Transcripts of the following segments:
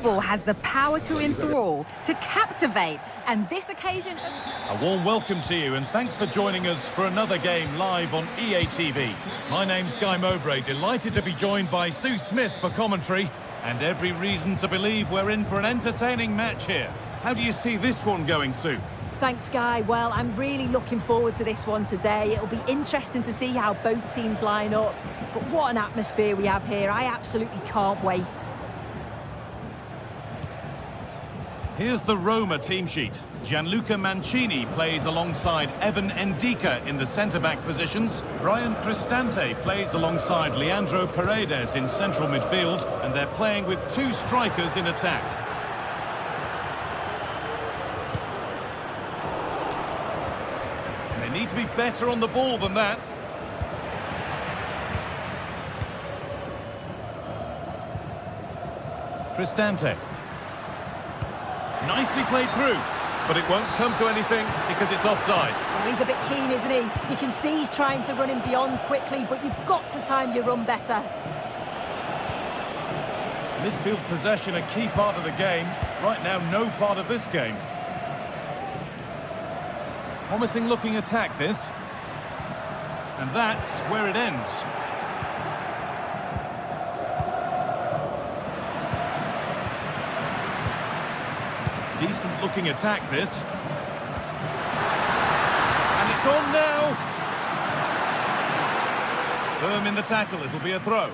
Football has the power to enthrall, to captivate, and this occasion... A warm welcome to you, and thanks for joining us for another game live on EA TV. My name's Guy Mowbray, delighted to be joined by Sue Smith for commentary, and every reason to believe we're in for an entertaining match here. How do you see this one going, Sue? Thanks, Guy. Well, I'm really looking forward to this one today. It'll be interesting to see how both teams line up. But what an atmosphere we have here. I absolutely can't wait. Here's the Roma team sheet. Gianluca Mancini plays alongside Evan Ndika in the centre-back positions. Brian Cristante plays alongside Leandro Paredes in central midfield. And they're playing with two strikers in attack. Need to be better on the ball than that. Cristante. Nicely played through, but it won't come to anything because it's offside. Well, he's a bit keen, isn't he? You can see he's trying to run him beyond quickly, but you've got to time your run better. Midfield possession a key part of the game. Right now, no part of this game. Promising looking attack, this. And that's where it ends. Decent looking attack, this. And it's on now. Firm in the tackle, it'll be a throw.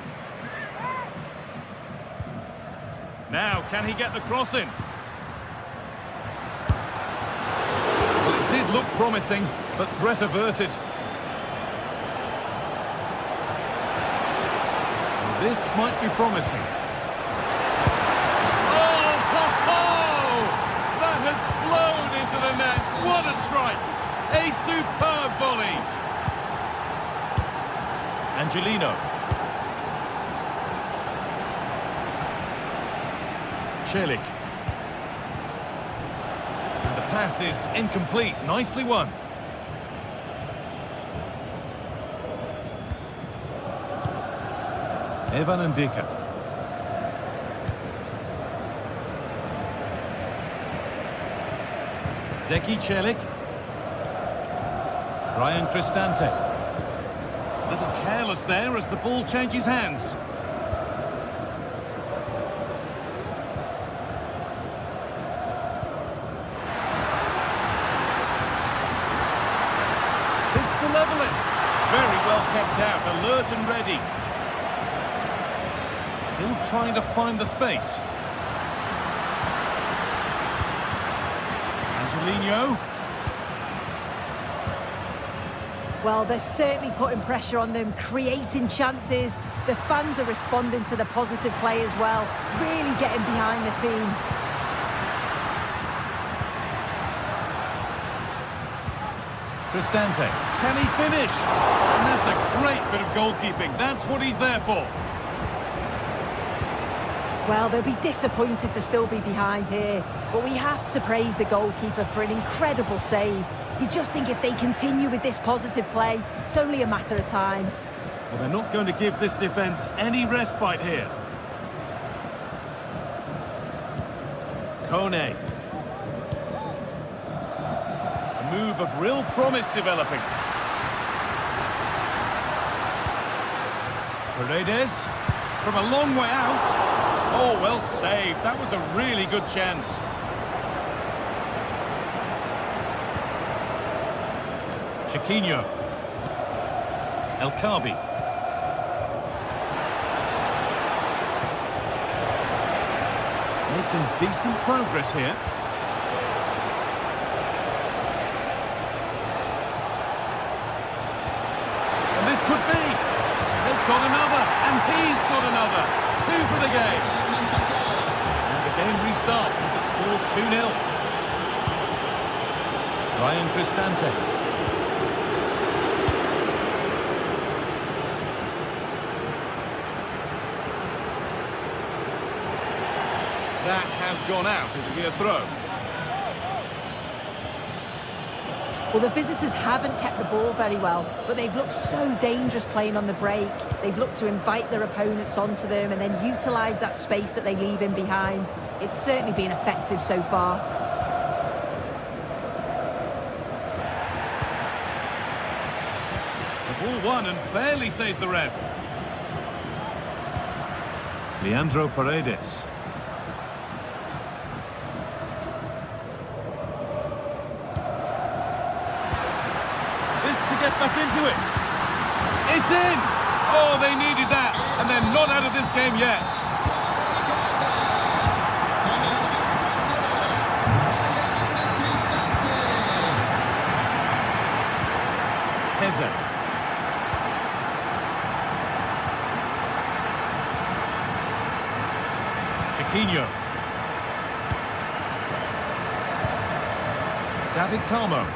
Now, can he get the cross in? Did look promising, but threat averted. This might be promising. Oh, ho, ho! That has flown into the net. What a strike! A superb volley. Angelino. Celik. Pass is incomplete. Nicely won. Evan Ndika. Zeki Celik. Brian Cristante. A little careless there as the ball changes hands. Level it. Very well kept out, alert and ready. Still trying to find the space. Angelino. Well, they're certainly putting pressure on them, creating chances. The fans are responding to the positive play as well, really getting behind the team. Cristante, can he finish? And that's a great bit of goalkeeping. That's what he's there for. Well, they'll be disappointed to still be behind here, but we have to praise the goalkeeper for an incredible save. You just think if they continue with this positive play, it's only a matter of time. Well, they're not going to give this defence any respite here. Kone. Move of real promise developing. Paredes from a long way out. Oh, well saved. That was a really good chance. Chiquinho. El Khabi. Making decent progress here. Got another, and he's got another. 2 for the game. And the game restarts with the score 2-0. Brian Cristante. That has gone out. It'll be a throw. Well, the visitors haven't kept the ball very well, but they've looked so dangerous playing on the break. They've looked to invite their opponents onto them and then utilise that space that they leave in behind. It's certainly been effective so far. The ball won and fairly, says the ref. Leandro Paredes. Get back into it. It's in. Oh, they needed that, and they're not out of this game yet. Heze. Chiquinho. David Carmo.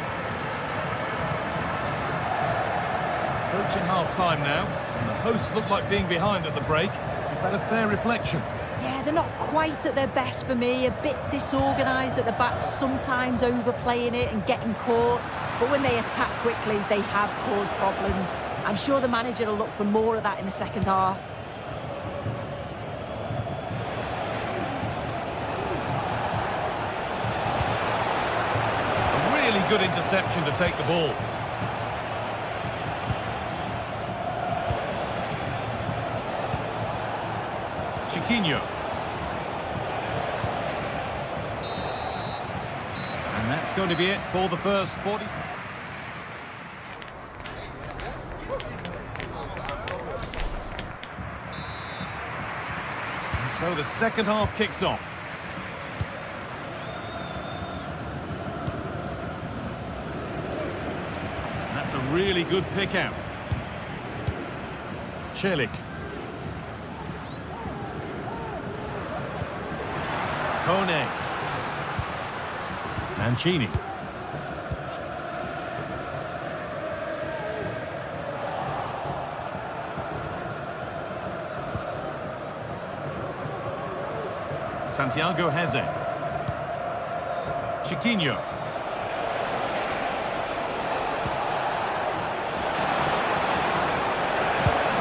Approaching half-time now, and the hosts look like being behind at the break. Is that a fair reflection? Yeah, they're not quite at their best for me. A bit disorganised at the back, sometimes overplaying it and getting caught. But when they attack quickly, they have caused problems. I'm sure the manager will look for more of that in the second half. A really good interception to take the ball. Chiquinho. And that's going to be it for the first 40. And so the second half kicks off. That's a really good pick out. Celik. Kone. Mancini. Santiago Heze. Chiquinho.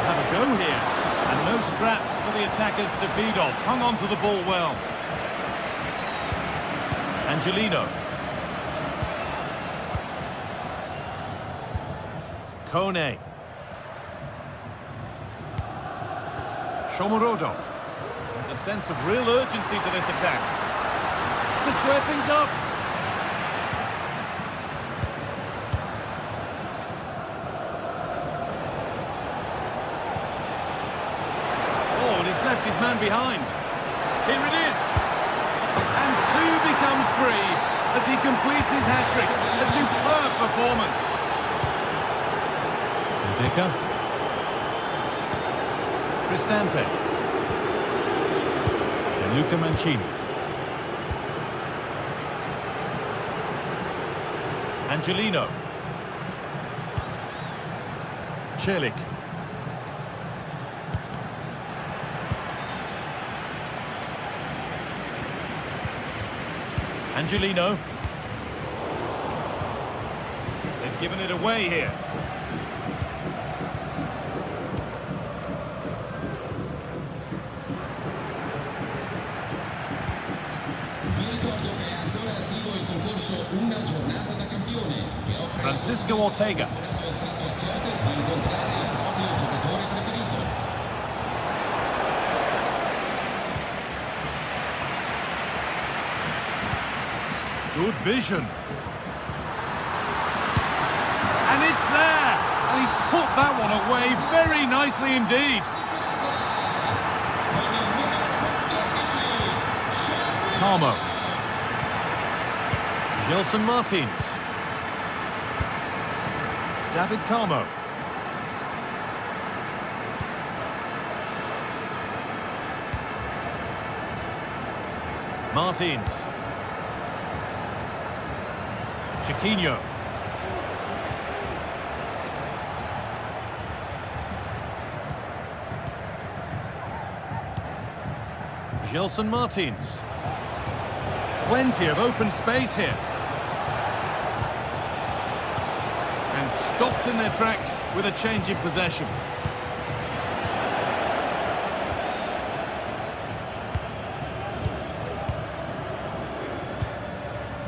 Have a go here. And no scraps for the attackers to feed off. Hung on to the ball well. Angelino. Kone. Shomurodov. There's a sense of real urgency to this attack. To square things up. Oh, and he's left his man behind. Here it is. And two becomes three as he completes his hat-trick. A superb performance. Vica. Cristante. And Luca Mancini. Angelino. Celik. Angelino. They've given it away here. Francisco Ortega. Good vision. And it's there. And he's put that one away very nicely indeed. Carmo. Gelson Martins. David Carmo. Martins. Chiquinho. Gelson Martins. Plenty of open space here. And stopped in their tracks with a change in possession.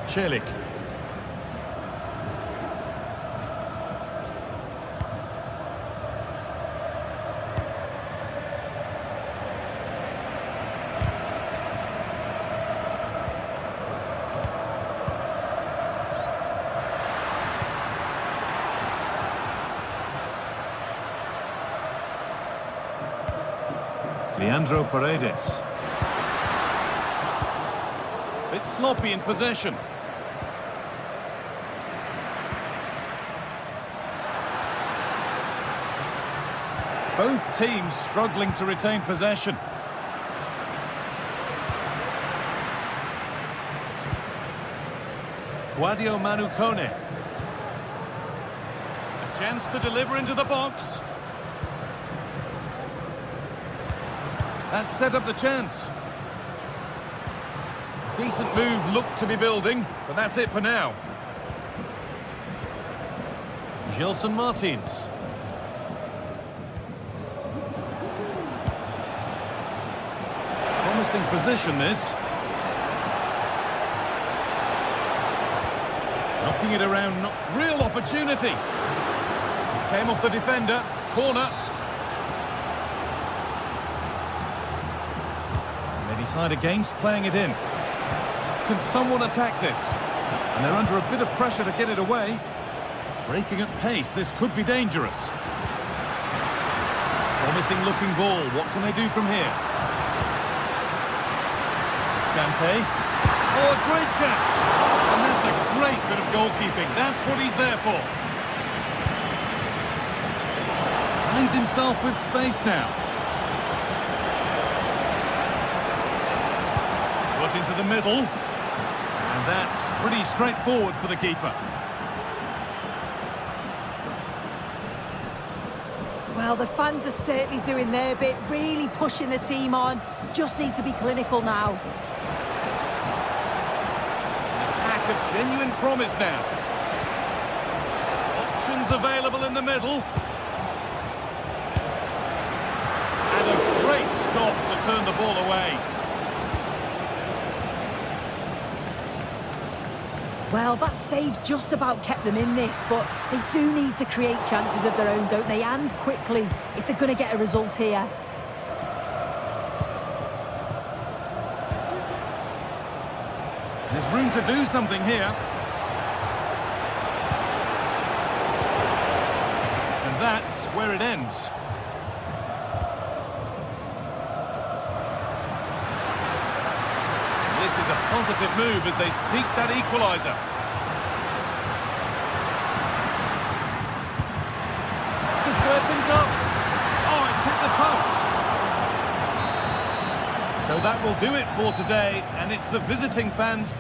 Celik. Leandro Paredes. Bit sloppy in possession. Both teams struggling to retain possession. Guadio Manukone. A chance to deliver into the box. That set up the chance. Decent move looked to be building, but that's it for now. Gelson Martins. Promising position, this. Knocking it around, real opportunity. Came off the defender, corner. They decide against playing it in. Can someone attack this? And they're under a bit of pressure to get it away. Breaking at pace, this could be dangerous. Promising looking ball, what can they do from here? Dante. Oh, a great catch! And that's a great bit of goalkeeping. That's what he's there for. Finds himself with space now. Put into the middle. And that's pretty straightforward for the keeper. Well, the fans are certainly doing their bit, really pushing the team on. Just need to be clinical now. Of genuine promise now. Options available in the middle. And a great stop to turn the ball away. Well, that save just about kept them in this, but they do need to create chances of their own, don't they? And quickly, if they're going to get a result here. There's room to do something here. And that's where it ends. This is a positive move as they seek that equaliser. Just square things up. Oh, it's hit the post. So that will do it for today, and it's the visiting fans.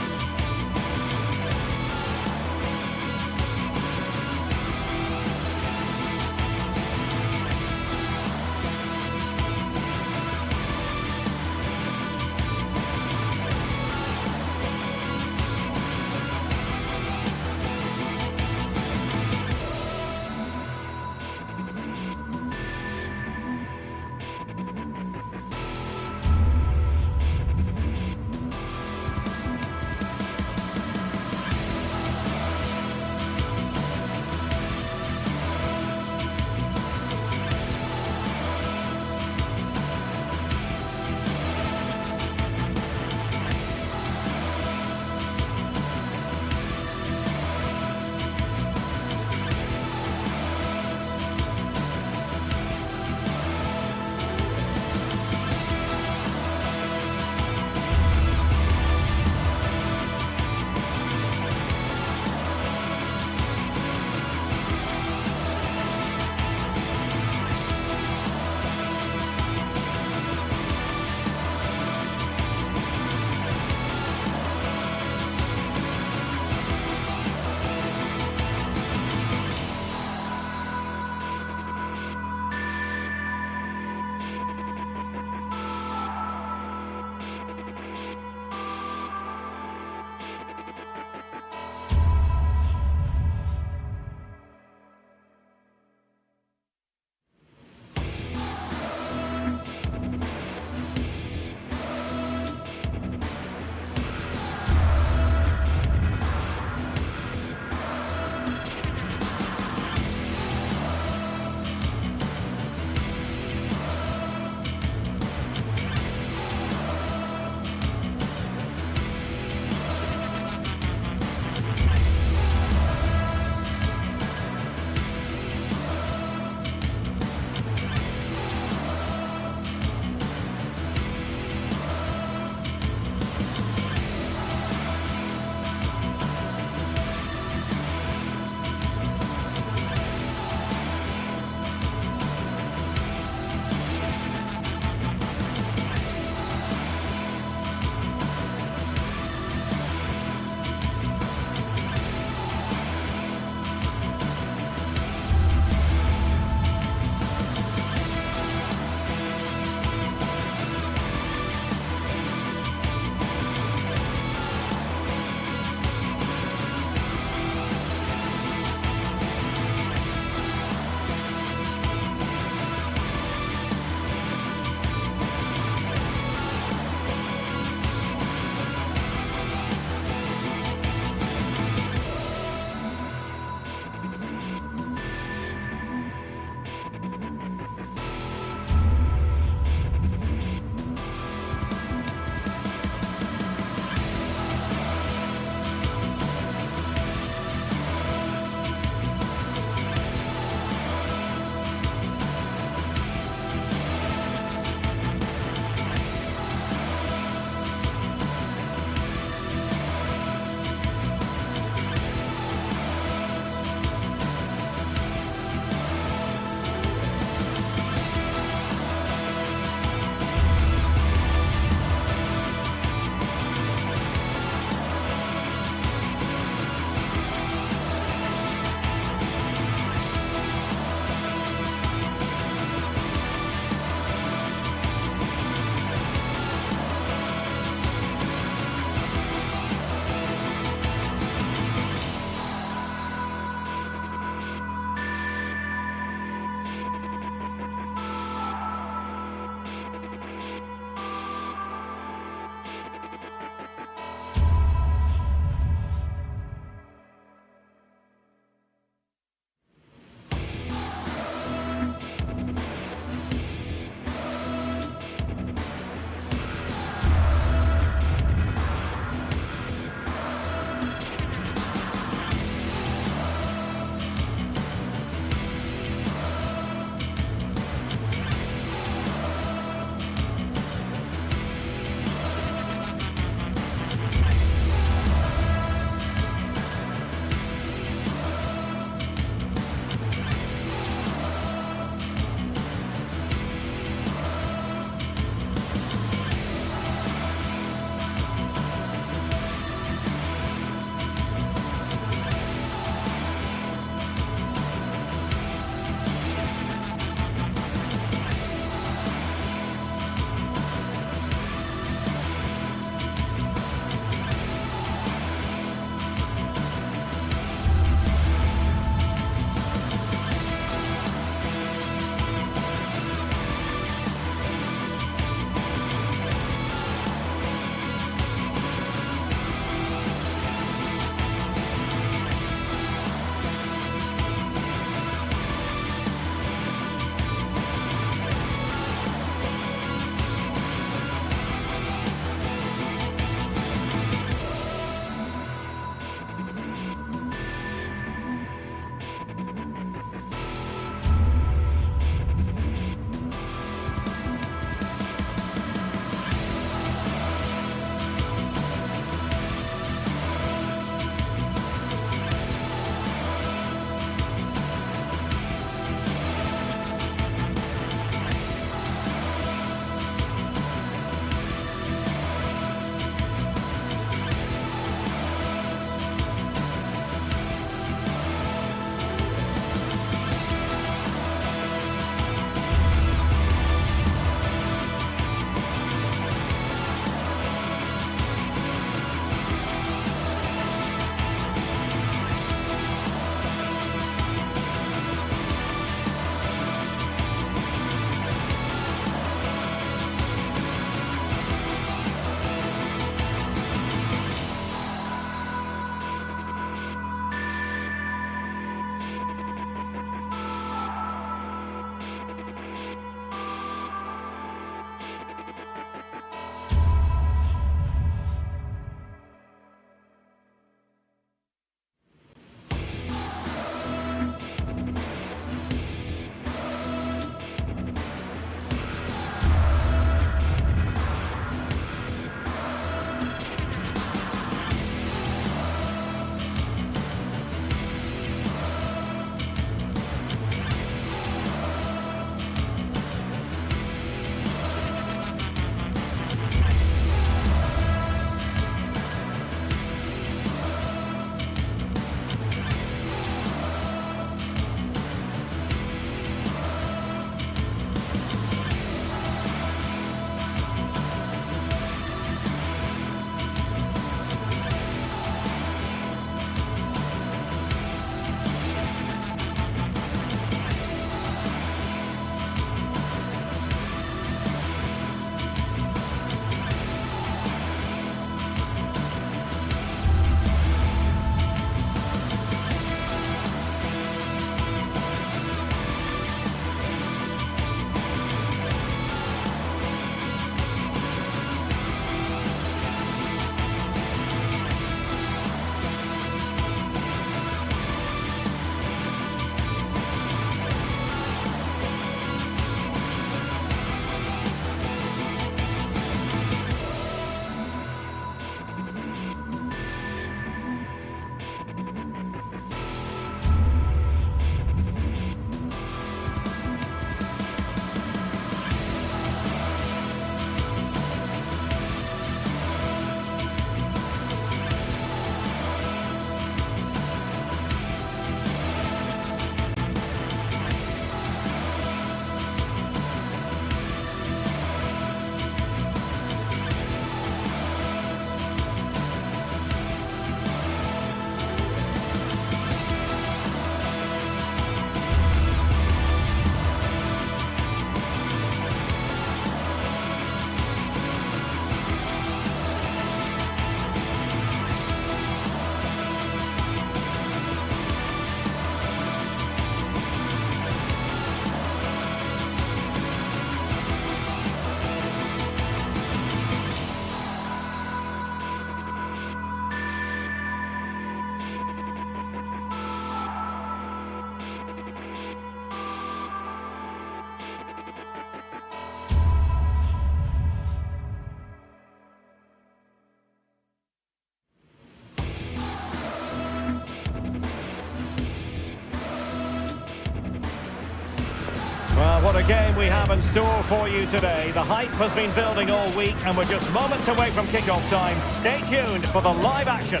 game we have in store for you today. The hype has been building all week and we're just moments away from kick-off time. Stay tuned for the live action.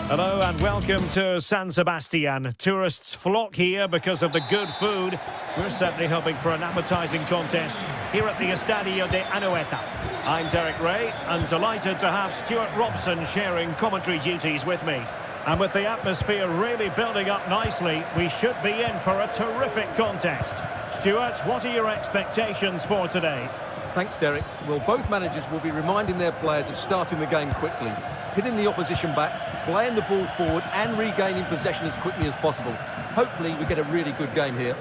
Hello and welcome to San Sebastian. Tourists flock here because of the good food. We're certainly hoping for an appetising contest here at the Estadio de Anoeta. I'm Derek Ray and delighted to have Stuart Robson sharing commentary duties with me. And with the atmosphere really building up nicely, we should be in for a terrific contest. Stuart, what are your expectations for today? Thanks, Derek. Well, both managers will be reminding their players of starting the game quickly, pinning the opposition back, playing the ball forward and regaining possession as quickly as possible. Hopefully we get a really good game here.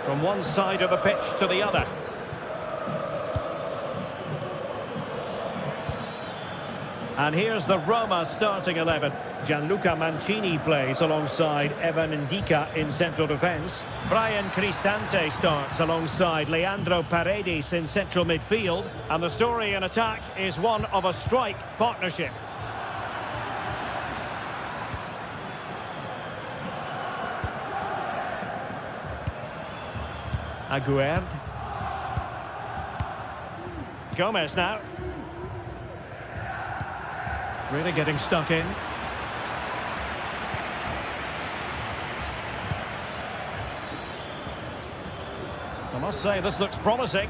From one side of the pitch to the other. And here's the Roma starting 11. Gianluca Mancini plays alongside Evan Ndika in central defence. Brian Cristante starts alongside Leandro Paredes in central midfield. And the story in attack is one of a strike partnership. Aguerd. Gomez now. Really getting stuck in. I must say this looks promising.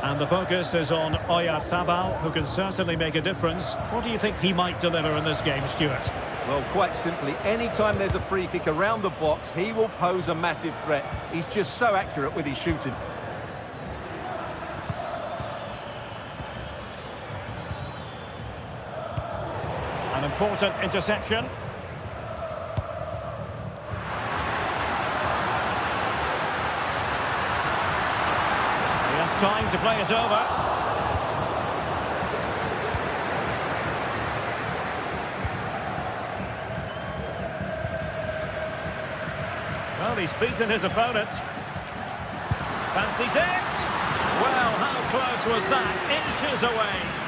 And the focus is on Oyarzabal, who can certainly make a difference. What do you think he might deliver in this game, Stuart? Well, quite simply, anytime there's a free kick around the box, he will pose a massive threat. He's just so accurate with his shooting. An important interception. He has time to play it over. Well, he's beaten his opponent. Fancies it. Well, how close was that? Inches away.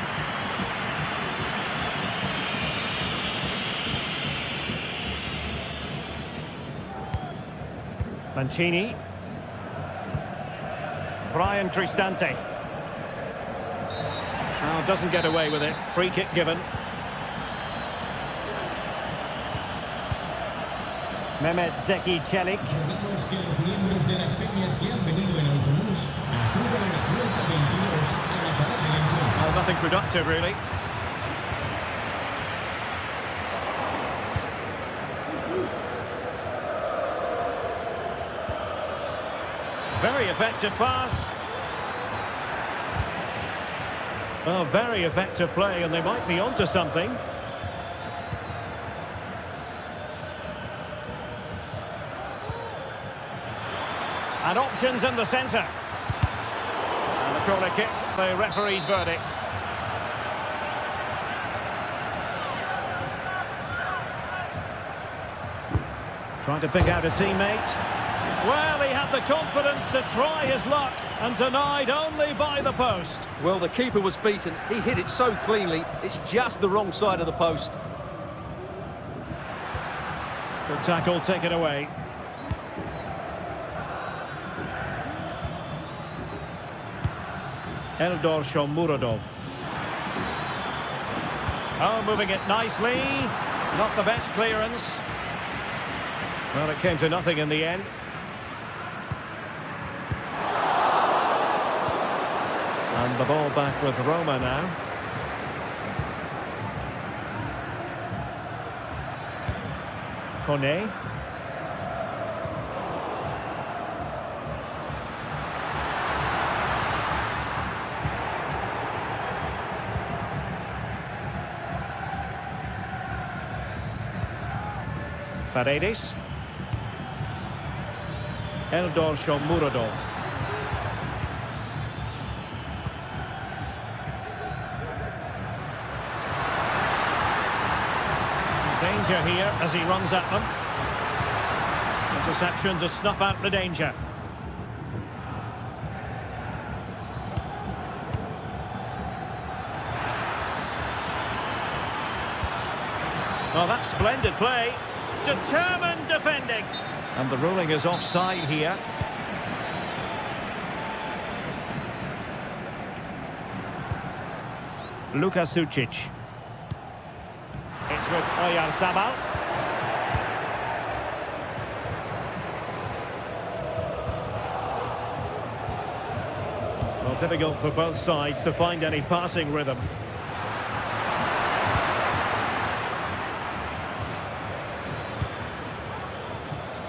Mancini. Brian Cristante. Oh, doesn't get away with it. Free kick given. Mehmet Zeki Çelik. Oh, nothing productive, really. Very effective pass. Oh, very effective play, and they might be onto something. And options in the centre. And the corner kick, the referee's verdict. Trying to pick out a teammate. Well, he had the confidence to try his luck and denied only by the post. Well, the keeper was beaten. He hit it so cleanly, it's just the wrong side of the post. Good tackle, taken away. Eldor Shomurodov. Oh, moving it nicely. Not the best clearance. Well, it came to nothing in the end. And the ball back with Roma now. Kone. Paredes. Eldor Shomurodov. Danger here as he runs at them. Interception to snuff out the danger. Well, that's splendid play. determined defending. And the ruling is offside here. Luka Sucic. It's with Oyarzabal. Well, difficult for both sides to find any passing rhythm.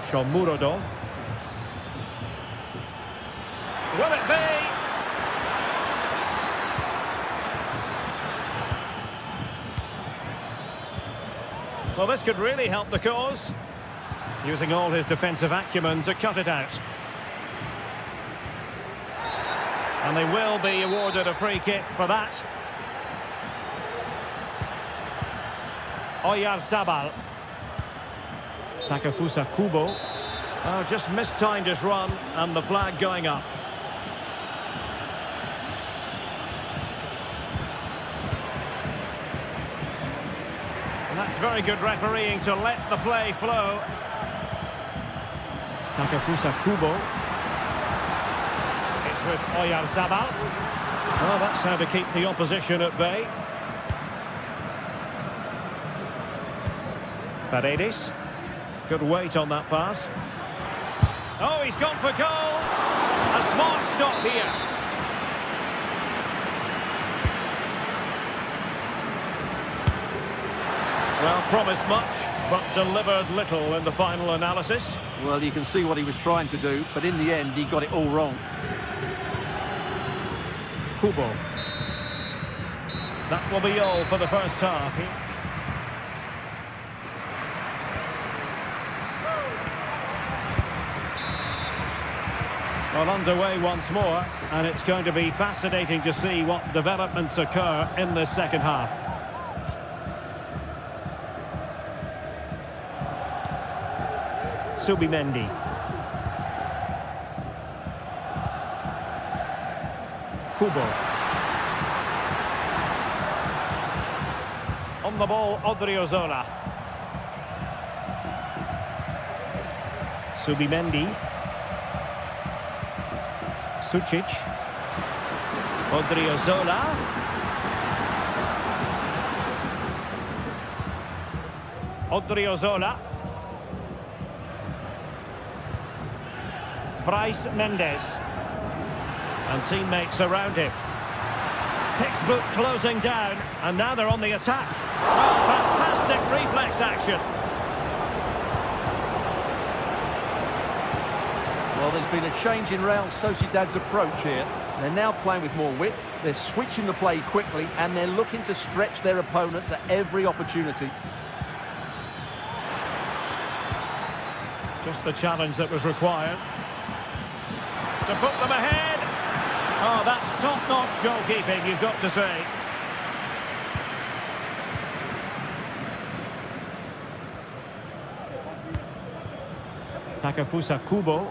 Shomurodov. Will it be? Well, this could really help the cause. Using all his defensive acumen to cut it out. And they will be awarded a free kick for that. Oyarzabal. Takefusa Kubo. Oh, just mistimed his run and the flag going up. And that's very good refereeing to let the play flow. Takefusa Kubo. It's with Oyarzabal. Oh, that's how to keep the opposition at bay. Paredes. Good weight on that pass. Oh, he's gone for goal. A smart stop here. Well, promised much, but delivered little in the final analysis. Well, you can see what he was trying to do, but in the end, he got it all wrong. Kubo. That will be all for the first half. Well, underway once more, and it's going to be fascinating to see what developments occur in the second half. Subimendi. Kubo. On the ball, Odriozola. Subimendi. Sucic. Odriozola. Odriozola. Bryce Mendes. And teammates around him. Textbook closing down, and now they're on the attack. Oh, fantastic reflex action. Well, there's been a change in Real Sociedad's approach here. They're now playing with more width, they're switching the play quickly, and they're looking to stretch their opponents at every opportunity. Just the challenge that was required. To put them ahead. Oh, that's top-notch goalkeeping, you've got to say. Takefusa Kubo.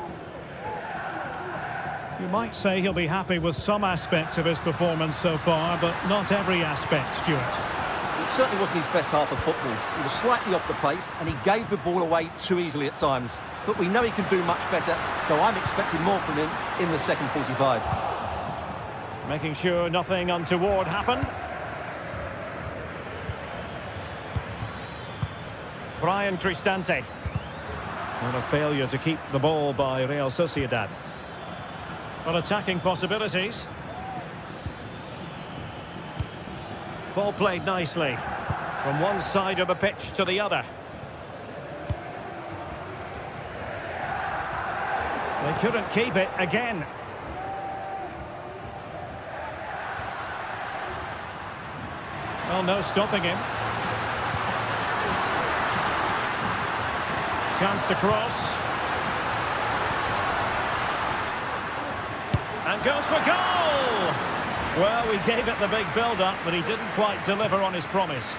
You might say he'll be happy with some aspects of his performance so far, but not every aspect, Stuart. It certainly wasn't his best half of football. He was slightly off the pace, and he gave the ball away too easily at times. But we know he can do much better, so I'm expecting more from him in the second 45. Making sure nothing untoward happened. Brian Cristante. And a failure to keep the ball by Real Sociedad. Well, attacking possibilities. Ball played nicely. From one side of the pitch to the other. They couldn't keep it again. Well, no stopping him. Chance to cross. And goes for goal! Well, we gave it the big build-up, but he didn't quite deliver on his promise.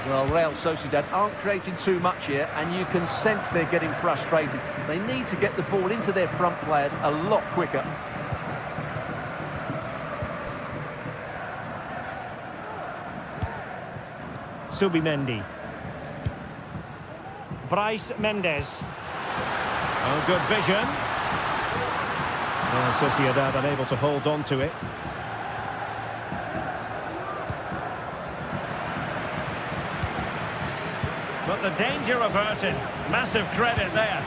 Well, Real Sociedad aren't creating too much here, and you can sense they're getting frustrated. They need to get the ball into their front players a lot quicker. Subimendi. Bryce Mendes. Oh, good vision. Well, Sociedad unable to hold on to it. But the danger averted. Massive credit there.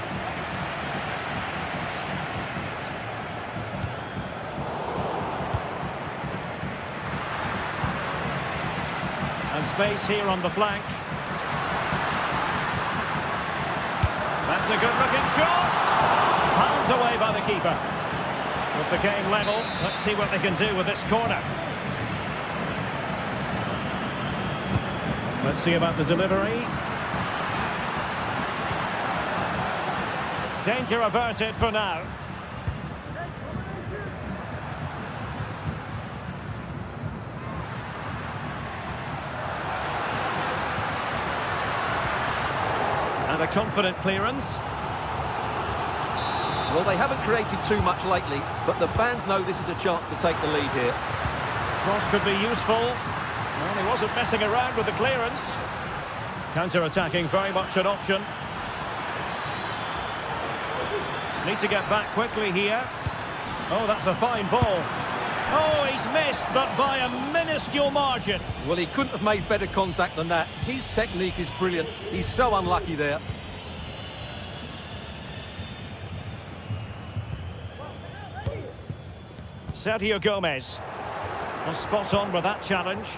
And space here on the flank. That's a good-looking shot. Pounded away by the keeper. With the game level, let's see what they can do with this corner. Let's see about the delivery. Danger averted for now. And a confident clearance. Well, they haven't created too much lately, but the fans know this is a chance to take the lead here. Cross could be useful. Well, he wasn't messing around with the clearance. Counter-attacking, very much an option. Need to get back quickly here. Oh, that's a fine ball. Oh, he's missed, but by a minuscule margin. Well, he couldn't have made better contact than that. His technique is brilliant. He's so unlucky there. Sergio Gomez. Was spot on with that challenge.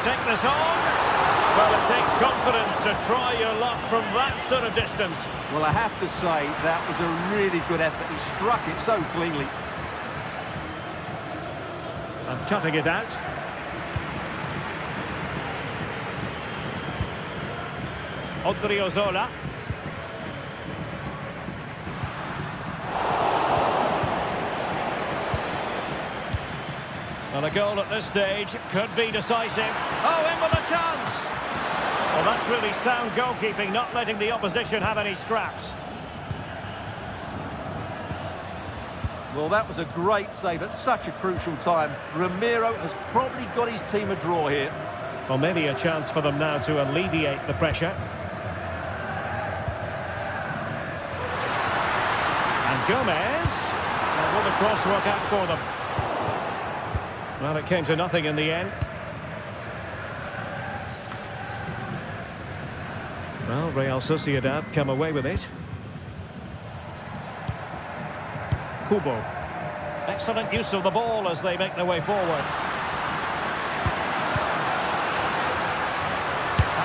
Take this on. Well, it takes confidence to try your luck from that sort of distance. Well, I have to say, that was a really good effort. He struck it so cleanly. And cutting it out. Odriozola. And a goal at this stage could be decisive. Oh, in with a chance! Well, that's really sound goalkeeping, not letting the opposition have any scraps. Well, that was a great save at such a crucial time. Ramiro has probably got his team a draw here. Well, maybe a chance for them now to alleviate the pressure. And Gomez. Will the cross work out for them? Well, it came to nothing in the end. Well, Real Sociedad come away with it. Kubo. Excellent use of the ball as they make their way forward.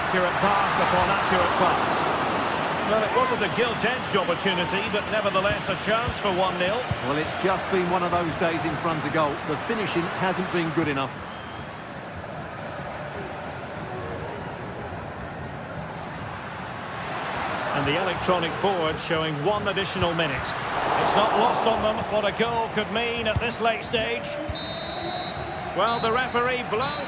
Accurate pass upon accurate pass. Well, it wasn't a gilt-edged opportunity, but nevertheless a chance for 1-0. Well, it's just been one of those days in front of goal. The finishing hasn't been good enough. And the electronic board showing 1 additional minute. It's not lost on them what a goal could mean at this late stage. Well, the referee blows.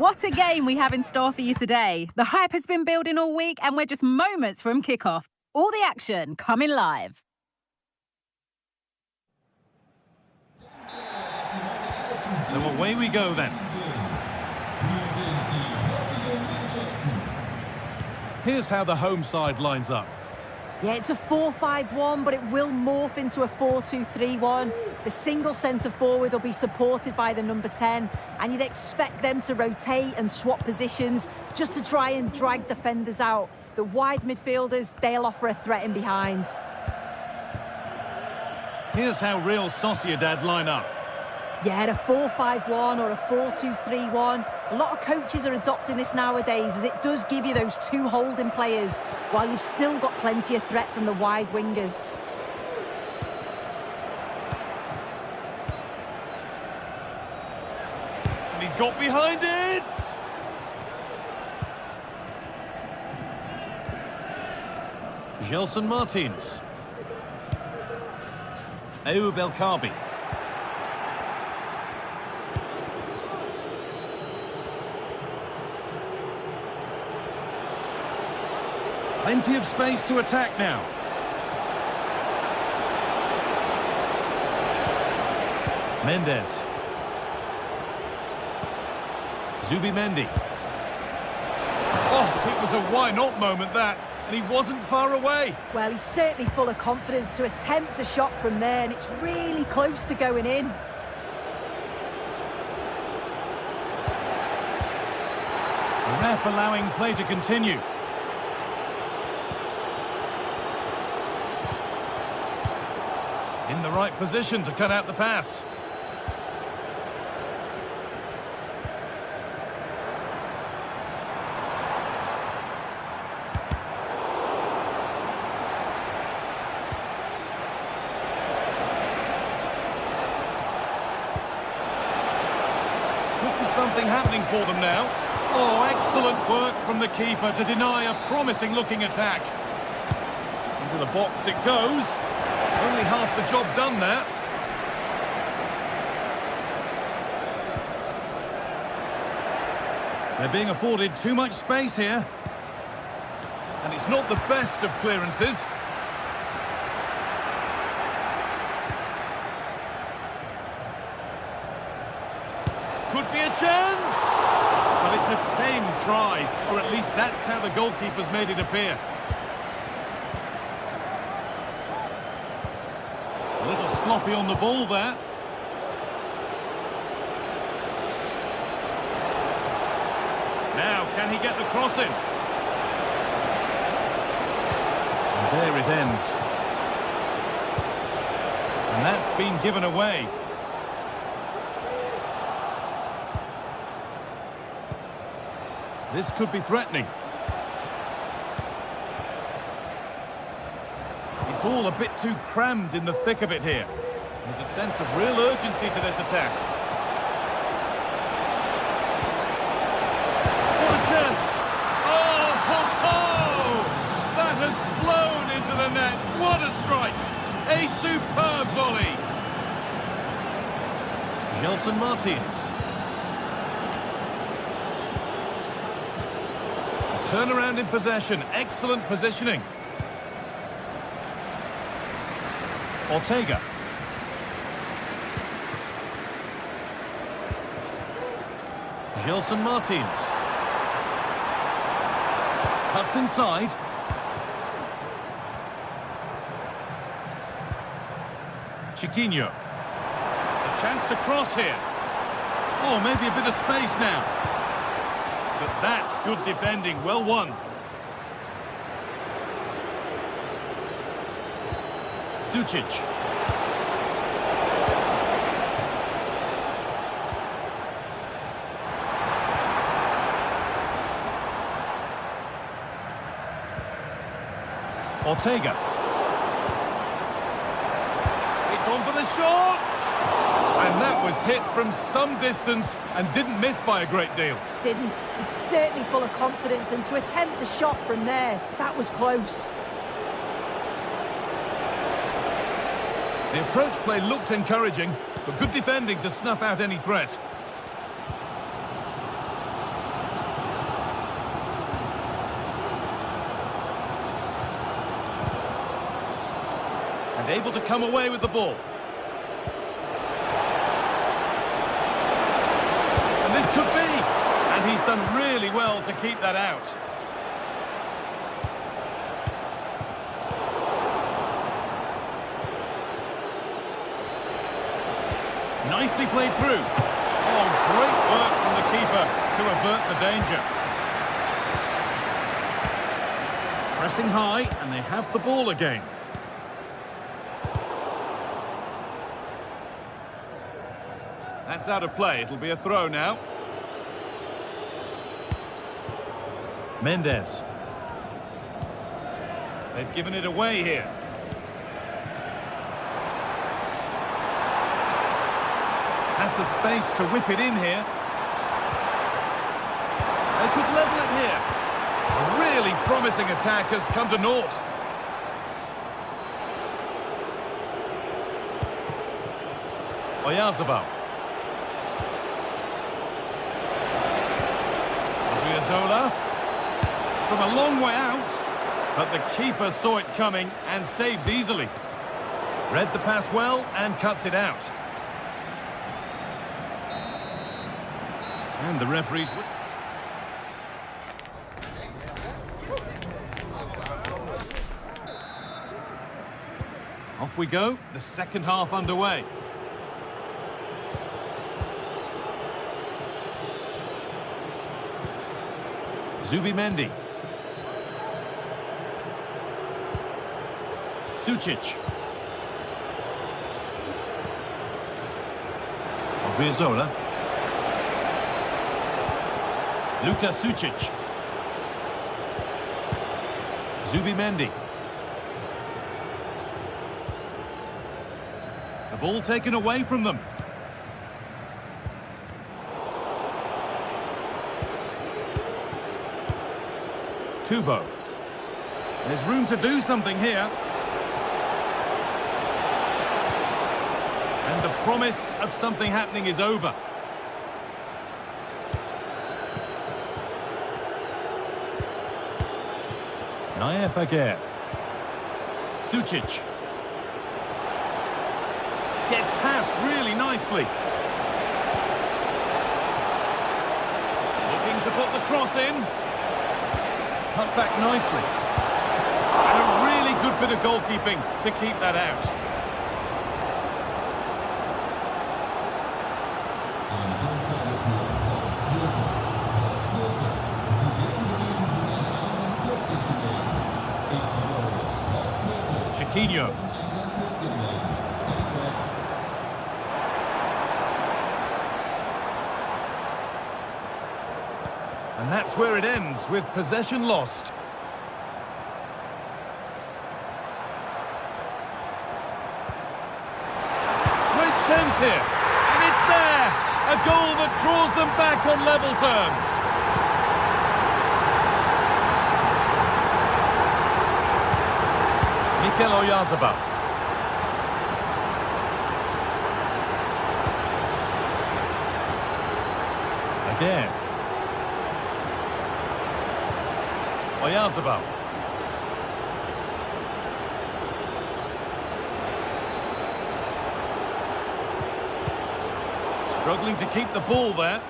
What a game we have in store for you today. The hype has been building all week and we're just moments from kickoff. All the action coming live. So away we go then. Here's how the home side lines up. Yeah, it's a 4-5-1, but it will morph into a 4-2-3-1. The single centre-forward will be supported by the number 10, and you'd expect them to rotate and swap positions just to try and drag defenders out. The wide midfielders, they'll offer a threat in behind. Here's how Real Sociedad line up. Yeah, a 4-5-1 or a 4-2-3-1. A lot of coaches are adopting this nowadays, as it does give you those two holding players, while you've still got plenty of threat from the wide wingers. And he's got behind it! Gelson Martins. Ayoub El Kaabi. Plenty of space to attack now. Mendes. Zubimendi. Oh, it was a why-not moment, that. And he wasn't far away. Well, he's certainly full of confidence to attempt a shot from there, and it's really close to going in. The ref allowing play to continue. In the right position to cut out the pass. Could be something happening for them now. Oh, excellent work from the keeper to deny a promising-looking attack. Into the box it goes. Only half the job done there. They're being afforded too much space here. And it's not the best of clearances. Could be a chance! But it's a tame try, or at least that's how the goalkeeper's made it appear. A little sloppy on the ball there. Now, can he get the cross in? And there it ends. And that's been given away. This could be threatening. It's all a bit too crammed in the thick of it here. There's a sense of real urgency to this attack. What a chance! Oh, ho, ho! That has flown into the net. What a strike! A superb volley. Gelson Martins. Turnaround in possession. Excellent positioning. Ortega. Gelson Martins. Cuts inside. Chiquinho. A chance to cross here. Oh, maybe a bit of space now. But that's good defending. Well won. Sucic. Ortega. It's on for the shot! And that was hit from some distance and didn't miss by a great deal. Didn't. He's certainly full of confidence, and to attempt the shot from there, that was close. The approach play looked encouraging, but good defending to snuff out any threat. And able to come away with the ball. And this could be. And he's done really well to keep that out. Nicely played through. Oh, great work from the keeper to avert the danger. Pressing high, and they have the ball again. That's out of play. It'll be a throw now. Mendes. They've given it away here. Has the space to whip it in here. They could level it here. A really promising attack has come to naught. Oyarzabal. Odriozola. From a long way out, but the keeper saw it coming and saves easily. Read the pass well and cuts it out. And the referee's... Off we go, the second half underway. Zubimendi. Sucic. Odriozola. Luka Sucic. Zubimendi. The ball taken away from them. Kubo. There's room to do something here. And the promise of something happening is over. Naif Aguirre. Sucic. Gets past really nicely. Looking to put the cross in. Cut back nicely. And a really good bit of goalkeeping to keep that out. Chiquinho. And that's where it ends, with possession lost. Great chance here, and it's there! A goal that draws them back on level terms. Mikel Oyarzabal. Again. Oyarzabal. Struggling to keep the ball there.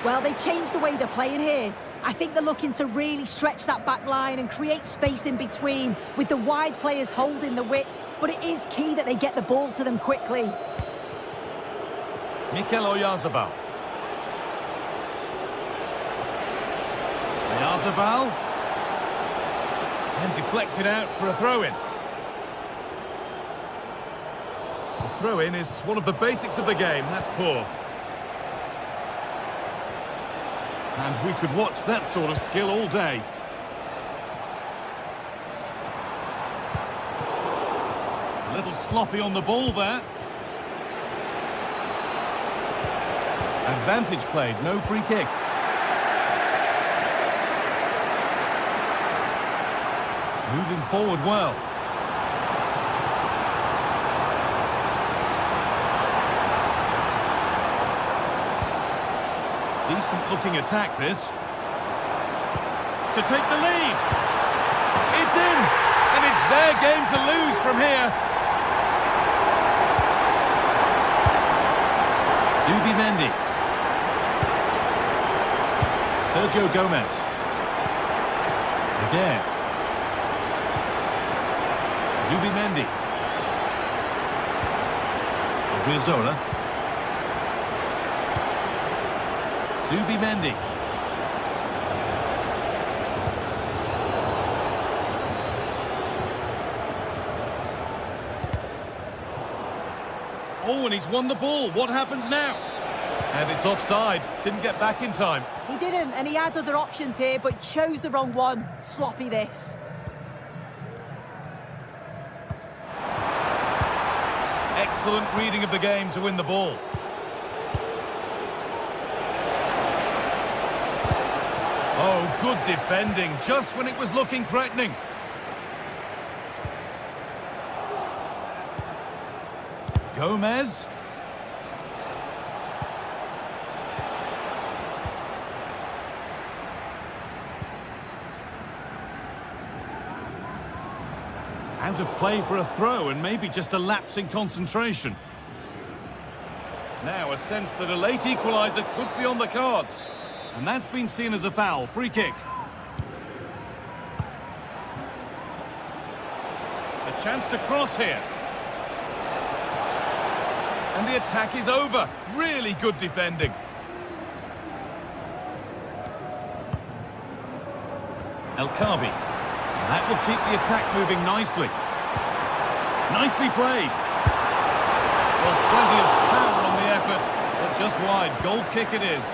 Well, they changed the way they're playing here. I think they're looking to really stretch that back line and create space in between with the wide players holding the width. But it is key that they get the ball to them quickly. Mikel Oyarzabal. Oyarzabal. And deflected out for a throw-in. The throw-in is one of the basics of the game. That's poor. And we could watch that sort of skill all day. A little sloppy on the ball there. Advantage played, no free kick. Moving forward well. Decent looking attack this. to take the lead. It's in, and it's their game to lose from here. Zubimendi. Sergio Gomez. Again. Zubimendi. Odriozola. Zubimendi. Oh, and he's won the ball. What happens now? And it's offside. Didn't get back in time. He didn't, and he had other options here, but chose the wrong one. Sloppy this. Excellent reading of the game to win the ball. Oh, good defending, just when it was looking threatening. Gomez. Out of play for a throw, and maybe just a lapse in concentration. Now a sense that a late equaliser could be on the cards. And that's been seen as a foul. Free kick. A chance to cross here. And the attack is over. Really good defending. El Khabi. That will keep the attack moving nicely. Nicely played. Well, plenty of power on the effort, but just wide. Goal kick it is.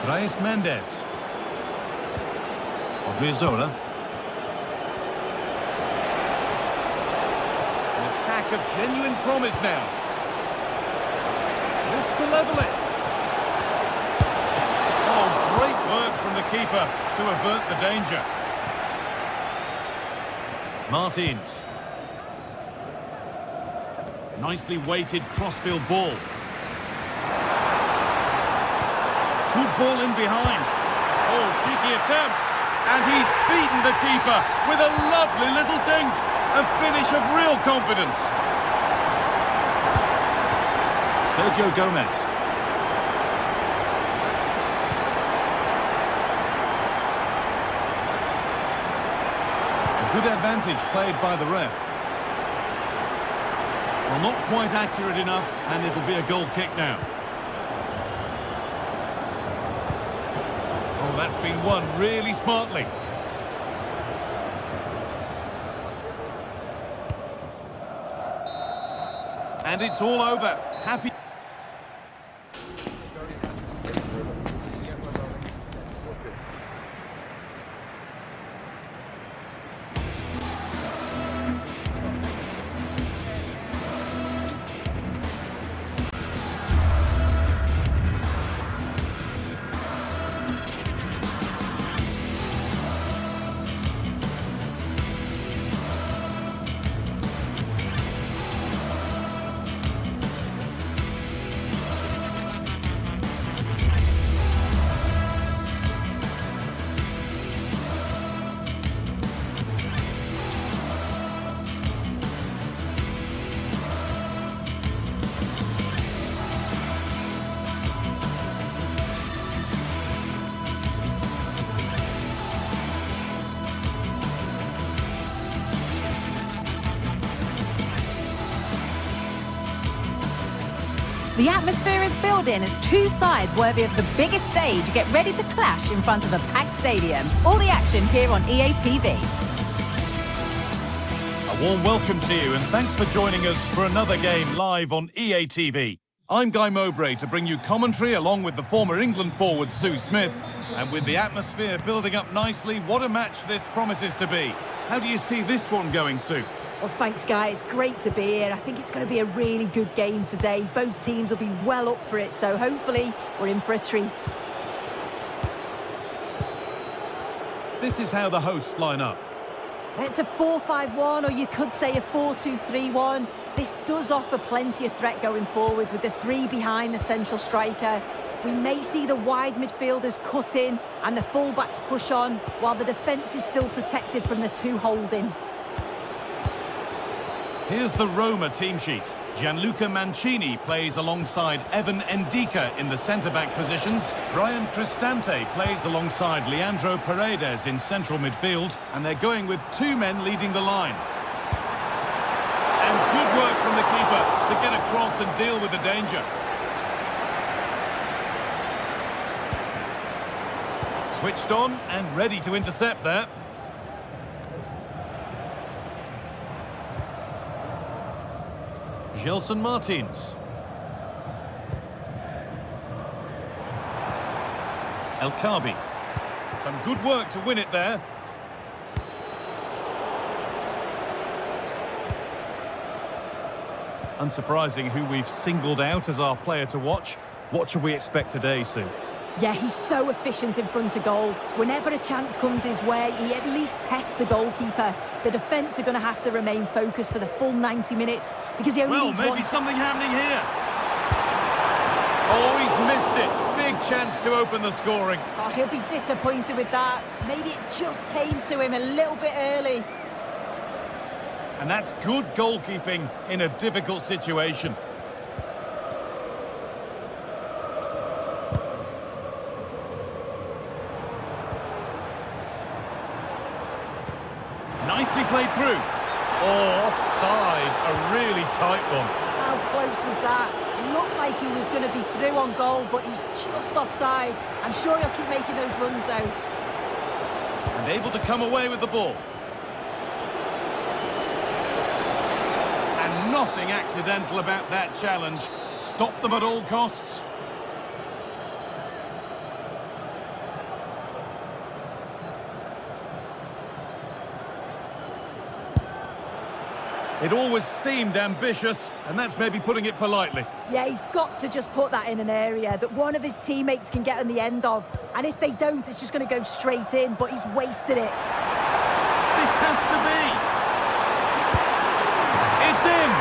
Reis Mendes. Odriozola. An attack of genuine promise now. This to level it. Oh, great work from the keeper to avert the danger. Martins. Nicely weighted crossfield ball. Good ball in behind. Oh, cheeky attempt. And he's beaten the keeper with a lovely little dink. A finish of real confidence. Sergio Gomez. A good advantage played by the ref. Well, not quite accurate enough, and it'll be a goal kick now. Oh, that's been won really smartly. And it's all over. Happy. The atmosphere is building as two sides worthy of the biggest stage get ready to clash in front of a packed stadium. All the action here on EA TV. A warm welcome to you and thanks for joining us for another game live on EA TV. I'm Guy Mowbray to bring you commentary along with the former England forward Sue Smith. And with the atmosphere building up nicely, what a match this promises to be. How do you see this one going, Sue? Well, thanks, Guy. It's great to be here. I think it's going to be a really good game today. Both teams will be well up for it, so hopefully we're in for a treat. This is how the hosts line up. It's a 4-5-1, or you could say a 4-2-3-1. This does offer plenty of threat going forward with the three behind the central striker. We may see the wide midfielders cut in and the full-backs push on, while the defence is still protected from the two holding. Here's the Roma team sheet. Gianluca Mancini plays alongside Evan Ndika in the centre-back positions. Brian Cristante plays alongside Leandro Paredes in central midfield. And they're going with two men leading the line. And good work from the keeper to get across and deal with the danger. Switched on and ready to intercept there. Gelson Martins. El Khabi. Some good work to win it there. Unsurprising who we've singled out as our player to watch. What should we expect today, Sue? Yeah, he's so efficient in front of goal. Whenever a chance comes his way, he at least tests the goalkeeper. The defence are going to have to remain focused for the full 90 minutes because he only needs one. Well, maybe something happening here. Oh, he's missed it. Big chance to open the scoring. Oh, he'll be disappointed with that. Maybe it just came to him a little bit early. And that's good goalkeeping in a difficult situation. Nicely played through. Oh, offside. A really tight one. How close was that? It looked like he was going to be through on goal, but he's just offside. I'm sure he'll keep making those runs, though. And able to come away with the ball. And nothing accidental about that challenge. Stop them at all costs. It always seemed ambitious, and that's maybe putting it politely. Yeah, he's got to just put that in an area that one of his teammates can get on the end of. And if they don't, it's just going to go straight in, but he's wasted it. This has to be. It's in.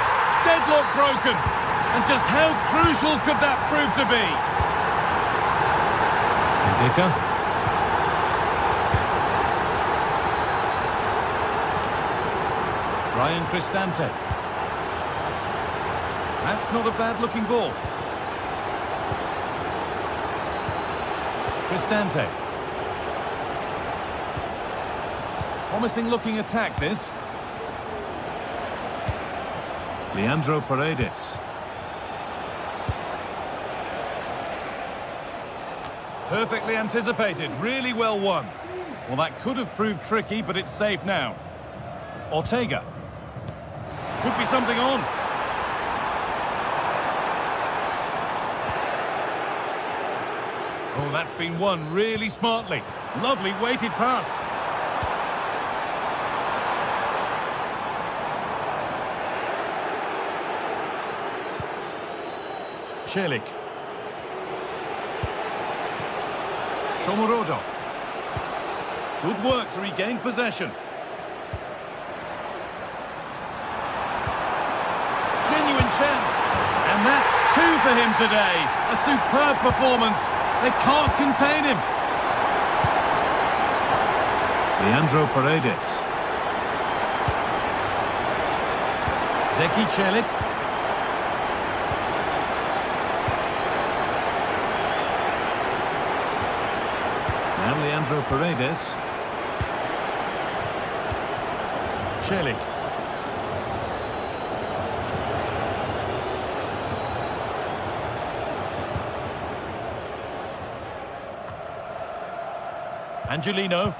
Deadlock broken. And just how crucial could that prove to be? Ndika. Brian Cristante. That's not a bad-looking ball. Cristante. Promising-looking attack, this. Leandro Paredes. Perfectly anticipated, really well won. Well, that could have proved tricky, but it's safe now. Ortega. Could be something on. Oh, that's been won really smartly. Lovely weighted pass. Celik. Shomurodov. Good work to regain possession. And that's two for him today. A superb performance. They can't contain him. Leandro Paredes. Zeki Celik. Now Leandro Paredes. Celik. Angelino.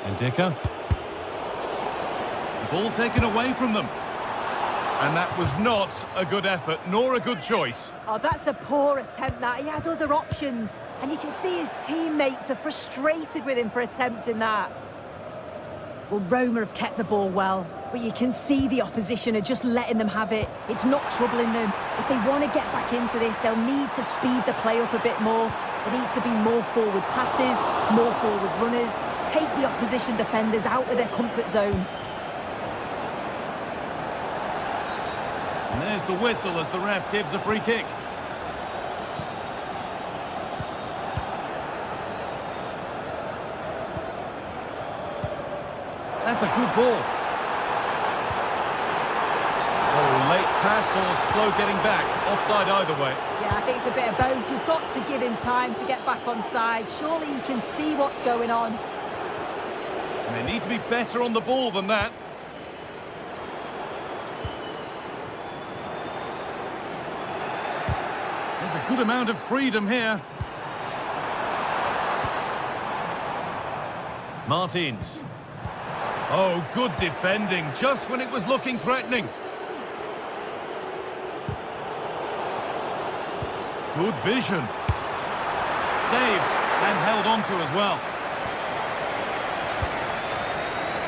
Ndika. Ball taken away from them. And that was not a good effort, nor a good choice. Oh, that's a poor attempt, that. He had other options. And you can see his teammates are frustrated with him for attempting that. Well, Roma have kept the ball well, but you can see the opposition are just letting them have it. It's not troubling them. If they want to get back into this, they'll need to speed the play up a bit more. There needs to be more forward passes, more forward runners, take the opposition defenders out of their comfort zone. And there's the whistle as the ref gives a free kick. That's a good ball. Oh, late pass or slow getting back. Offside either way. Yeah, I think it's a bit of both. You've got to give him time to get back on side. Surely he can see what's going on. And they need to be better on the ball than that. There's a good amount of freedom here. Martins. Oh, good defending, just when it was looking threatening. Good vision. Saved and held on to as well.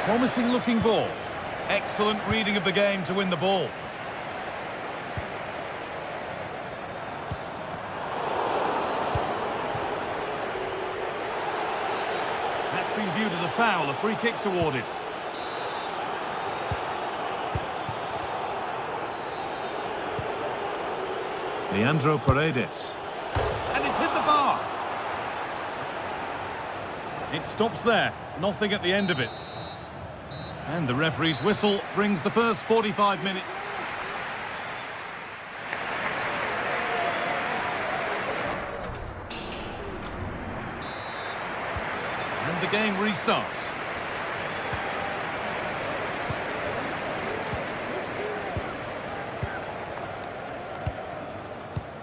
Promising looking ball. Excellent reading of the game to win the ball. That's been viewed as a foul. A free kick's awarded. Leandro Paredes. And it's hit the bar. It stops there. Nothing at the end of it. And the referee's whistle brings the first 45 minutes. And the game restarts.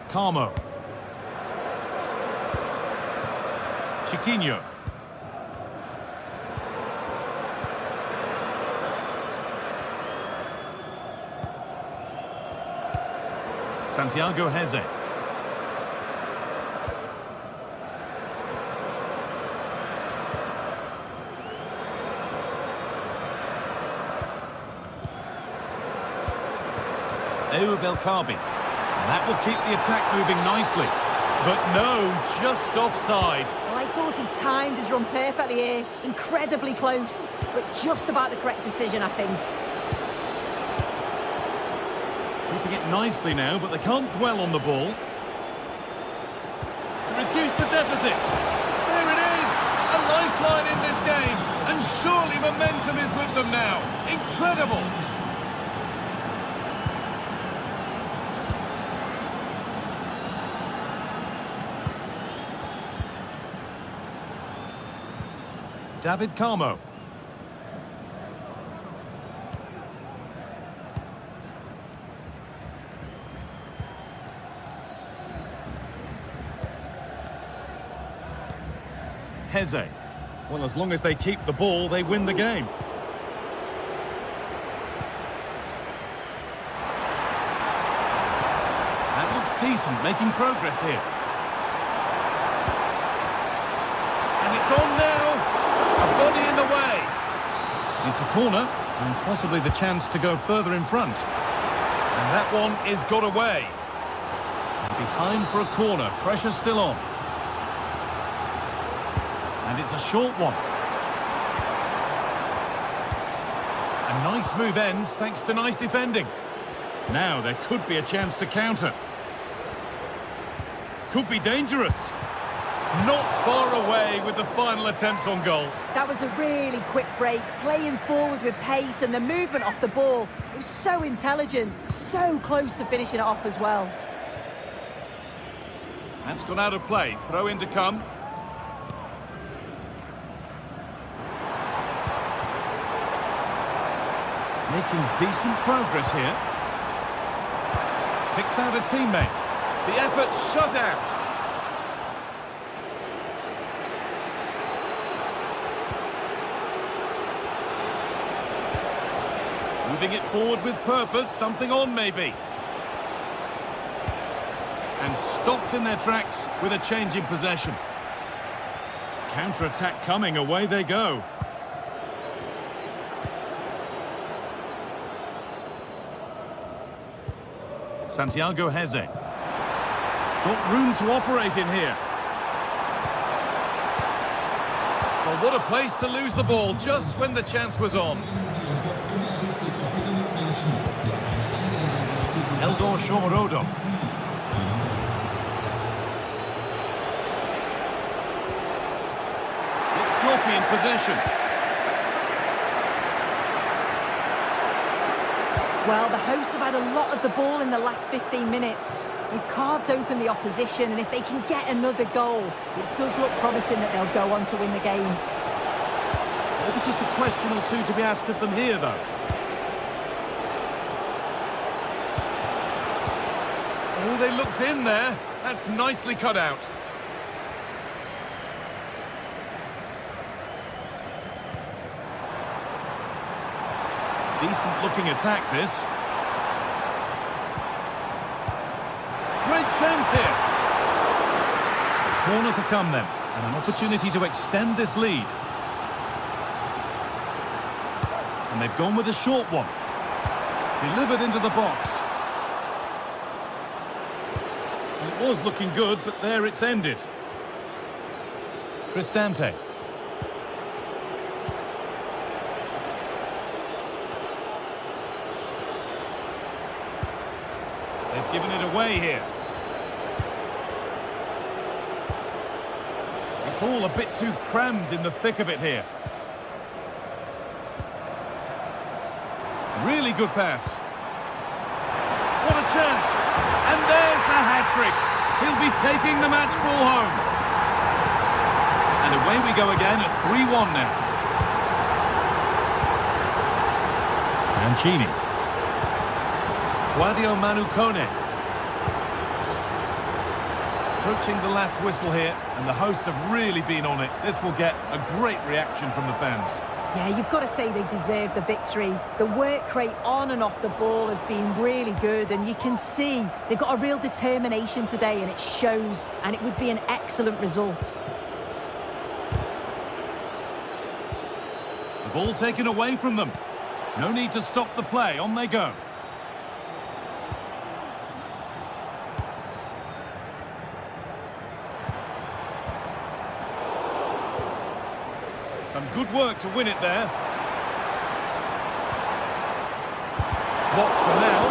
Carmo. Chiquinho. Santiago Heze. Belkabi. That will keep the attack moving nicely. But no, just offside. Well, I thought he timed his run perfectly here. Incredibly close, but just about the correct decision, I think. Keeping it nicely now, but they can't dwell on the ball. To reduce the deficit. There it is! A lifeline in this game. And surely momentum is with them now. Incredible! David Carmo. Heze. Well, as long as they keep the ball, they win the game. That looks decent, making progress here. And it's on now. A body in the way. It's a corner, and possibly the chance to go further in front. And that one is got away. Behind for a corner, pressure still on. And it's a short one. A nice move ends thanks to nice defending. Now there could be a chance to counter. Could be dangerous. Not far away with the final attempt on goal. That was a really quick break, playing forward with pace, and the movement off the ball. It was so intelligent, so close to finishing it off as well. That's gone out of play. Throw in to come. Making decent progress here. Picks out a teammate. The effort shut out. Moving it forward with purpose, something on maybe. And stopped in their tracks with a change in possession. Counter-attack coming, away they go. Santiago Heze. Got room to operate in here. Well, what a place to lose the ball just when the chance was on. Eldor Shomorodov. It's sloppy in possession. Well, the hosts have had a lot of the ball in the last 15 minutes. They've carved open the opposition, and if they can get another goal, it does look promising that they'll go on to win the game. Maybe just a question or two to be asked of them here, though. Oh, they looked in there. That's nicely cut out. Decent-looking attack, this. Great chance here. Corner to come then, and an opportunity to extend this lead. And they've gone with a short one. Delivered into the box. It was looking good, but there it's ended. Cristante. They've given it away here. It's all a bit too crammed in the thick of it here. Really good pass. What a chance. And there's the hat-trick. He'll be taking the match ball home. And away we go again at 3-1 now. Mancini. Guadio Manu Kone. Approaching the last whistle here, and the hosts have really been on it. This will get a great reaction from the fans. Yeah, you've got to say they deserve the victory. The work rate on and off the ball has been really good, and you can see they've got a real determination today, and it shows, and it would be an excellent result. The ball taken away from them. No need to stop the play. On they go. Some good work to win it there. Blocked for now.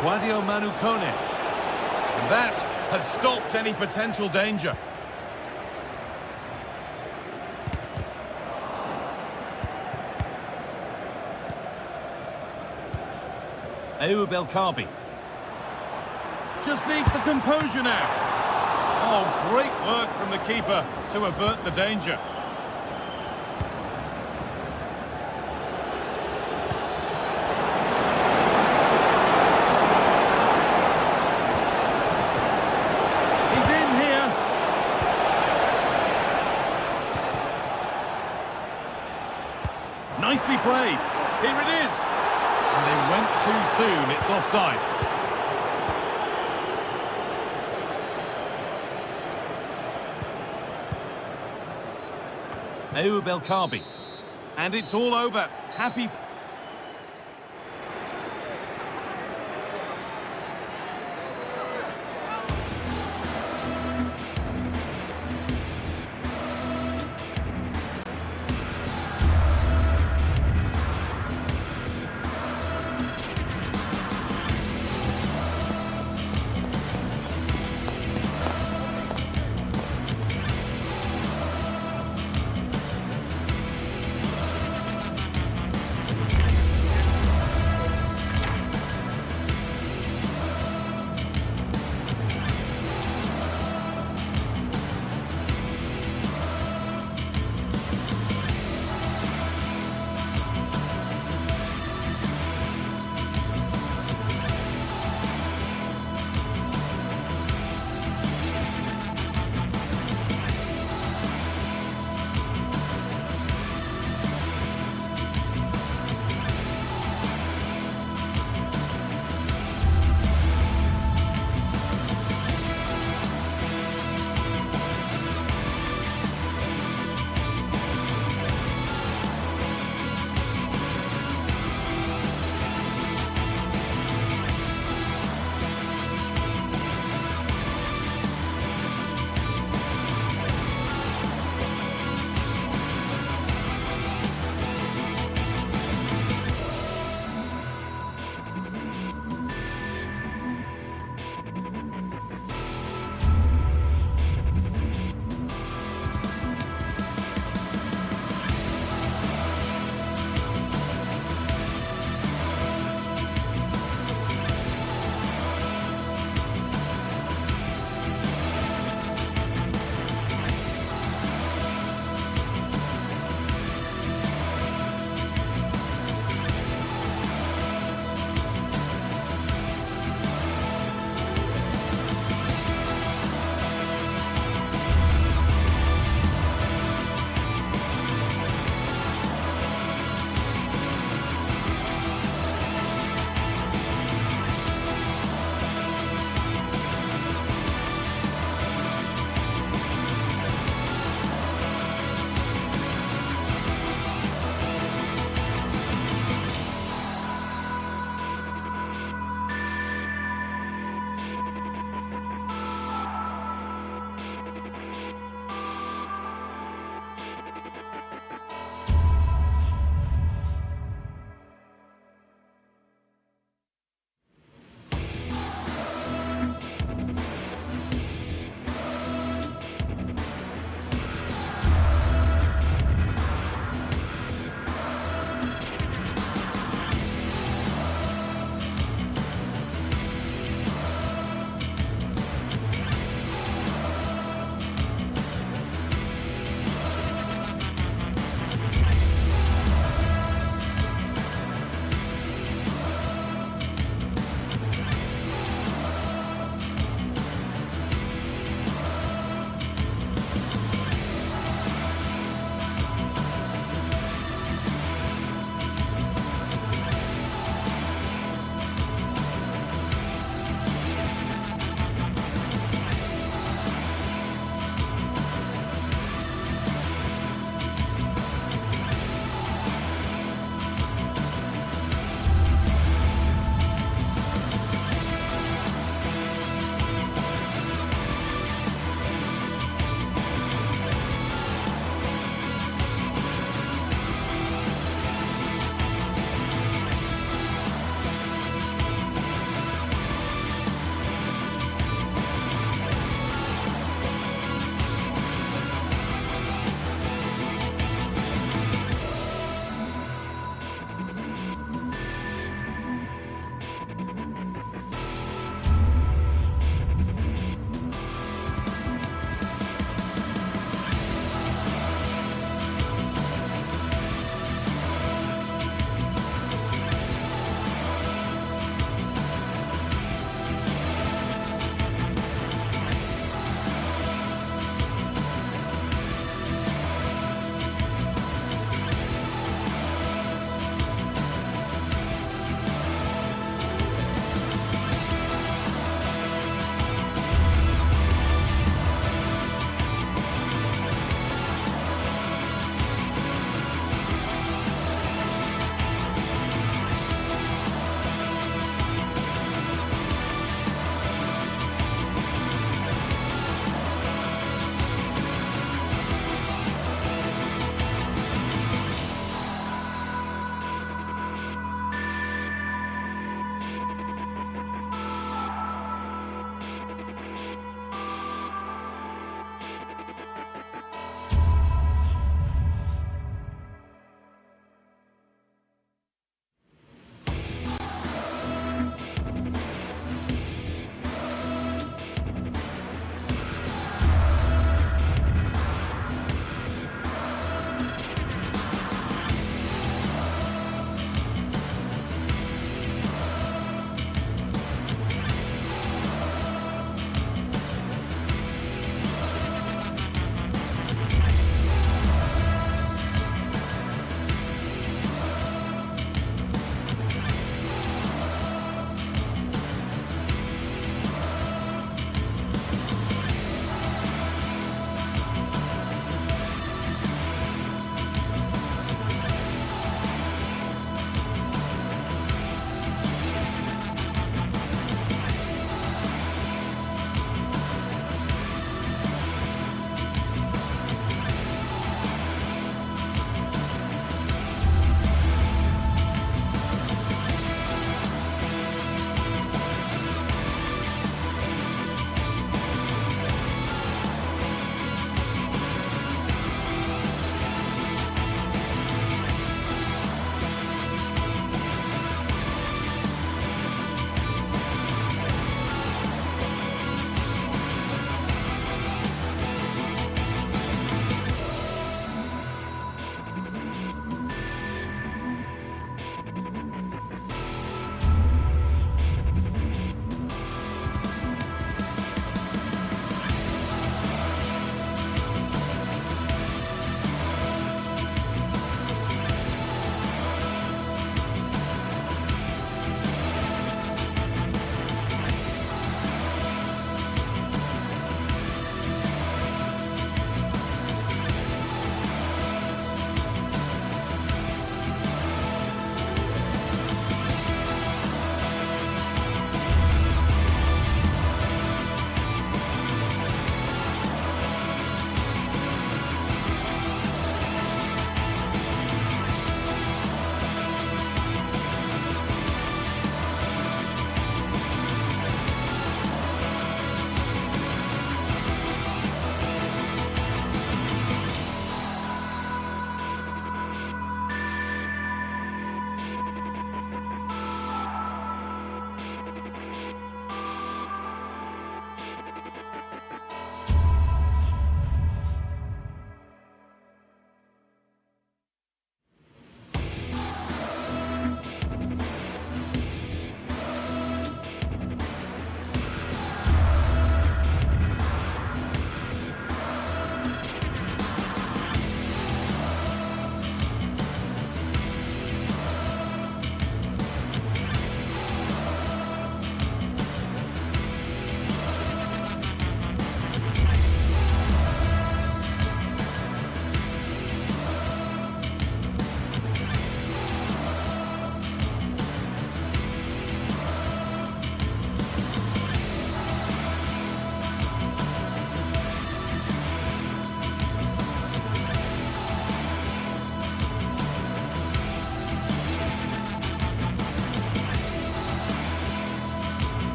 Guadio Manu Kone. And that has stopped any potential danger. Ayoub El Karbi. Just needs the composure now. Oh, great work from the keeper to avert the danger. He's in here. Nicely played. Here it is. And they went too soon. It's offside. Ayoub El Karbi. And it's all over. Happy.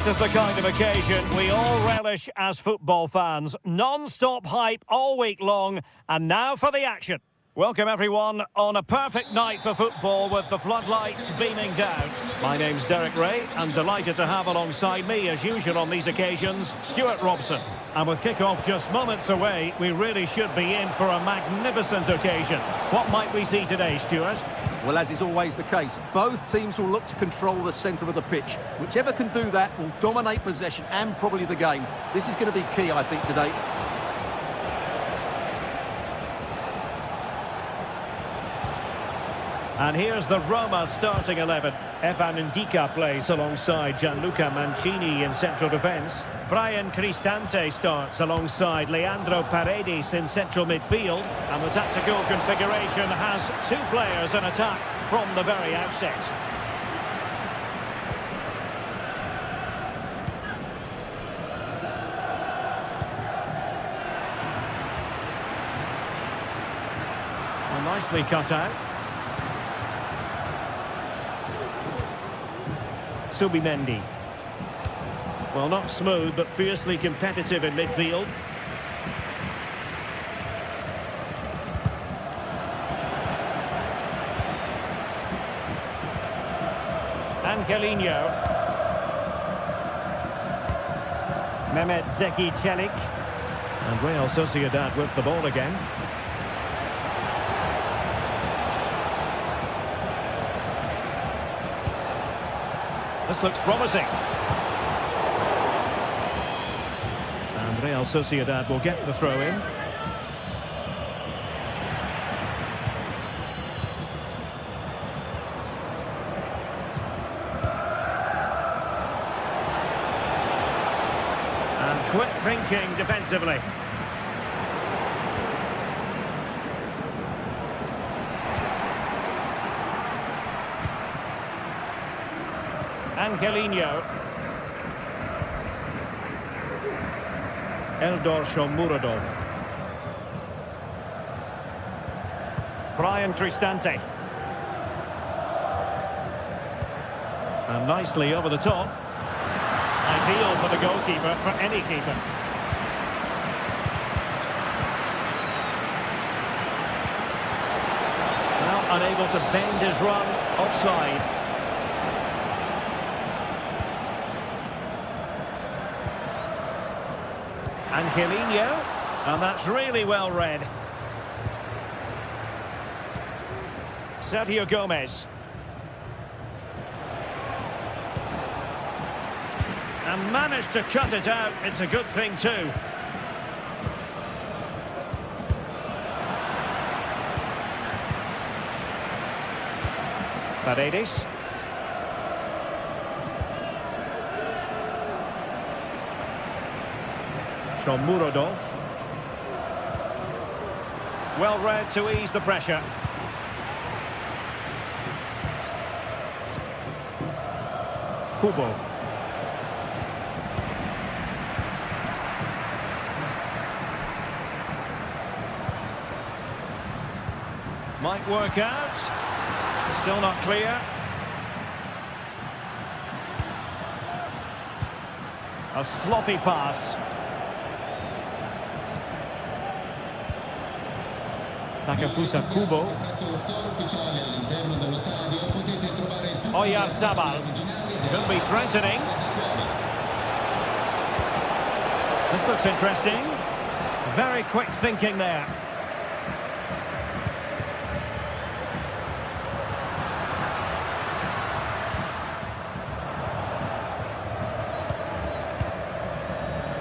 is the kind of occasion we all relish as football fans. Non-stop hype all week long, and now for the action. Welcome everyone on a perfect night for football with the floodlights beaming down. My name's Derek Ray, and delighted to have alongside me, as usual on these occasions, Stuart Robson. And with kick-off just moments away, we really should be in for a magnificent occasion. What might we see today, Stuart? Well, as is always the case, both teams will look to control the centre of the pitch. Whichever can do that will dominate possession and probably the game. This is going to be key, I think, today. And here's the Roma starting 11. Evan Ndika plays alongside Gianluca Mancini in central defence. Brian Cristante starts alongside Leandro Paredes in central midfield. And the tactical configuration has two players in attack from the very outset. Well, nicely cut out. Subimendi. Well, not smooth, but fiercely competitive in midfield. Angelino. Mehmet Zeki Çelik. And Real Sociedad with the ball again. This looks promising. And Real Sociedad will get the throw in. And quick thinking defensively. Angelino. Eldor Shomurodov. Brian Cristante. And nicely over the top. Ideal for the goalkeeper, for any keeper. Now unable to bend his run, offside. Angelino, and that's really well read. Sergio Gomez. And managed to cut it out. It's a good thing too. Paredes. Shomurodov. Well read to ease the pressure. Kubo. Might work out. Still not clear. A sloppy pass. Takefusa Kubo. Oyarzabal. Could be threatening. This looks interesting. Very quick thinking there.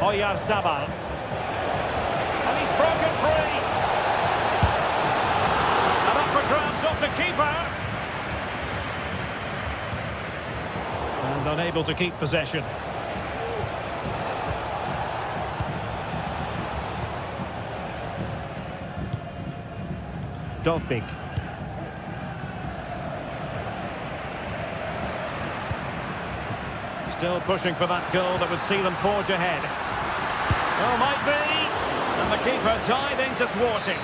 Oyarzabal. And he's broken free. And up for grabs off the keeper. And unable to keep possession. Dovbik. Still pushing for that goal that would see them forge ahead. Oh, might be. And the keeper diving to thwarting.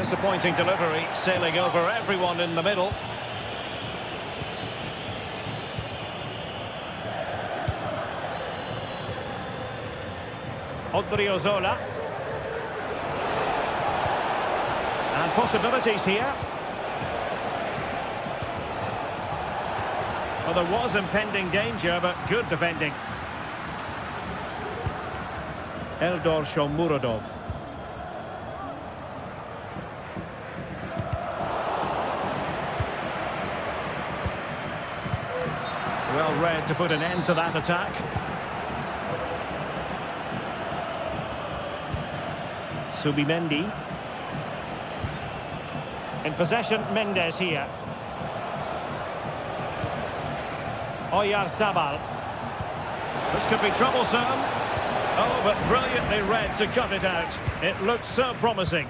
Disappointing delivery, sailing over everyone in the middle. Odriozola. And possibilities here. Well, there was impending danger, but good defending. Eldor Shomurodov. Well read to put an end to that attack. Subimendi. In possession, Mendes here. Oyarzabal. This could be troublesome. Oh, but brilliantly read to cut it out. It looks so promising.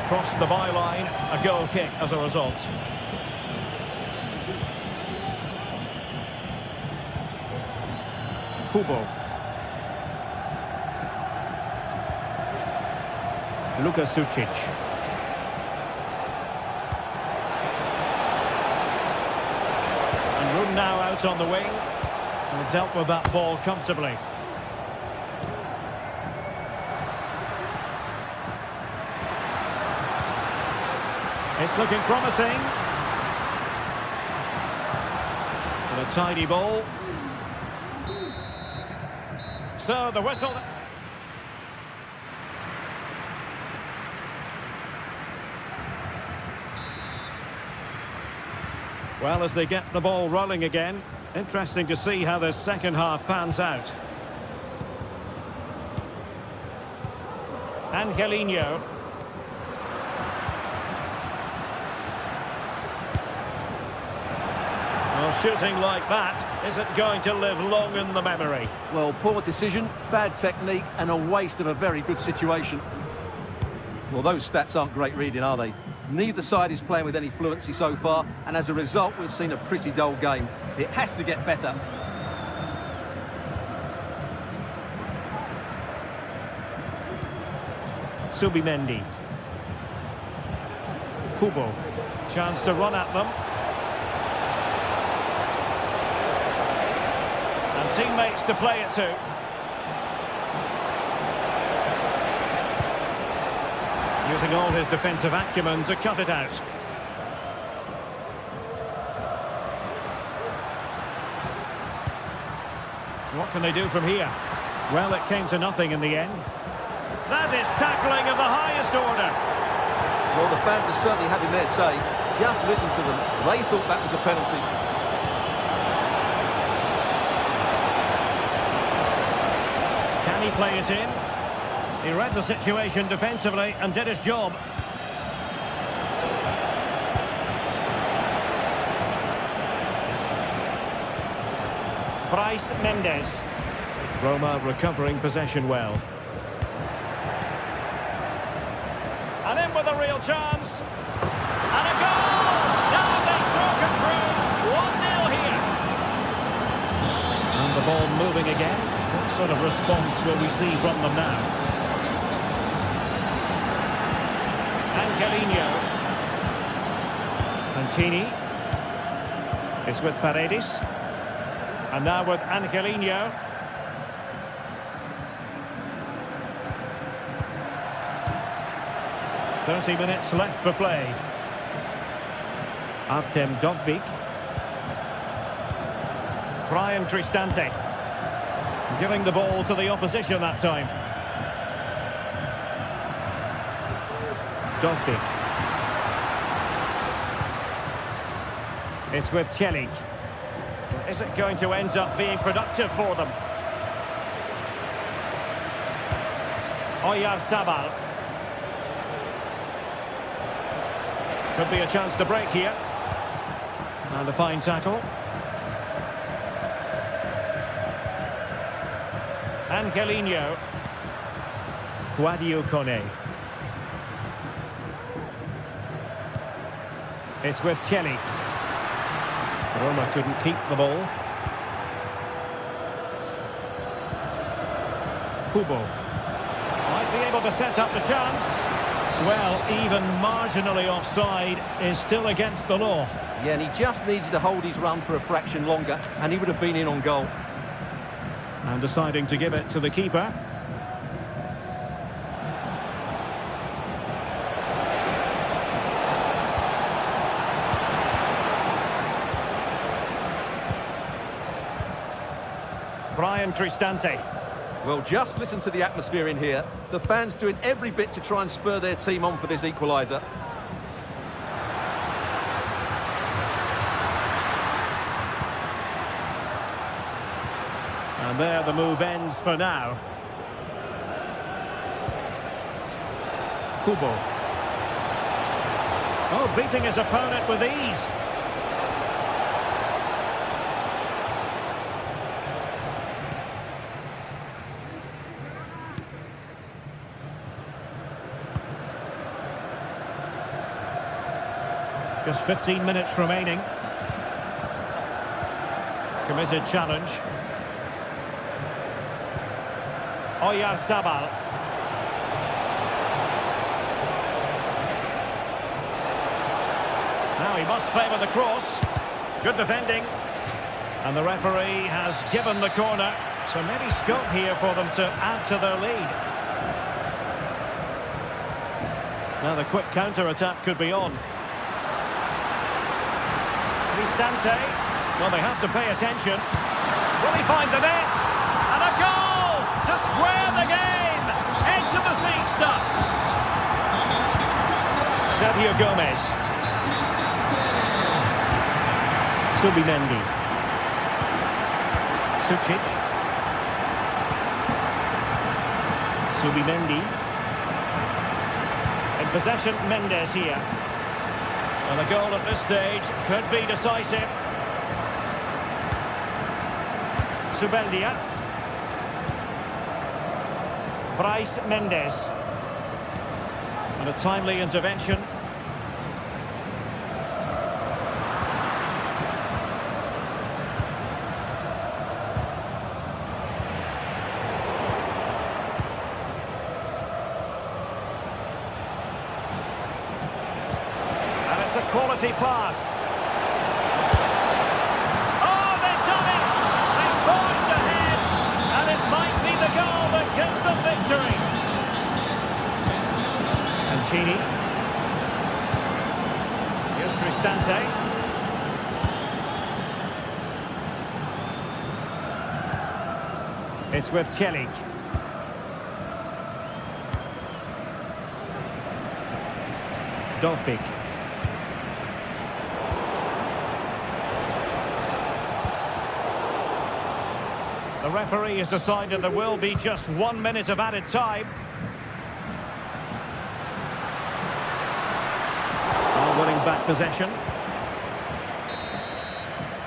Crossed the byline, a goal kick as a result. Kubo. Luka Sucic. And room now out on the wing. And dealt with that ball comfortably. It's looking promising. And a tidy ball. So the whistle. Well, as they get the ball rolling again, interesting to see how the second half pans out. Angelino. Well, shooting like that isn't going to live long in the memory. Well, poor decision, bad technique, and a waste of a very good situation. Well, those stats aren't great reading, are they? Neither side is playing with any fluency so far, and as a result, we've seen a pretty dull game. It has to get better. Subimendi. Kubo. Chance to run at them. And teammates to play it to. Using all his defensive acumen to cut it out. What can they do from here? Well, it came to nothing in the end. That is tackling of the highest order. Well, the fans are certainly having their say. Just listen to them. They thought that was a penalty. Can he play it in? He read the situation defensively and did his job. Bryce Mendes. Roma recovering possession well. And in with a real chance. And a goal! Now they've broken through. 1-0 here. And the ball moving again. What sort of response will we see from them now? Angelino. Mantini is with Paredes. And now with Angelino. "30 minutes left for play." Artem Dovbyk. Brian Cristante. Giving the ball to the opposition that time. Dovbyk. It's with Celik. Is it going to end up being productive for them? Oyarzabal. Could be a chance to break here. And a fine tackle. Angelino. Quadio Kone. It's with Chelly. Roma couldn't keep the ball. Kubo might be able to set up the chance. Well, even marginally offside is still against the law. Yeah, and he just needed to hold his run for a fraction longer, and he would have been in on goal. And deciding to give it to the keeper. Brian Cristante. Well, just listen to the atmosphere in here. The fans doing every bit to try and spur their team on for this equaliser. And there the move ends for now. Kubo. Oh, beating his opponent with ease. Just 15 minutes remaining. Committed challenge. Oyarzabal. Now he must favour the cross. Good defending. And the referee has given the corner. So maybe scope here for them to add to their lead. Now the quick counter-attack could be on. Cristante. Well, they have to pay attention. Will he find the net? And a goal to square the game. Edge of the seat stuff. Sergio Gomez. Subimendi. Sucic. Subimendi. In possession, Mendes here. And the goal at this stage could be decisive. Zubeldia. Bryce Mendes. And a timely intervention. Quality pass. Oh, they've done it! They forged ahead, and it might be the goal that gives them victory. Mancini. Here's Cristante. It's with Chelly. Dolpik. The referee has decided there will be just 1 minute of added time. Winning back possession.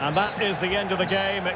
And that is the end of the game.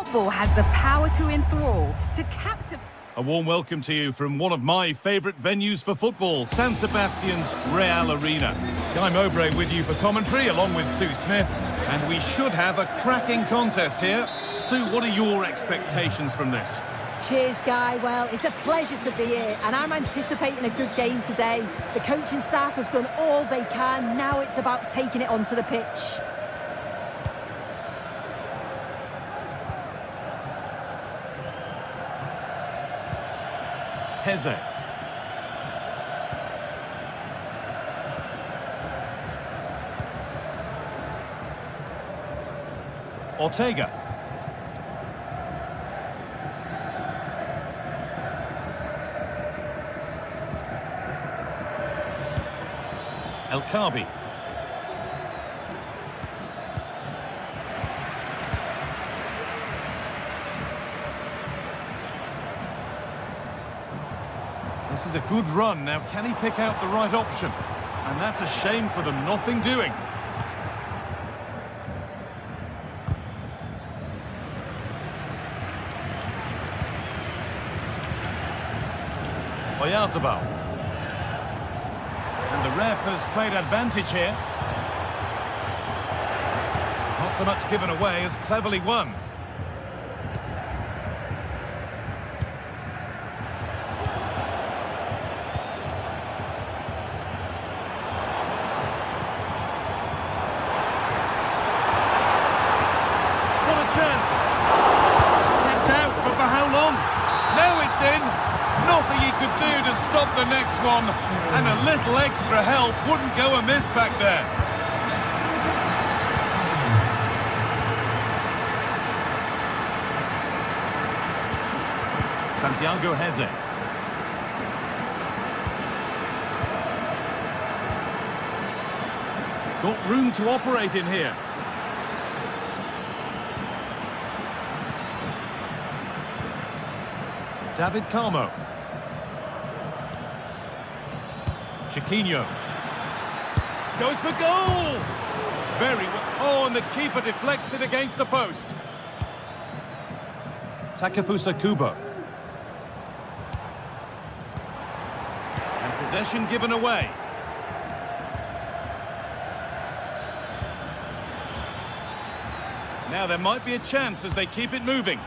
Football has the power to enthrall, to captivate. A warm welcome to you from one of my favourite venues for football, San Sebastian's Real Arena. Guy Mowbray with you for commentary, along with Sue Smith, and we should have a cracking contest here. Sue, what are your expectations from this? Cheers, Guy. Well, it's a pleasure to be here, and I'm anticipating a good game today. The coaching staff have done all they can. Now it's about taking it onto the pitch. Heze. Ortega. El Khabi. This is a good run. Now, can he pick out the right option? And that's a shame for them. Nothing doing. Oyarzabal. And the ref has played advantage here. Not so much given away as cleverly won. What a chance! Kicked out, but for how long? Now it's in. Nothing he could do to stop the next one, and a little extra help wouldn't go amiss back there. Santiago Heze. Got room to operate in here. David Carmo. Chiquinho. Goes for goal! Very well. Oh, and the keeper deflects it against the post. Takefusa Kubo. And possession given away. Now there might be a chance as they keep it moving.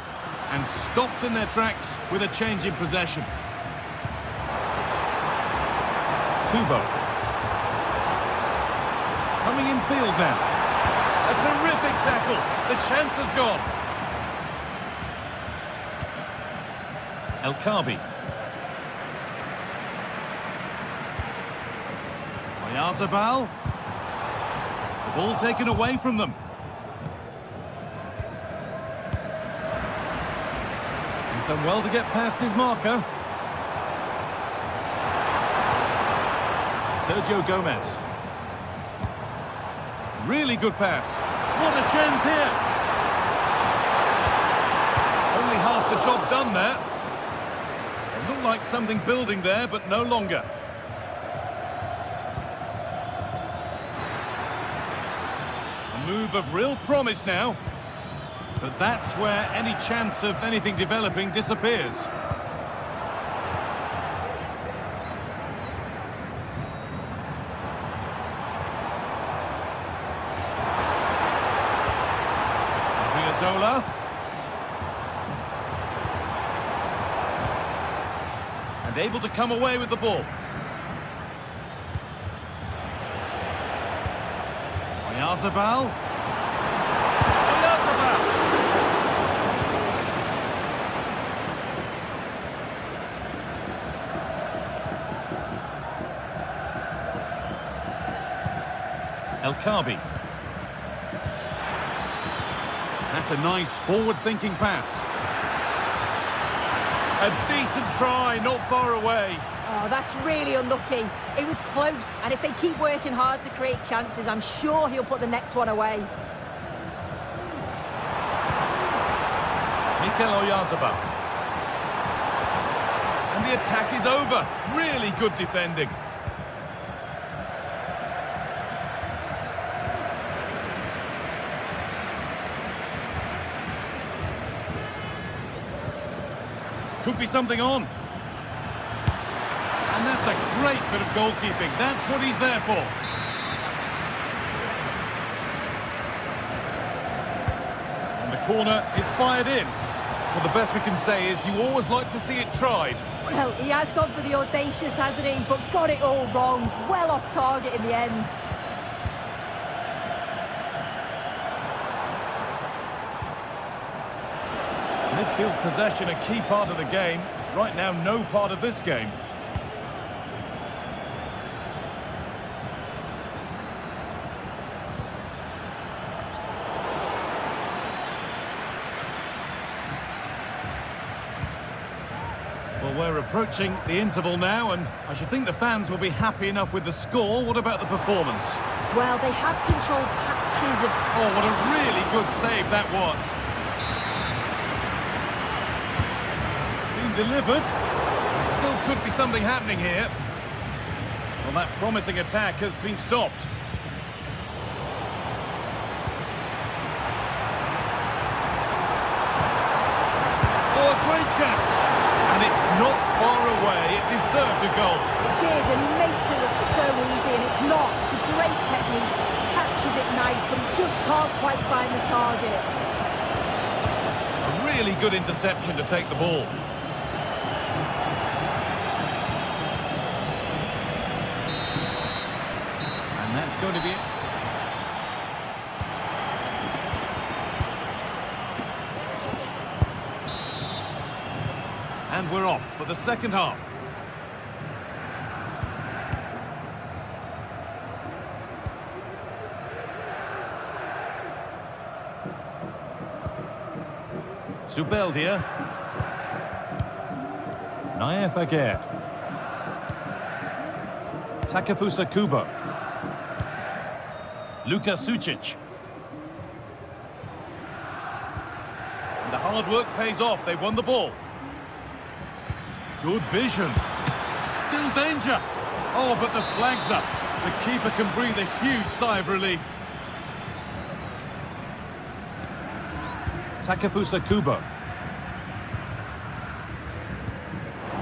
And stopped in their tracks with a change in possession. Kubo. Coming in field now. A terrific tackle. The chance has gone. El Khabi. Oyarzabal. The ball taken away from them. He's done well to get past his marker. Sergio Gomez. Really good pass. What a chance here. Only half the job done there. It looked like something building there, but no longer. A move of real promise now. But that's where any chance of anything developing disappears. And able to come away with the ball. Oyarzabal. El Khabi. That's a nice forward-thinking pass. A decent try, not far away. Oh, that's really unlucky. It was close, and if they keep working hard to create chances, I'm sure he'll put the next one away. Mikel Oyarzabal. And the attack is over. Really good defending. Could be something on. And that's a great bit of goalkeeping. That's what he's there for. And the corner is fired in. Well, the best we can say is you always like to see it tried. Well, he has gone for the audacious, hasn't he? But got it all wrong. Well off target in the end. Midfield possession, a key part of the game. Right now, no part of this game. Well, we're approaching the interval now, and I should think the fans will be happy enough with the score. What about the performance? Well, they have controlled patches of... Oh, what a really good save that was. Delivered. Still could be something happening here. Well, that promising attack has been stopped. Oh, a great catch. And it's not far away. It deserved a goal. It did, and he makes it look so easy, and it's not. It's a great technique. Catches it nice, but he just can't quite find the target. A really good interception to take the ball. That's going to be it. And we're off for the second half. Zubeldia. Naef Aguerd. Takefusa Kubo. Luka Sucic. And the hard work pays off. They won the ball. Good vision. Still danger. Oh, but the flag's up. The keeper can breathe a huge sigh of relief. Takefusa Kubo.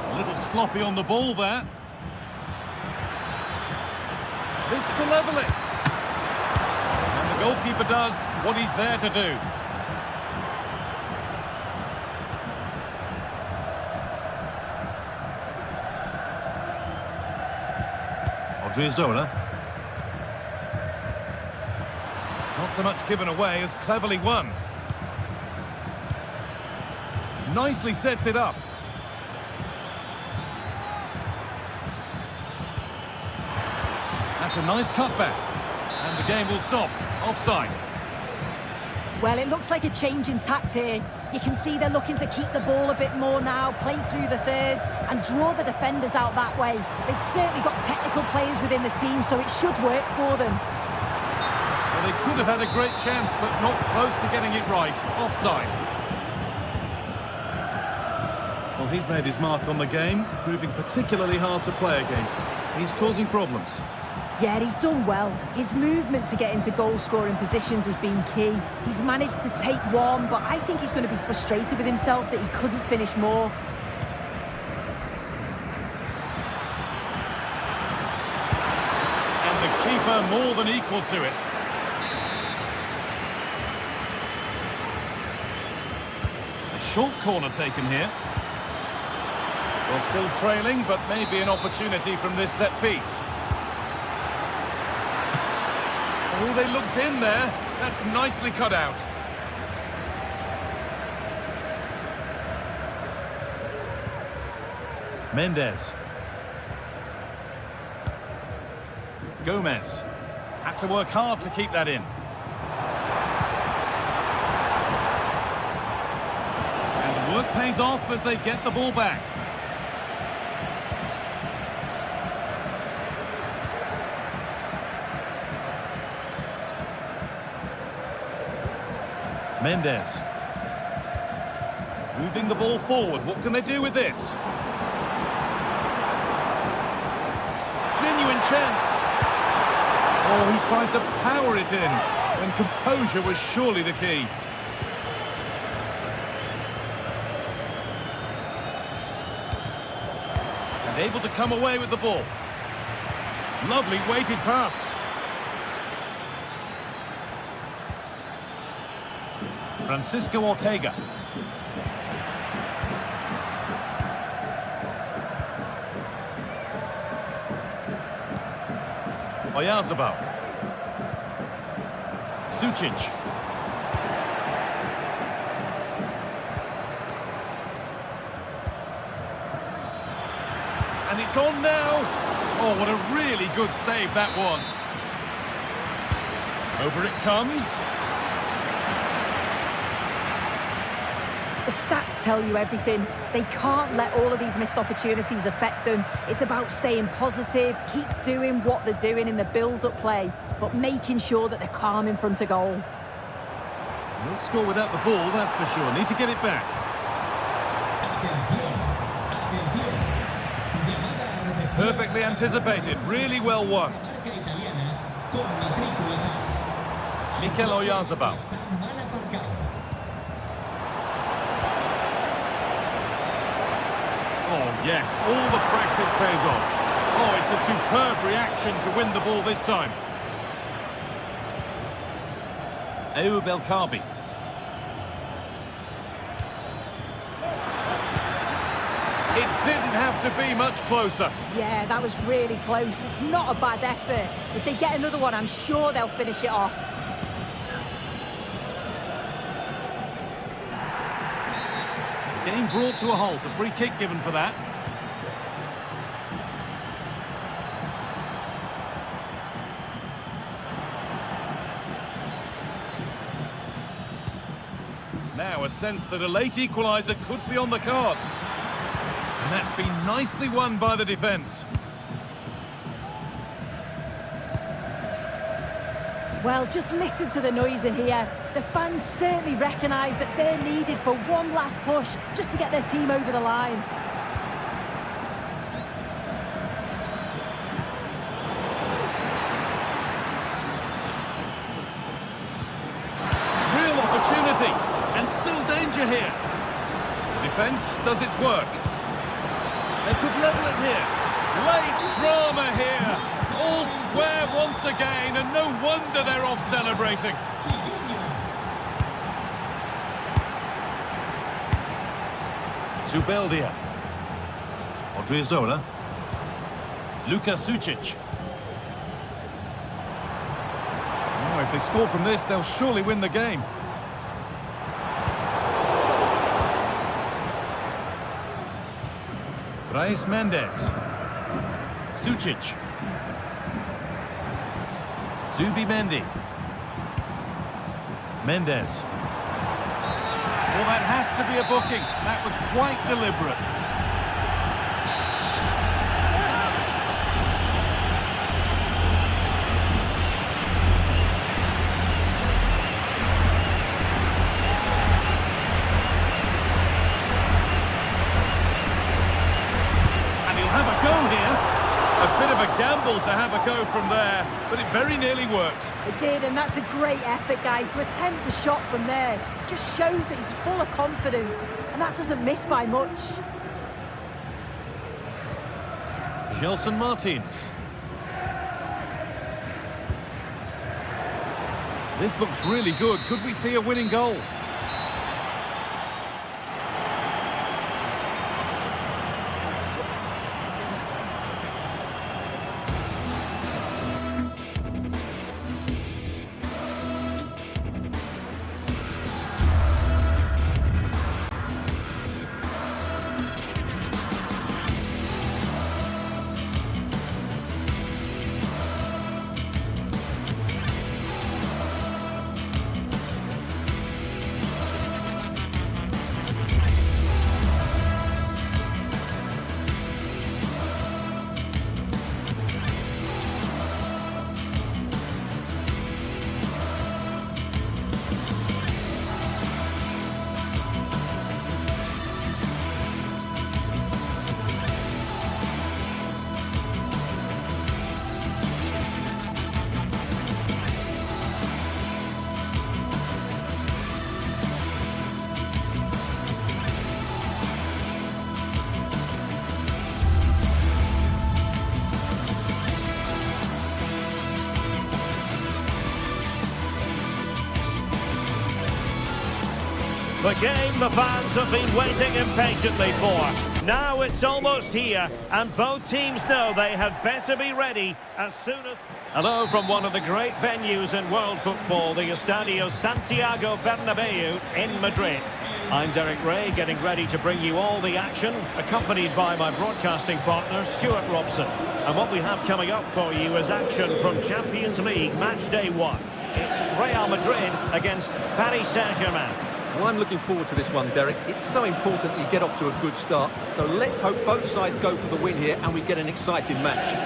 A little sloppy on the ball there. This to level it. Goalkeeper does what he's there to do. Odriozola. Not so much given away as cleverly won. Nicely sets it up. That's a nice cutback. And the game will stop. Offside. Well, it looks like a change in tact here. You can see they're looking to keep the ball a bit more now, play through the thirds and draw the defenders out that way. They've certainly got technical players within the team, so it should work for them. Well, they could have had a great chance, but not close to getting it right. Offside. Well, he's made his mark on the game, proving particularly hard to play against. He's causing problems. Yeah, he's done well. His movement to get into goal-scoring positions has been key. He's managed to take one, but I think he's going to be frustrated with himself that he couldn't finish more. And the keeper more than equal to it. A short corner taken here. Well, still trailing, but maybe an opportunity from this set piece. Oh, they looked in there. That's nicely cut out. Mendes. Gomez. Had to work hard to keep that in. And the work pays off as they get the ball back. Mendes. Moving the ball forward. What can they do with this? Genuine chance. Oh, he tried to power it in, when composure was surely the key. Able to come away with the ball. Lovely weighted pass. Francisco Ortega. Oyarzabal. Sucic. And it's on now. Oh, what a really good save that was. Over it comes. The stats tell you everything. They can't let all of these missed opportunities affect them. It's about staying positive, keep doing what they're doing in the build-up play, but making sure that they're calm in front of goal. Won't score without the ball, that's for sure. Need to get it back. Perfectly anticipated, really well won. Mikel Oyarzabal. Oh, yes, all the practice pays off. Oh, it's a superb reaction to win the ball this time. Ayoub El Kaabi. It didn't have to be much closer. Yeah, that was really close. It's not a bad effort. If they get another one, I'm sure they'll finish it off. Game brought to a halt, a free kick given for that. Now a sense that a late equaliser could be on the cards. And that's been nicely won by the defence. Well, just listen to the noise in here. The fans certainly recognise that they're needed for one last push just to get their team over the line. Real opportunity, and still danger here. The defence does its work. They could level it here. Late drama here. All square once again, and no wonder they're off celebrating. Zubeldia. Odriozola. Luka Sucic. Oh, if they score from this, they'll surely win the game. Brais Mendes. Sucic. Zubimendi. Mendes. Well, that has to be a booking. That was quite deliberate. And he'll have a go here. A bit of a gamble to have a go from there, but it very nearly worked. It did, and that's a great effort, guys. To attempt the shot from there just shows that he's full of confidence, and that doesn't miss by much. Gelson Martins. This looks really good. Could we see a winning goal? The game the fans have been waiting impatiently for. Now it's almost here, and both teams know they had better be ready as soon as... Hello from one of the great venues in world football, the Estadio Santiago Bernabeu in Madrid. I'm Derek Ray, getting ready to bring you all the action, accompanied by my broadcasting partner, Stuart Robson. And what we have coming up for you is action from Champions League Match Day 1. It's Real Madrid against Paris Saint-Germain. Well, I'm looking forward to this one, Derek. It's so important you get off to a good start. So let's hope both sides go for the win here and we get an exciting match.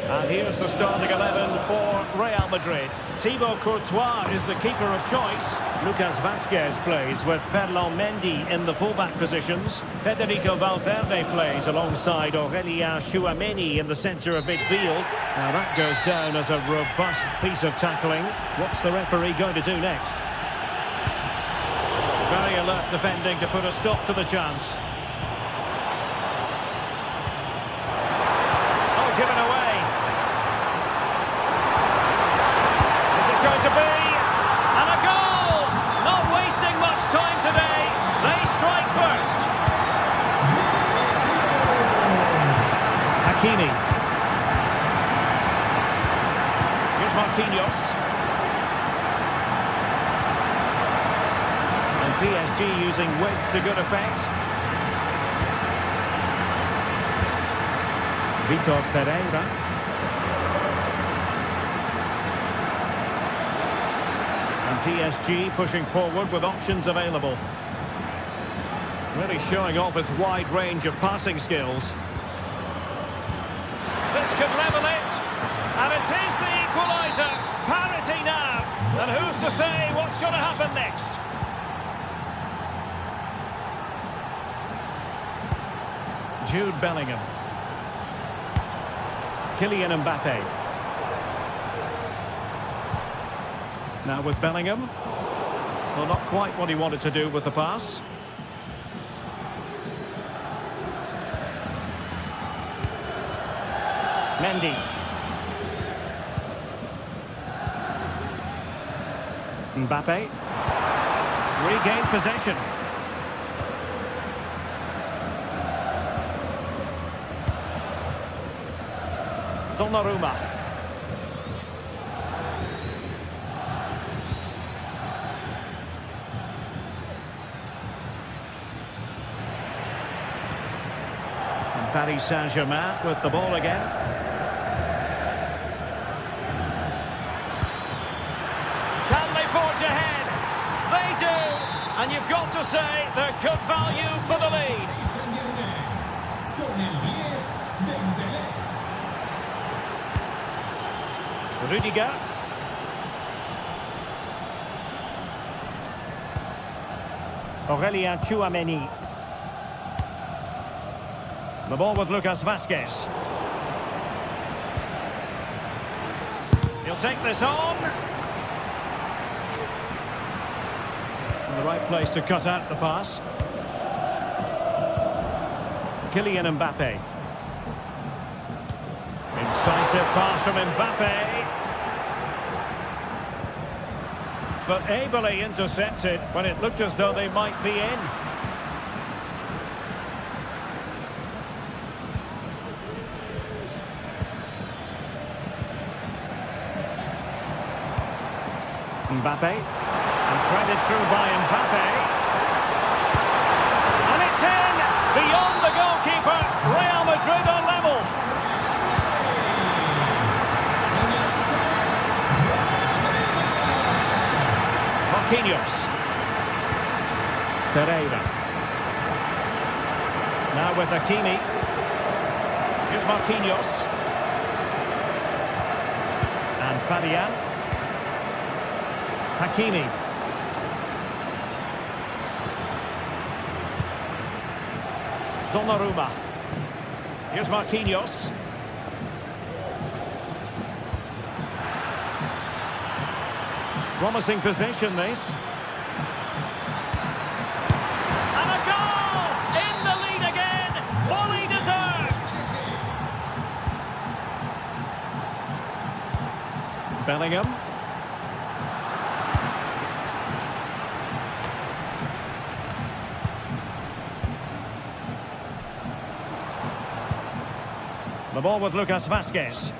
And here's the starting 11 for Real Madrid. Thibaut Courtois is the keeper of choice. Lucas Vazquez plays with Ferland Mendy in the fullback positions. Federico Valverde plays alongside Aurélien Tchouameni in the centre of midfield. Now that goes down as a robust piece of tackling. What's the referee going to do next? Very alert defending to put a stop to the chance. Oh, given away. Going to be, and a goal! Not wasting much time today. They strike first. Hakimi. Here's Marquinhos. And PSG using width to good effect. Vitor Pereira. PSG pushing forward with options available. Really showing off his wide range of passing skills. This could level it. And it is the equaliser. Parity now. And who's to say what's going to happen next? Jude Bellingham. Kylian Mbappe. Now with Bellingham. Well, not quite what he wanted to do with the pass. Mendy. Mbappe. Regained possession. Donnarumma. Paris Saint-Germain with the ball again. Can they forge ahead? They do! And you've got to say they're good value for the lead. Rudiger. Aurélien Tchouameni. The ball with Lucas Vazquez. He'll take this on. In the right place to cut out the pass. Kylian Mbappe. Incisive pass from Mbappe. But ably intercepted when it looked as though they might be in. Mbappe, and threaded through by Mbappe, and it's in, beyond the goalkeeper. Real Madrid are level. Marquinhos, Pereira, now with Hakimi. Here's Marquinhos, and Fabian. Hakimi. Donnarumma. Here's Marquinhos. Promising possession, this. And a goal! In the lead again! Fully deserved! Bellingham. The ball with Lucas Vazquez.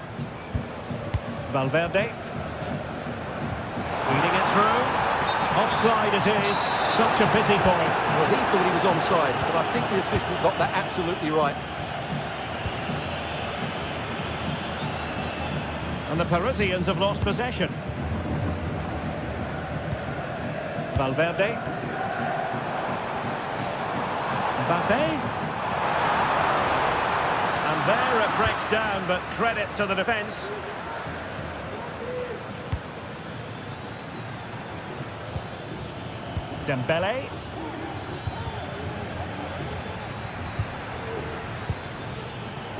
Valverde. Feeding it through. Offside it is. Such a busy ball. Well, he thought he was onside, but I think the assistant got that absolutely right. And the Parisians have lost possession. Valverde. Mbappe. And there it breaks down, but credit to the defence. Dembele.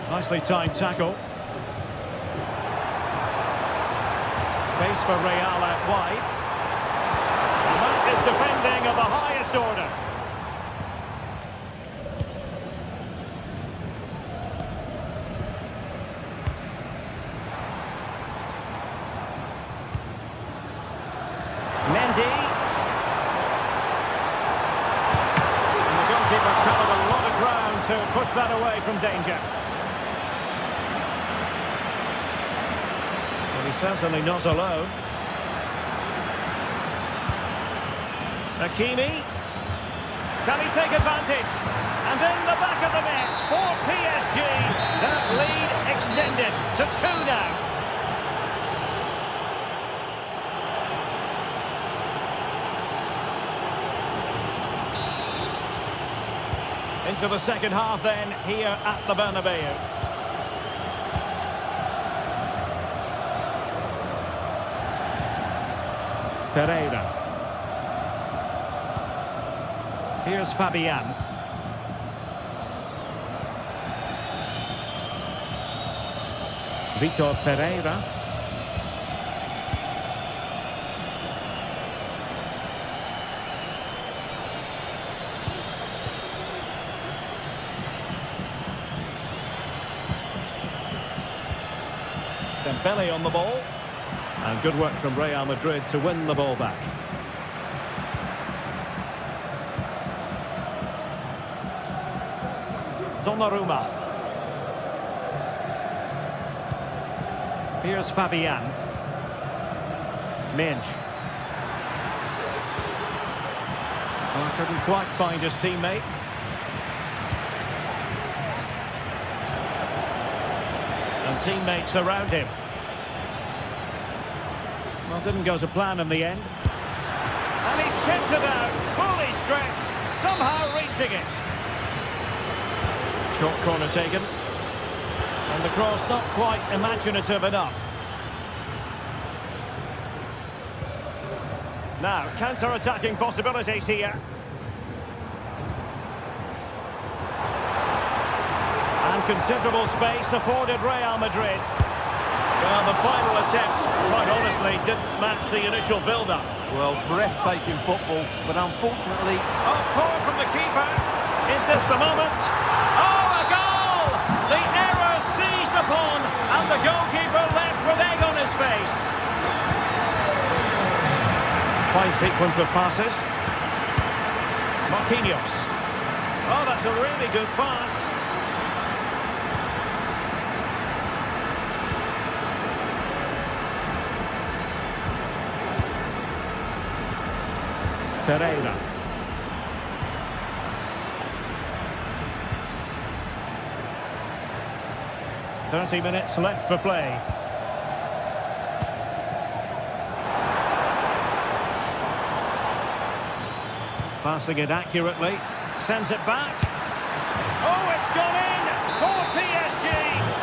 Nicely timed tackle. Space for Real out wide. And that is defending of the highest order. Mendy. And the goalkeeper covered a lot of ground to push that away from danger. He's certainly not alone. Hakimi. Can he take advantage? And in the back of the net for PSG. That lead extended to 2 now. Into the second half then, here at the Bernabeu. Ferreira. Here's Fabian. Vitor Ferreira. Dembele on the ball. And good work from Real Madrid to win the ball back. Donnarumma. Here's Fabian. Minge. Oh, couldn't quite find his teammate. And teammates around him. Well, didn't go to plan in the end. And he's chipped it out, fully stretched, somehow reaching it. Short corner taken. And the cross not quite imaginative enough. Now, counter-attacking possibilities here. And considerable space afforded Real Madrid. Well, the final attempt, quite honestly, didn't match the initial build-up. Well, breathtaking football, but unfortunately... Oh, poor from the keeper. Is this the moment? Oh, a goal! The error seized upon, and the goalkeeper left with egg on his face. Fine sequence of passes. Marquinhos. Oh, that's a really good pass. Ferreira. "30 minutes left for play. Passing it accurately. Sends it back. Oh, it's gone in for PSG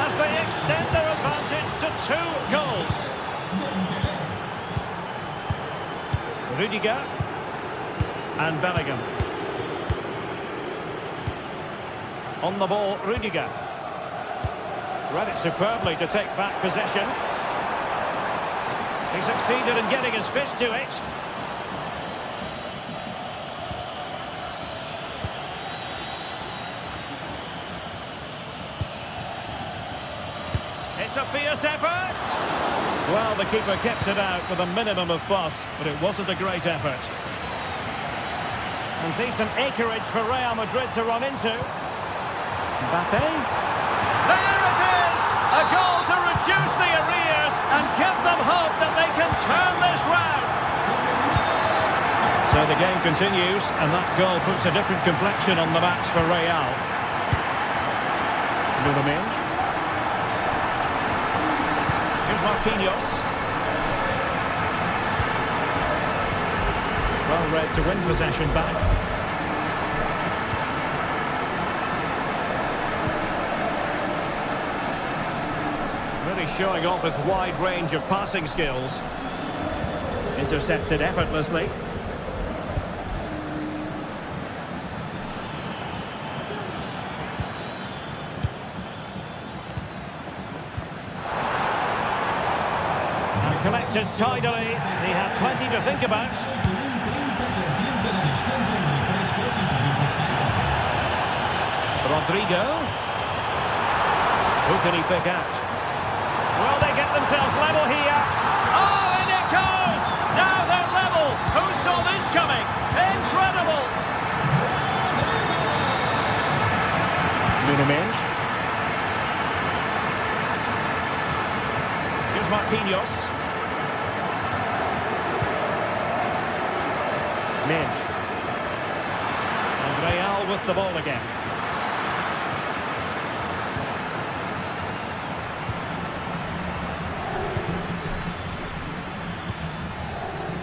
as they extend their advantage to 2 goals. Rudiger. And Bellingham. On the ball, Rudiger. Read it superbly to take back possession. He succeeded in getting his fist to it. It's a fierce effort. Well, the keeper kept it out with a minimum of fuss, but it wasn't a great effort. And decent acreage for Real Madrid to run into. Mbappe. There it is! So the game continues, and that goal puts a different complexion on the match for Real. Nuno. Here's Marquinhos. Well read to win possession back. Really showing off his wide range of passing skills. Intercepted effortlessly. And collected tidily. He had plenty to think about. Rodrigo. Who can he pick out? Will they get themselves level here? Oh, and it goes! Now they're level! Who saw this coming? Incredible! Nuno. Here's Marquinhos. And Real with the ball again.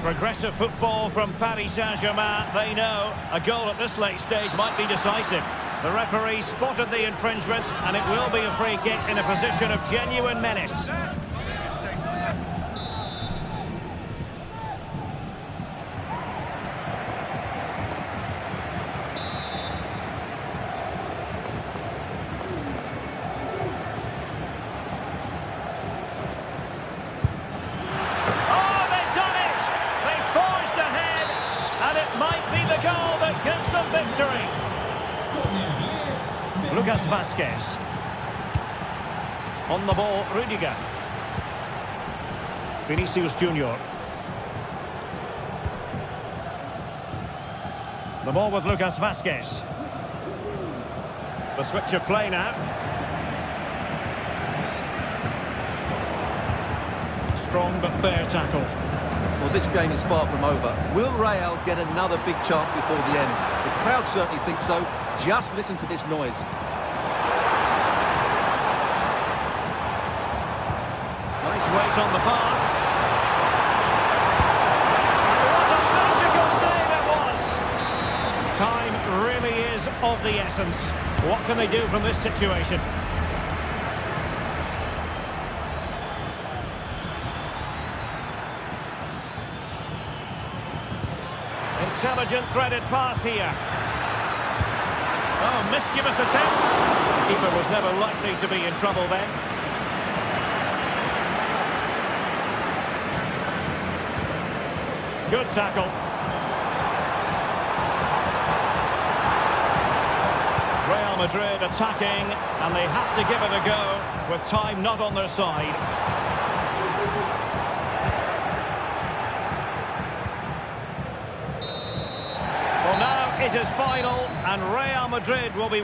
Progressive football from Paris Saint-Germain. They know a goal at this late stage might be decisive. The referee spotted the infringement, and it will be a free kick in a position of genuine menace. Vasquez. On the ball, Rudiger. Vinicius Junior. The ball with Lucas Vasquez. The switch of play now. Strong but fair tackle. Well, this game is far from over. Will Real get another big chance before the end? The crowd certainly think so. Just listen to this noise. Weight on the pass. What a magical save it was! Time really is of the essence. What can they do from this situation? Intelligent threaded pass here. Oh, mischievous attempt. The keeper was never likely to be in trouble then. Good tackle. Real Madrid attacking, and they have to give it a go with time not on their side. Well, now it is final, and Real Madrid will be...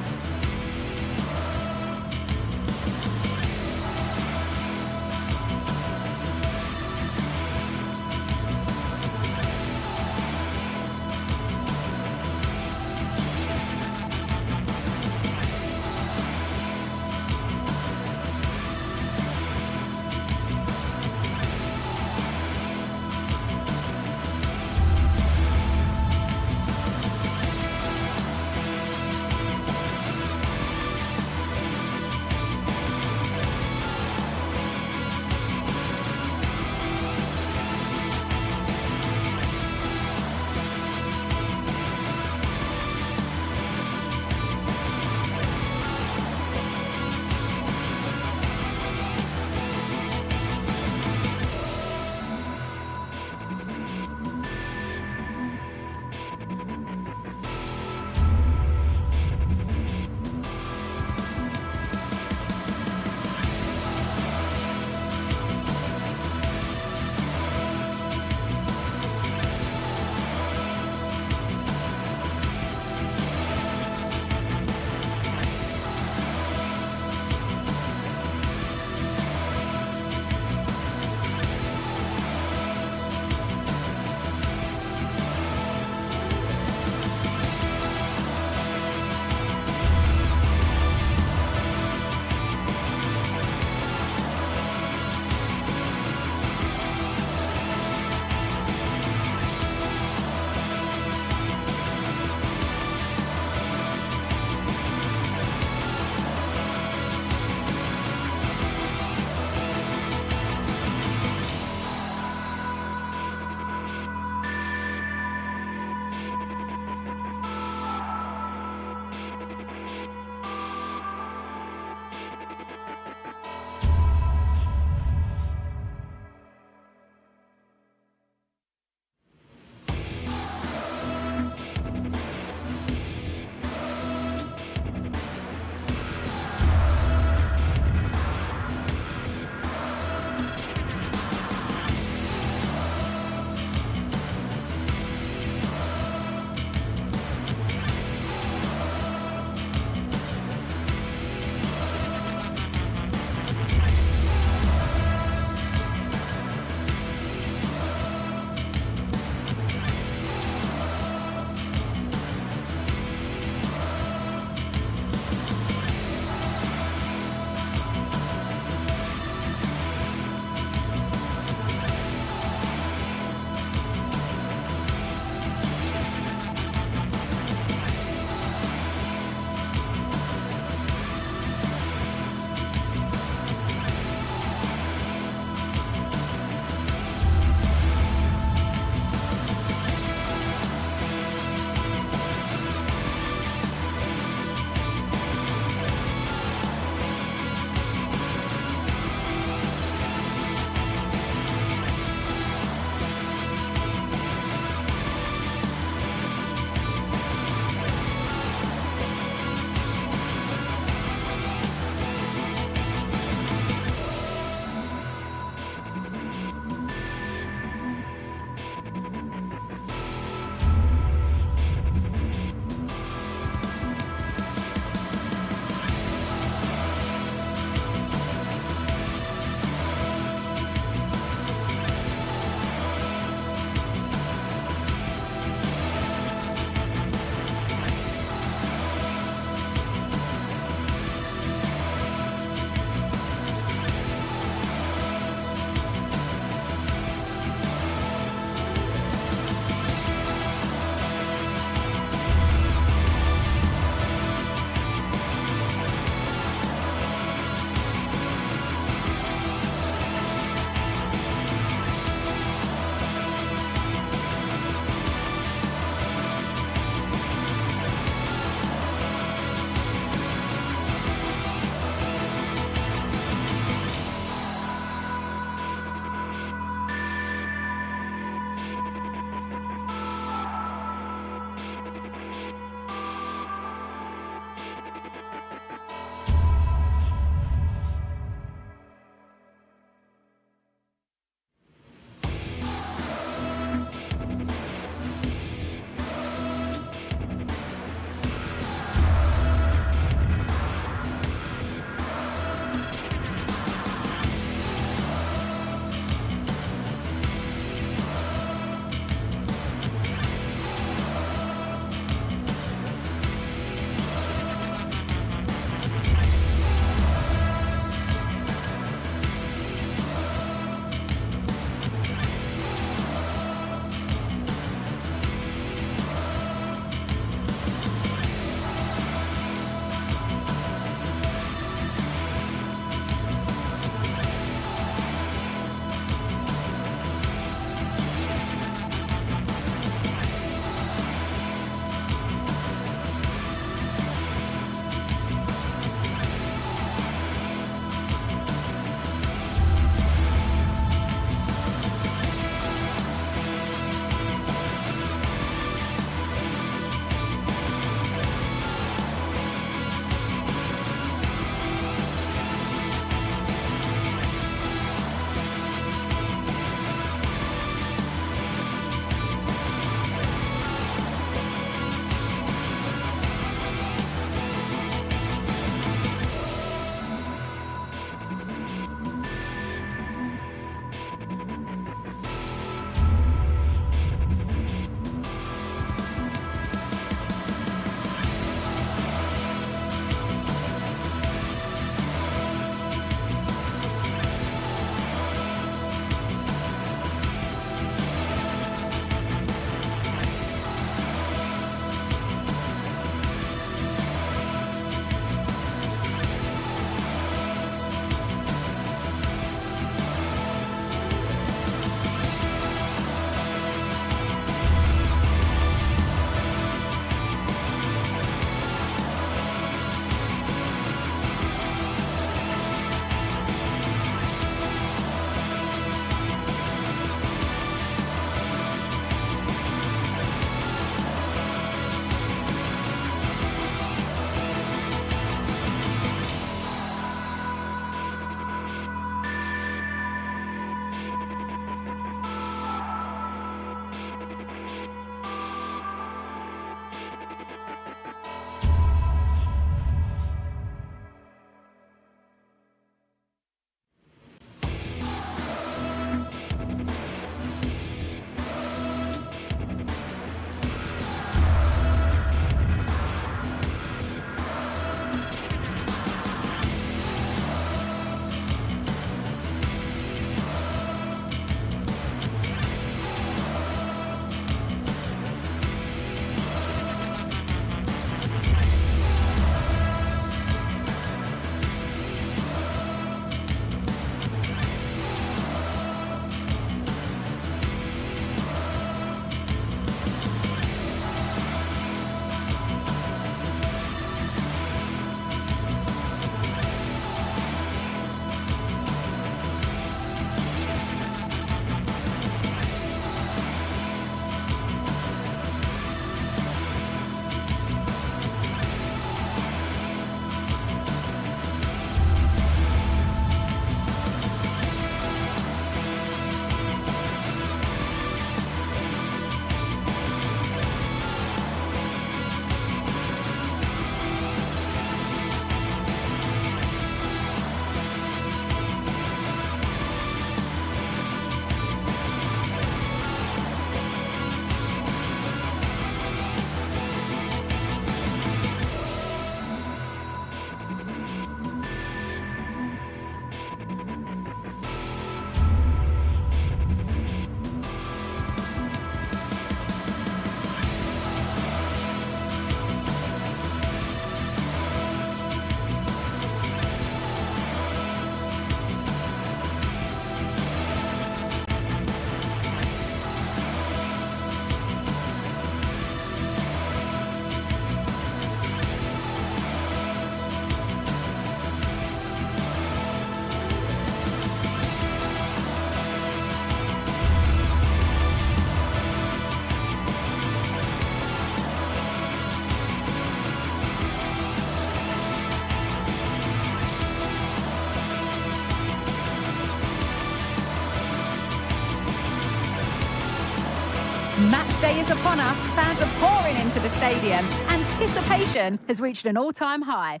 Match day is upon us. Fans are pouring into the stadium. Anticipation has reached an all-time high.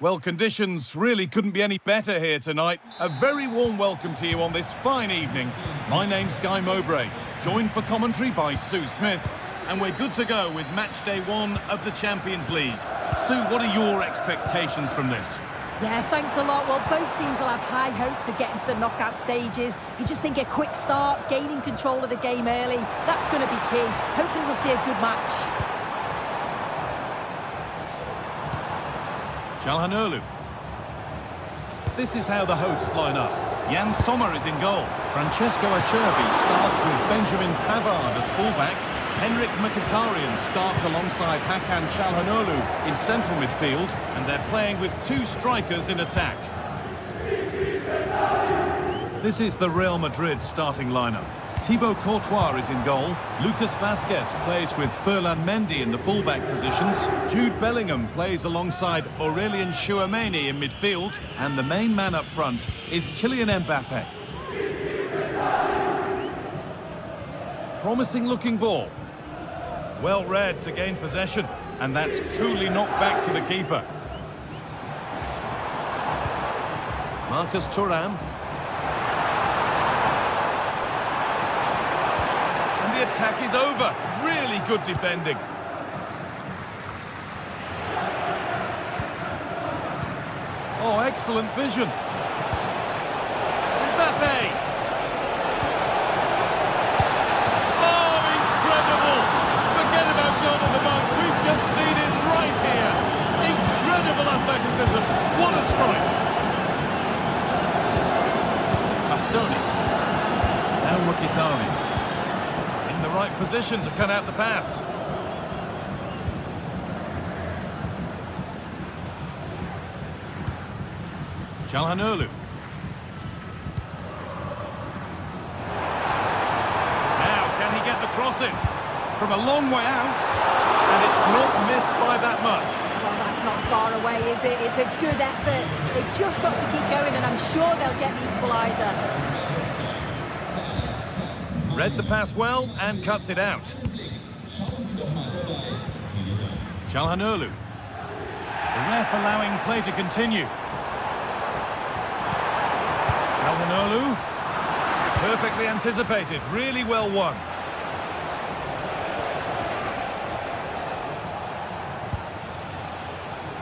Well, conditions really couldn't be any better here tonight. A very warm welcome to you on this fine evening. My name's Guy Mowbray, joined for commentary by Sue Smith. And we're good to go with match day 1 of the Champions League. Sue, what are your expectations from this? Yeah, thanks a lot. Well, both teams will have high hopes of getting to the knockout stages. You just think a quick start, gaining control of the game early, that's going to be key. Hopefully we'll see a good match. Çalhanoğlu. This is how the hosts line up. Jan Sommer is in goal. Francesco Acerbi starts with Benjamin Pavard as fullbacks. Henrik Mkhitaryan starts alongside Hakan Çalhanoğlu in central midfield, and they're playing with 2 strikers in attack. This is the Real Madrid starting lineup. Thibaut Courtois is in goal. Lucas Vazquez plays with Ferland Mendy in the fullback positions. Jude Bellingham plays alongside Aurelien Tchouameni in midfield, and the main man up front is Kylian Mbappe. Promising looking ball. Well read to gain possession, and that's coolly knocked back to the keeper. Marcus Thuram. And the attack is over. Really good defending. Oh, excellent vision. Mbappe. We've just seen it right here. Incredible athleticism. What a strike. Bastoni. Now Mkhitaryan. In the right position to cut out the pass. Çalhanoğlu. Now, can he get the cross in? From a long way out. And it's not missed by that much. Well, that's not far away, is it? It's a good effort. They've just got to keep going, and I'm sure they'll get the equaliser. Read the pass well and cuts it out. Çalhanoğlu. The ref allowing play to continue. Çalhanoğlu. Perfectly anticipated. Really well won.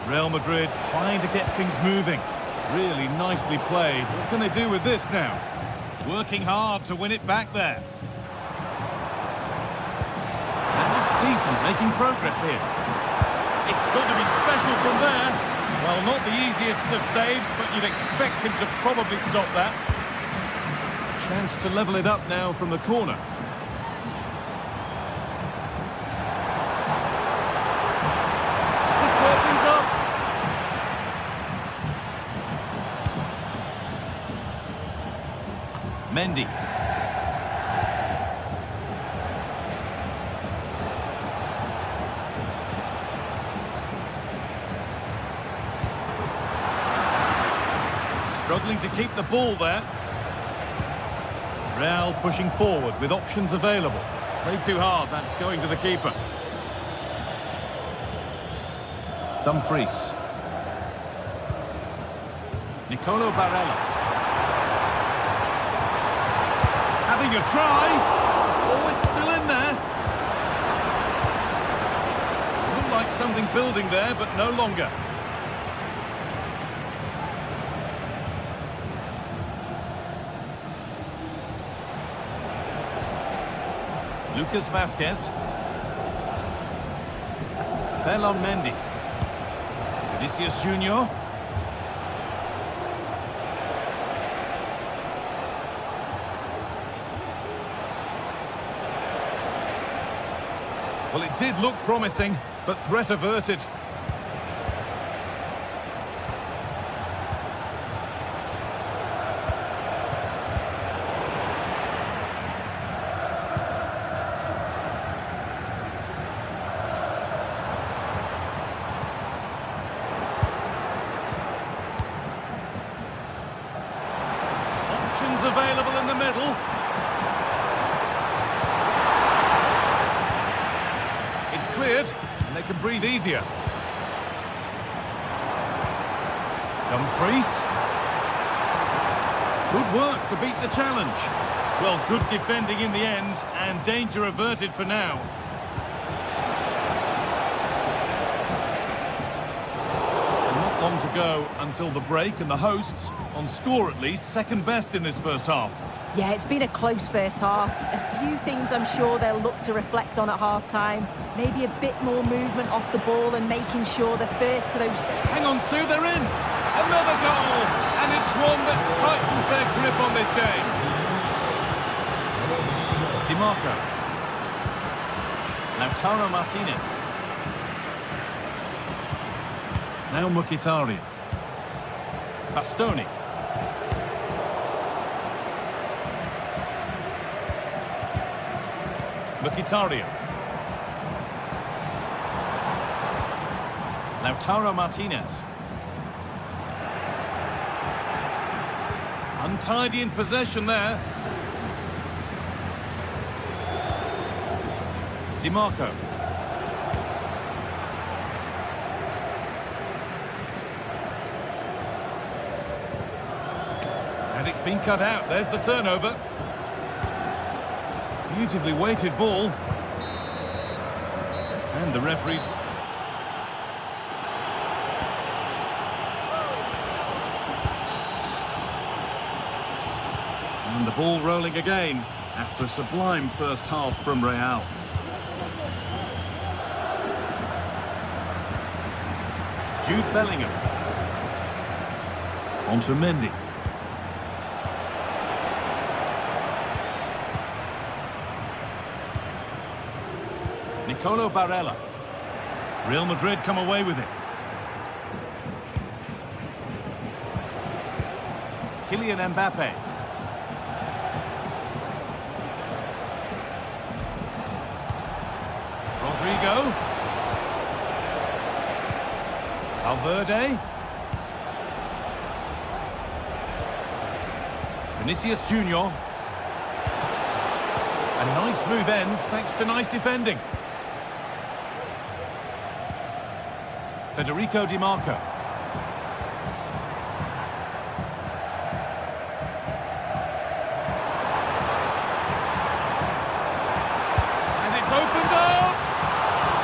Real Madrid trying to get things moving. Really nicely played. What can they do with this now? Working hard to win it back there. That looks decent, making progress here. It's going to be special from there. Well, not the easiest of saves, but you'd expect him to probably stop that. Chance to level it up now from the corner. Mendy. Struggling to keep the ball there. Real pushing forward with options available. Played too hard, that's going to the keeper. Dumfries. Nicolo Barella. Having a try. Oh, it's still in there. Looked like something building there, but no longer. Lucas Vazquez. Ferland Mendy. Vinicius Junior. Well, it did look promising, but threat averted. Options available in the middle. can breathe easier. Dumfries. Good work to beat the challenge. Well, good defending in the end, and danger averted for now. Not long to go until the break, and the hosts, on score at least, second best in this first half. Yeah, it's been a close first half. A few things I'm sure they'll look to reflect on at half-time. Maybe a bit more movement off the ball and making sure they're first to those... Hang on, Sue, they're in! Another goal! And it's one that tightens their grip on this game. DiMarco. Lautaro Martinez. Now Mkhitaryan. Bastoni. Mkhitaryan. Lautaro Martinez. Untidy in possession there. DiMarco. And it's been cut out. There's the turnover. Beautifully weighted ball. And the referee's... And the ball rolling again after a sublime first half from Real. Jude Bellingham. On to Mendy. Nicolo Barella. Real Madrid come away with it. Kylian Mbappe. Rodrigo. Valverde. Vinicius Junior. A nice move ends thanks to nice defending. Federico Di Marco. And it's opened up!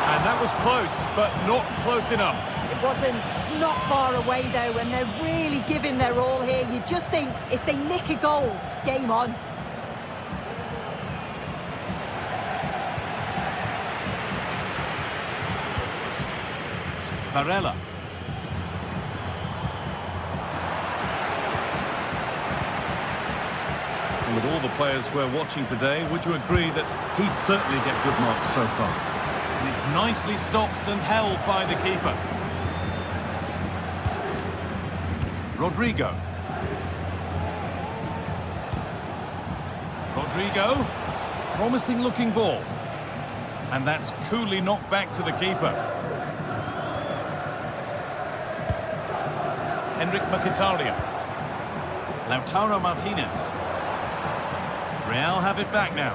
And that was close, but not close enough. It wasn't. It's not far away, though, and they're really giving their all here. You just think, if they nick a goal, it's game on. Barella. And with all the players we're watching today, would you agree that he'd certainly get good marks so far? And it's nicely stopped and held by the keeper. Rodrigo. Rodrigo. Promising looking ball. And that's coolly knocked back to the keeper. Henrik Mkhitaryan. Lautaro Martinez. Real have it back now.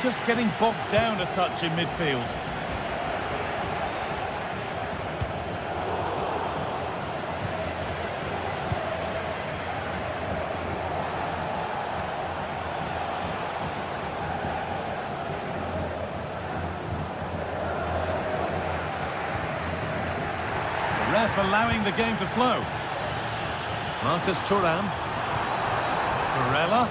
Just getting bogged down a touch in midfield. Ref allowing the game to flow. Marcus Thuram. Barella.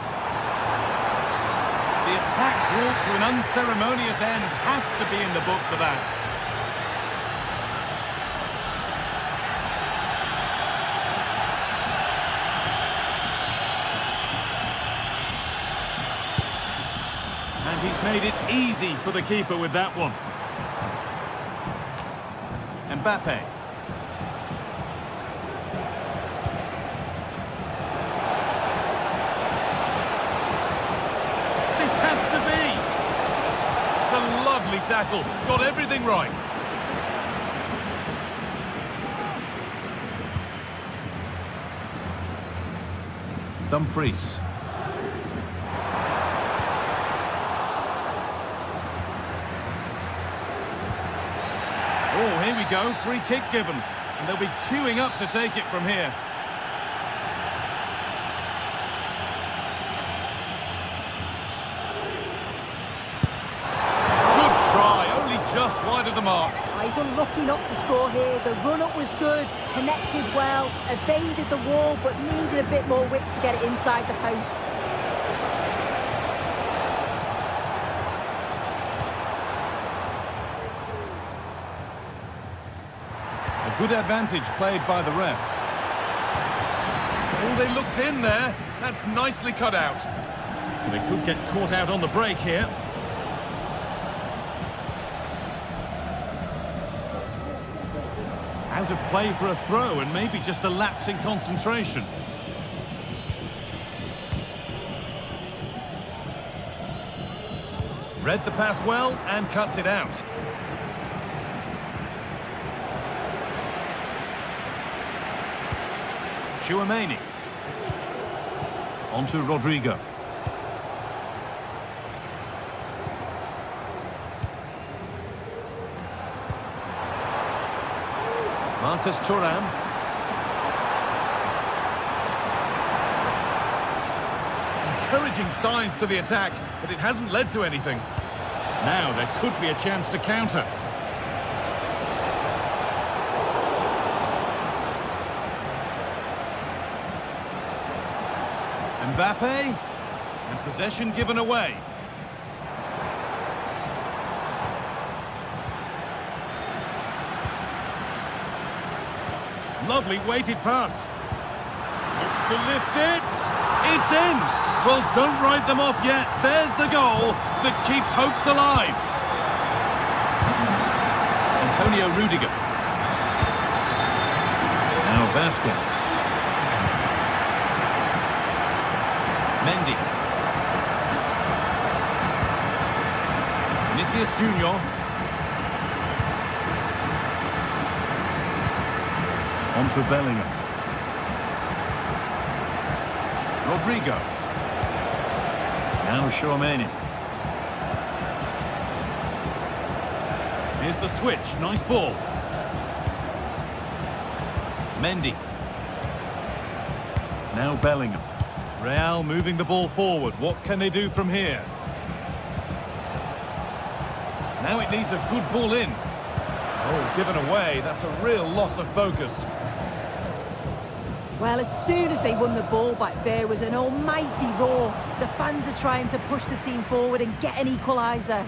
The attack brought to an unceremonious end has to be in the book for that. And he's made it easy for the keeper with that one. Mbappe. Lovely tackle, got everything right. Dumfries. Oh, here we go. Free kick given. And they'll be queuing up to take it from here. Good try. Only just wide of the mark. He's unlucky not to score here. The run-up was good, connected well, evaded the wall, but needed a bit more width to get it inside the post. A good advantage played by the ref. Oh, they looked in there. That's nicely cut out. They could get caught out on the break here. Out of play for a throw, and maybe just a lapse in concentration. Read the pass well and cuts it out. Chouameni. On to Rodrigo. Marcus Thuram. Encouraging signs to the attack, but it hasn't led to anything. Now there could be a chance to counter. Mbappe, and possession given away. Lovely weighted pass. Looks to lift it. It's in. Well, don't write them off yet. There's the goal that keeps hopes alive. Antonio Rudiger. Now Vasquez. Mendy. Vinicius Junior. On to Bellingham. Rodrigo. Now Chouameni. Here's the switch. Nice ball. Mendy. Now Bellingham. Real moving the ball forward. What can they do from here? Now it needs a good ball in. Oh, given away. That's a real loss of focus. Well, as soon as they won the ball back, there was an almighty roar. The fans are trying to push the team forward and get an equaliser.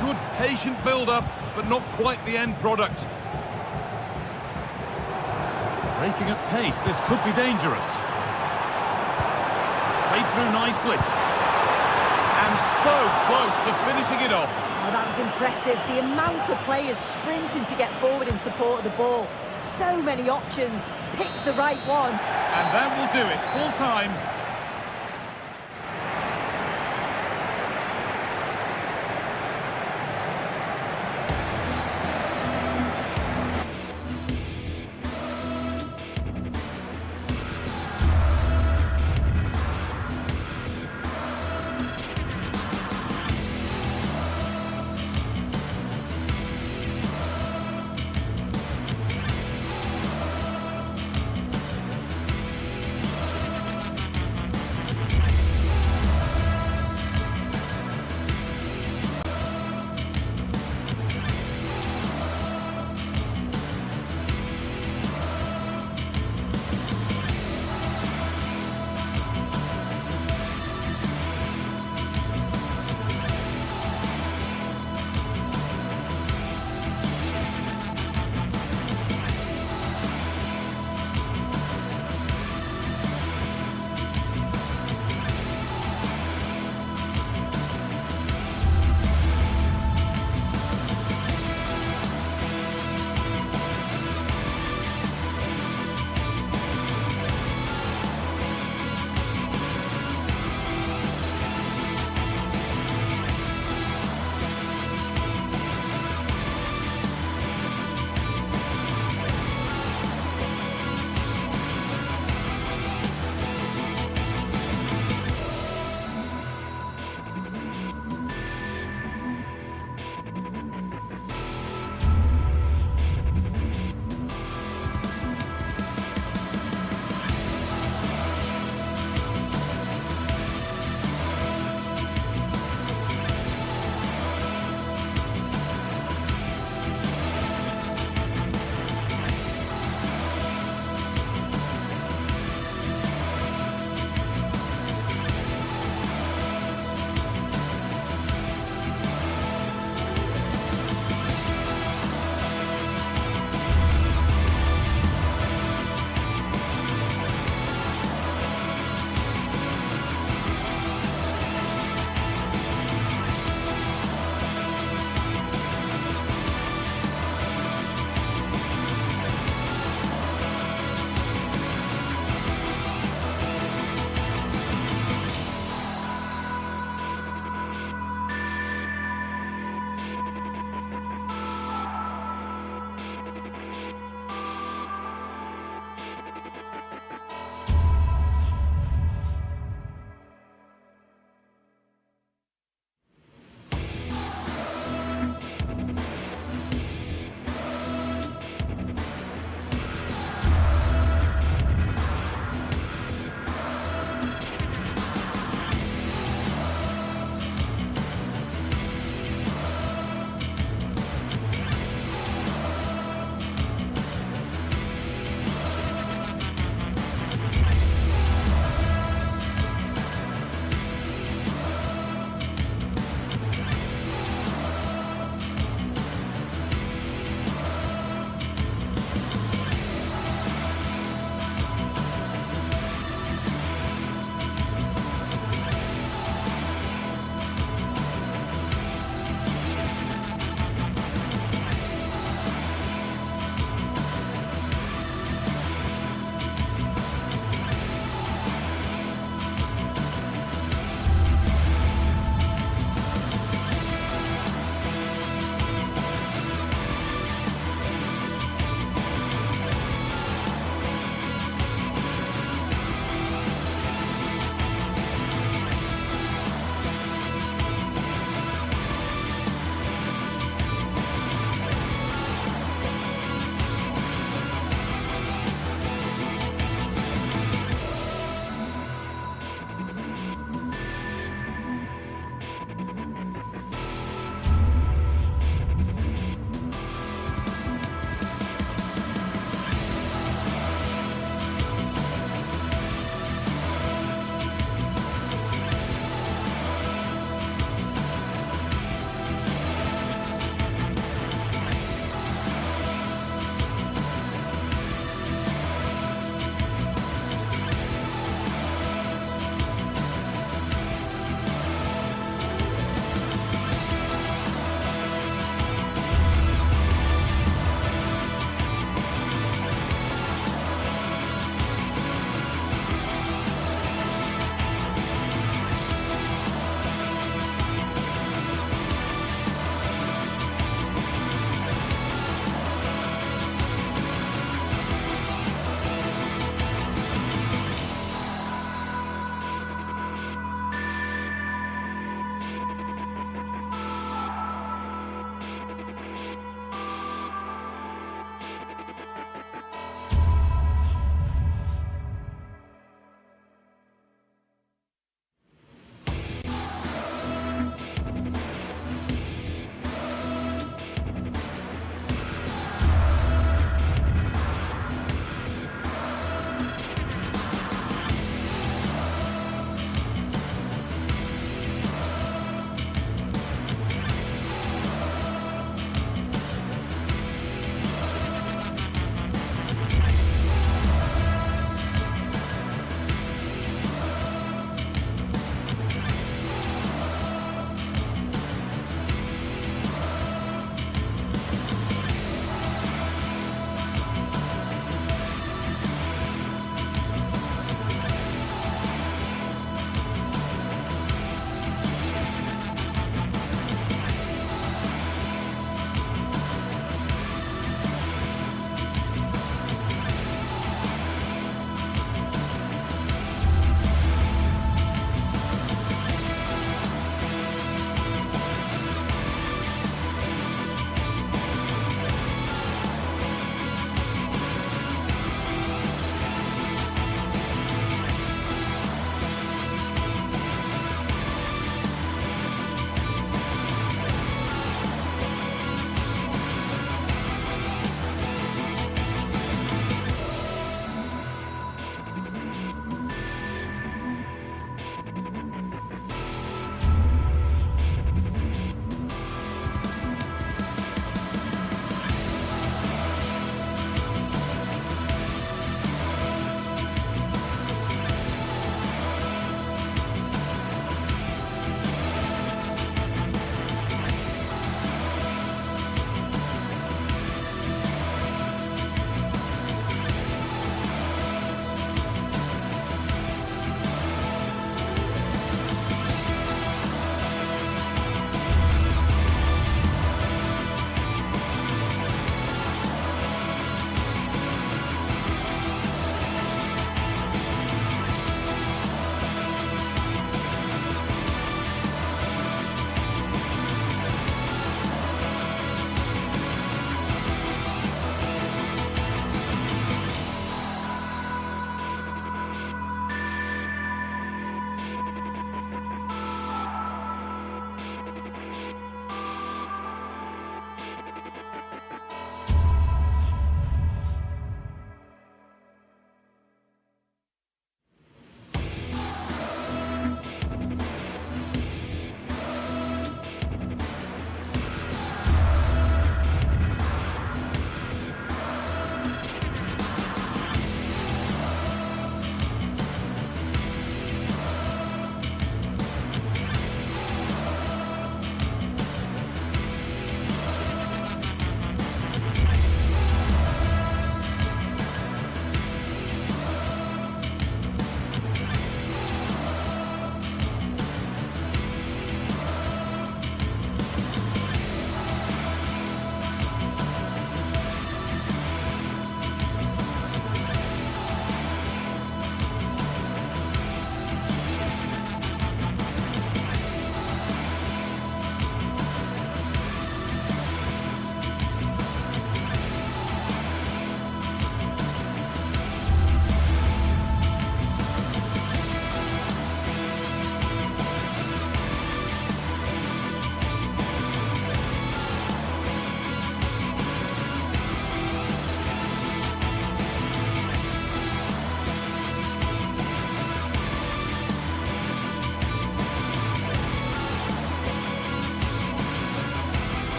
Good patient build-up, but not quite the end product. Breaking at pace, this could be dangerous. Played through nicely. And so close to finishing it off. Oh, that was impressive. The amount of players sprinting to get forward in support of the ball. So many options. Pick the right one. And that will do it. Full time.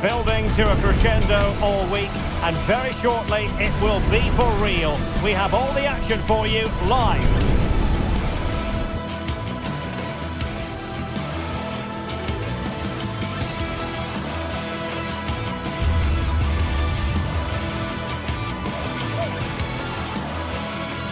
building to a crescendo all week, and very shortly it will be for real. We have all the action for you live.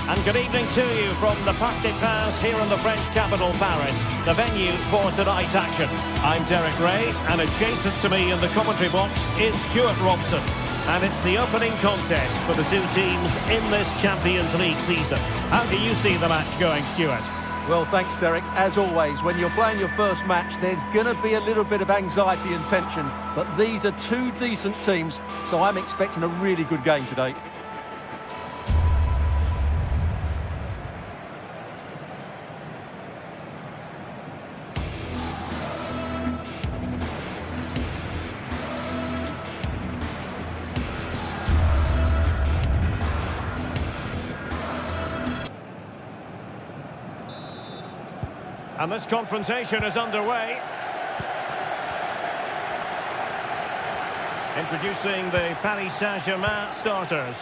And good evening to you from the Parc des Princes here in the French capital, Paris, the venue for tonight's action. I'm Derek Ray, and adjacent to me in the commentary box is Stuart Robson. And it's the opening contest for the two teams in this Champions League season. How do you see the match going, Stuart? Well, thanks, Derek. As always, when you're playing your first match, there's going to be a little bit of anxiety and tension. But these are two decent teams, so I'm expecting a really good game today. And this confrontation is underway. Introducing the Paris Saint-Germain starters.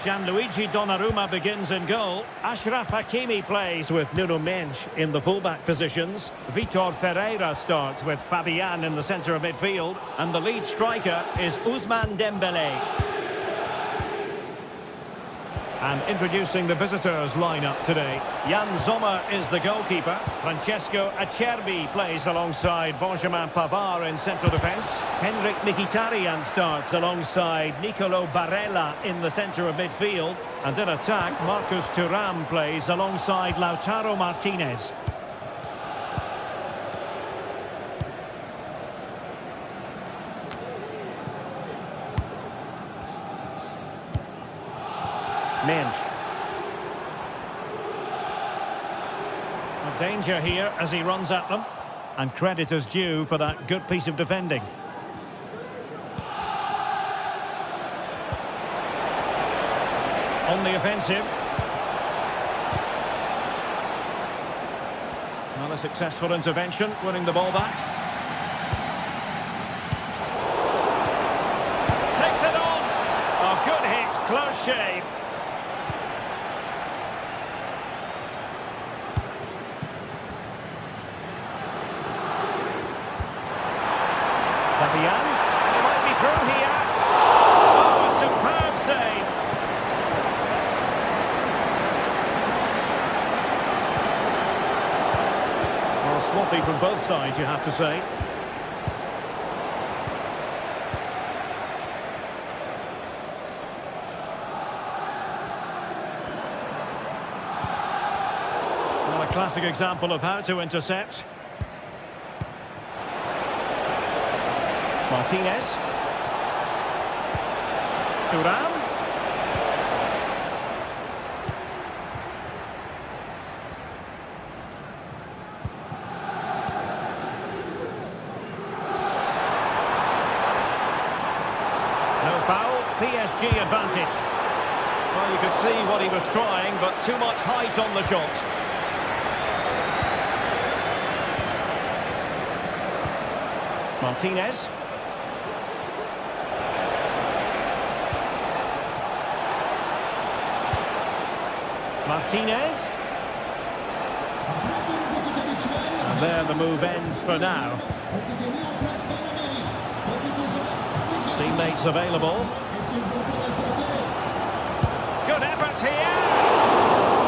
Gianluigi Donnarumma begins in goal. Achraf Hakimi plays with Nuno Mendes in the fullback positions. Vitor Ferreira starts with Fabian in the centre of midfield. And the lead striker is Ousmane Dembélé. And introducing the visitors lineup today. Jan Sommer is the goalkeeper. Francesco Acerbi plays alongside Benjamin Pavard in central defence. Henrik Mkhitaryan starts alongside Nicolo Barella in the centre of midfield. And in attack, Marcus Thuram plays alongside Lautaro Martinez. Mendes. Danger here as he runs at them. And credit is due for that good piece of defending. On the offensive. Not a successful intervention, winning the ball back. Takes it on. Oh, good hit, close shave. Fabian, and he might be through here. Oh, superb save. Well, sloppy from both sides, you have to say. Well, a classic example of how to intercept. Martinez. Thuram. No foul, PSG advantage. Well, you could see what he was trying, but too much height on the shot. Martinez. Martinez. And there the move ends for now. Teammates available. Good effort here.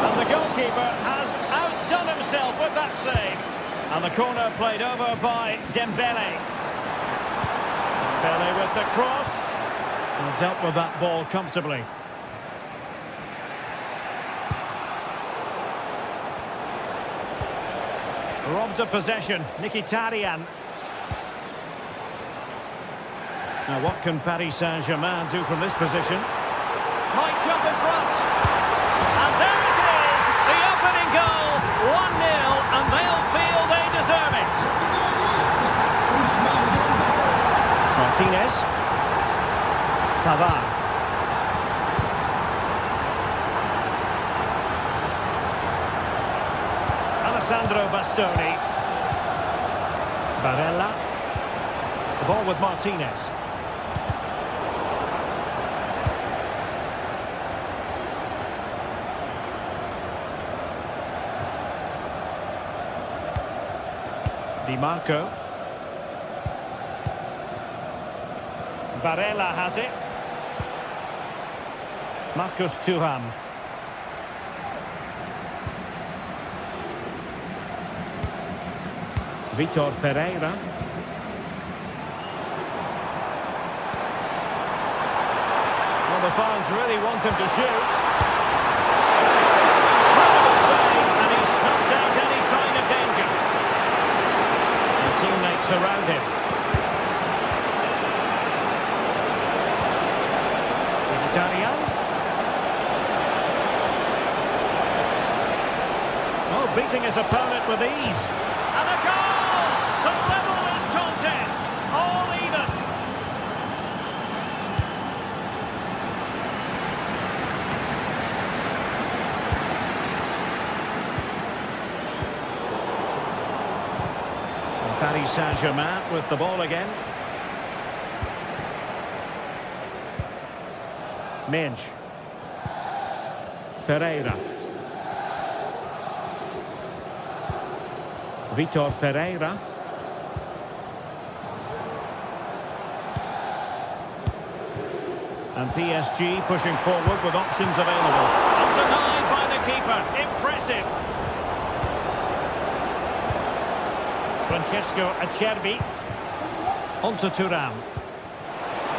And the goalkeeper has outdone himself with that save. And the corner played over by Dembélé. Dembélé with the cross. And dealt with that ball comfortably. Robbed of possession, Mkhitaryan. Now what can Paris Saint-Germain do from this position? Might jump in front. And there it is, the opening goal, 1-0, and they'll feel they deserve it. Martinez. Pavard. Sandro Bastoni. Barella. The ball with Martinez. Di Marco. Varela has it. Marcus Thuram. Vitor Pereira. Well, the fans really want him to shoot. And he snuffed out any sign of danger. The teammates around him. Villarreal. Oh, beating his opponent with ease. And a goal to level this contest. All even. Paris Saint-Germain with the ball again. Minge. Ferreira. Vitor Pereira. And PSG pushing forward with options available. Undenied by the keeper. Impressive. Francesco Acerbi. Onto Thuram.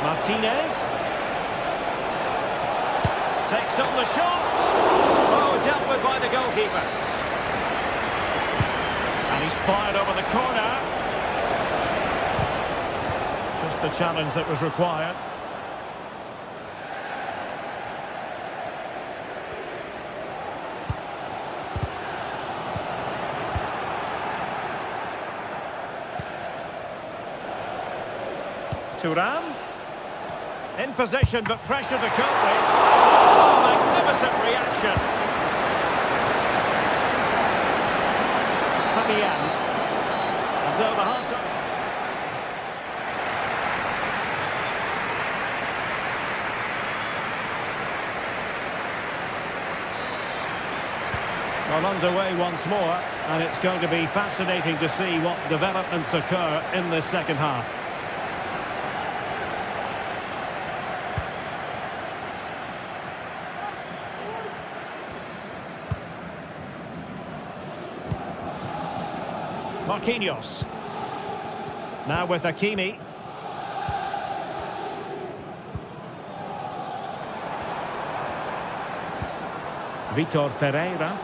Martinez. Takes on the shots. Oh, dealt with by the goalkeeper. And he's fired over the corner. Just the challenge that was required. Thuram. In position, but pressure to cope with. Oh, magnificent reaction. Fabian. As though the half-time. Well, underway once more, and it's going to be fascinating to see what developments occur in this second half. Marquinhos. Now with Hakimi. Vitor Pereira.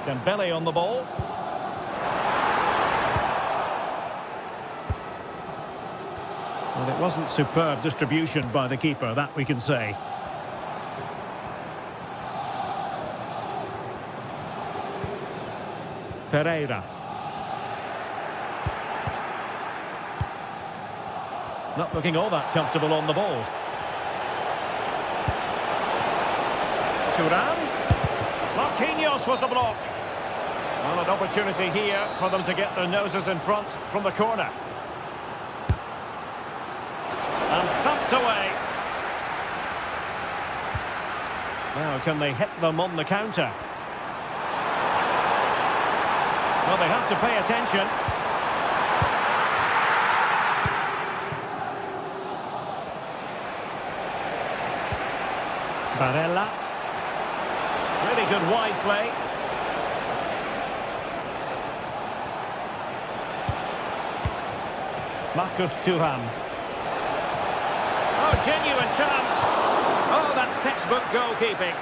Dembele on the ball. Well, it wasn't superb distribution by the keeper, that we can say. Ferreira. Not looking all that comfortable on the ball. Thuram. Marquinhos with the block. Well, an opportunity here for them to get their noses in front from the corner. And thumped away. Now, can they hit them on the counter? Well, they have to pay attention. Varela. Really good wide play. Marcus Thuram. Oh, genuine chance. Oh, that's textbook goalkeeping.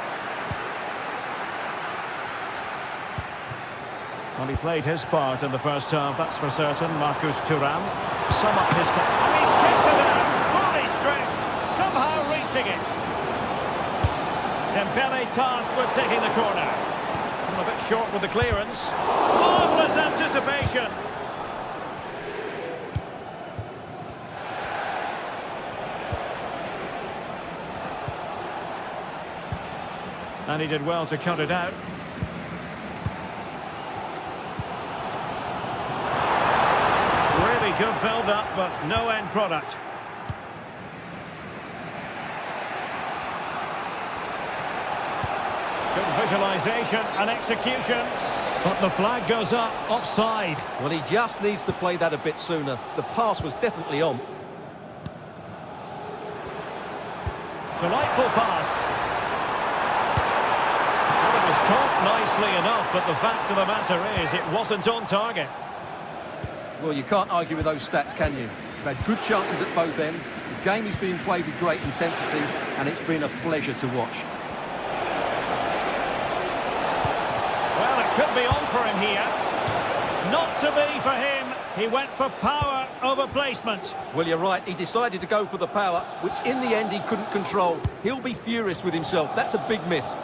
Well, he played his part in the first half, that's for certain. Marcus Thuram. Sum up his... And he's kicked it out. Fully stretched. Somehow reaching it. Dembele tasked with taking the corner. A bit short with the clearance. Marvellous anticipation. And he did well to cut it out. Really good build-up, but no end product. Good visualisation and execution. But the flag goes up, offside. Well, he just needs to play that a bit sooner. The pass was definitely on. Delightful pass. Well, it was caught nicely enough, but the fact of the matter is it wasn't on target. Well, you can't argue with those stats, can you? They've had good chances at both ends. The game is being played with great intensity, and it's been a pleasure to watch. Well, it could be on for him here. Not to be for him. He went for power over placement. Well, you're right. He decided to go for the power, which in the end he couldn't control. He'll be furious with himself. That's a big miss.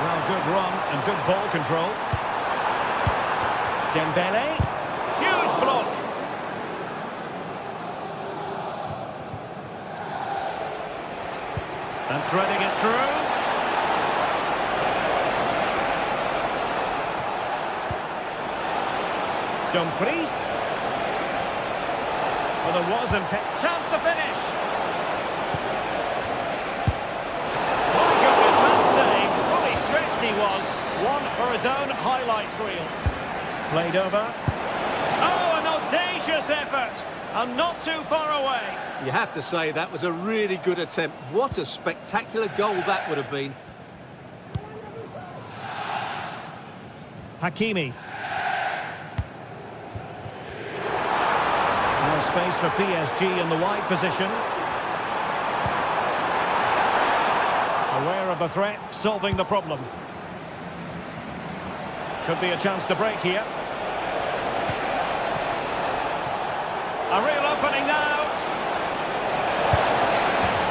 Well, good run and good ball control. Dembele. Huge block. And threading it through. Dumfries. Well, there was a chance to finish. My goodness, that save. Fully stretched he was. One for his own highlights reel. Played over. Oh, an audacious effort. And not too far away. You have to say that was a really good attempt. What a spectacular goal that would have been. Hakimi. Space for PSG in the wide position. Aware of the threat, solving the problem. Could be a chance to break here. A real opening now.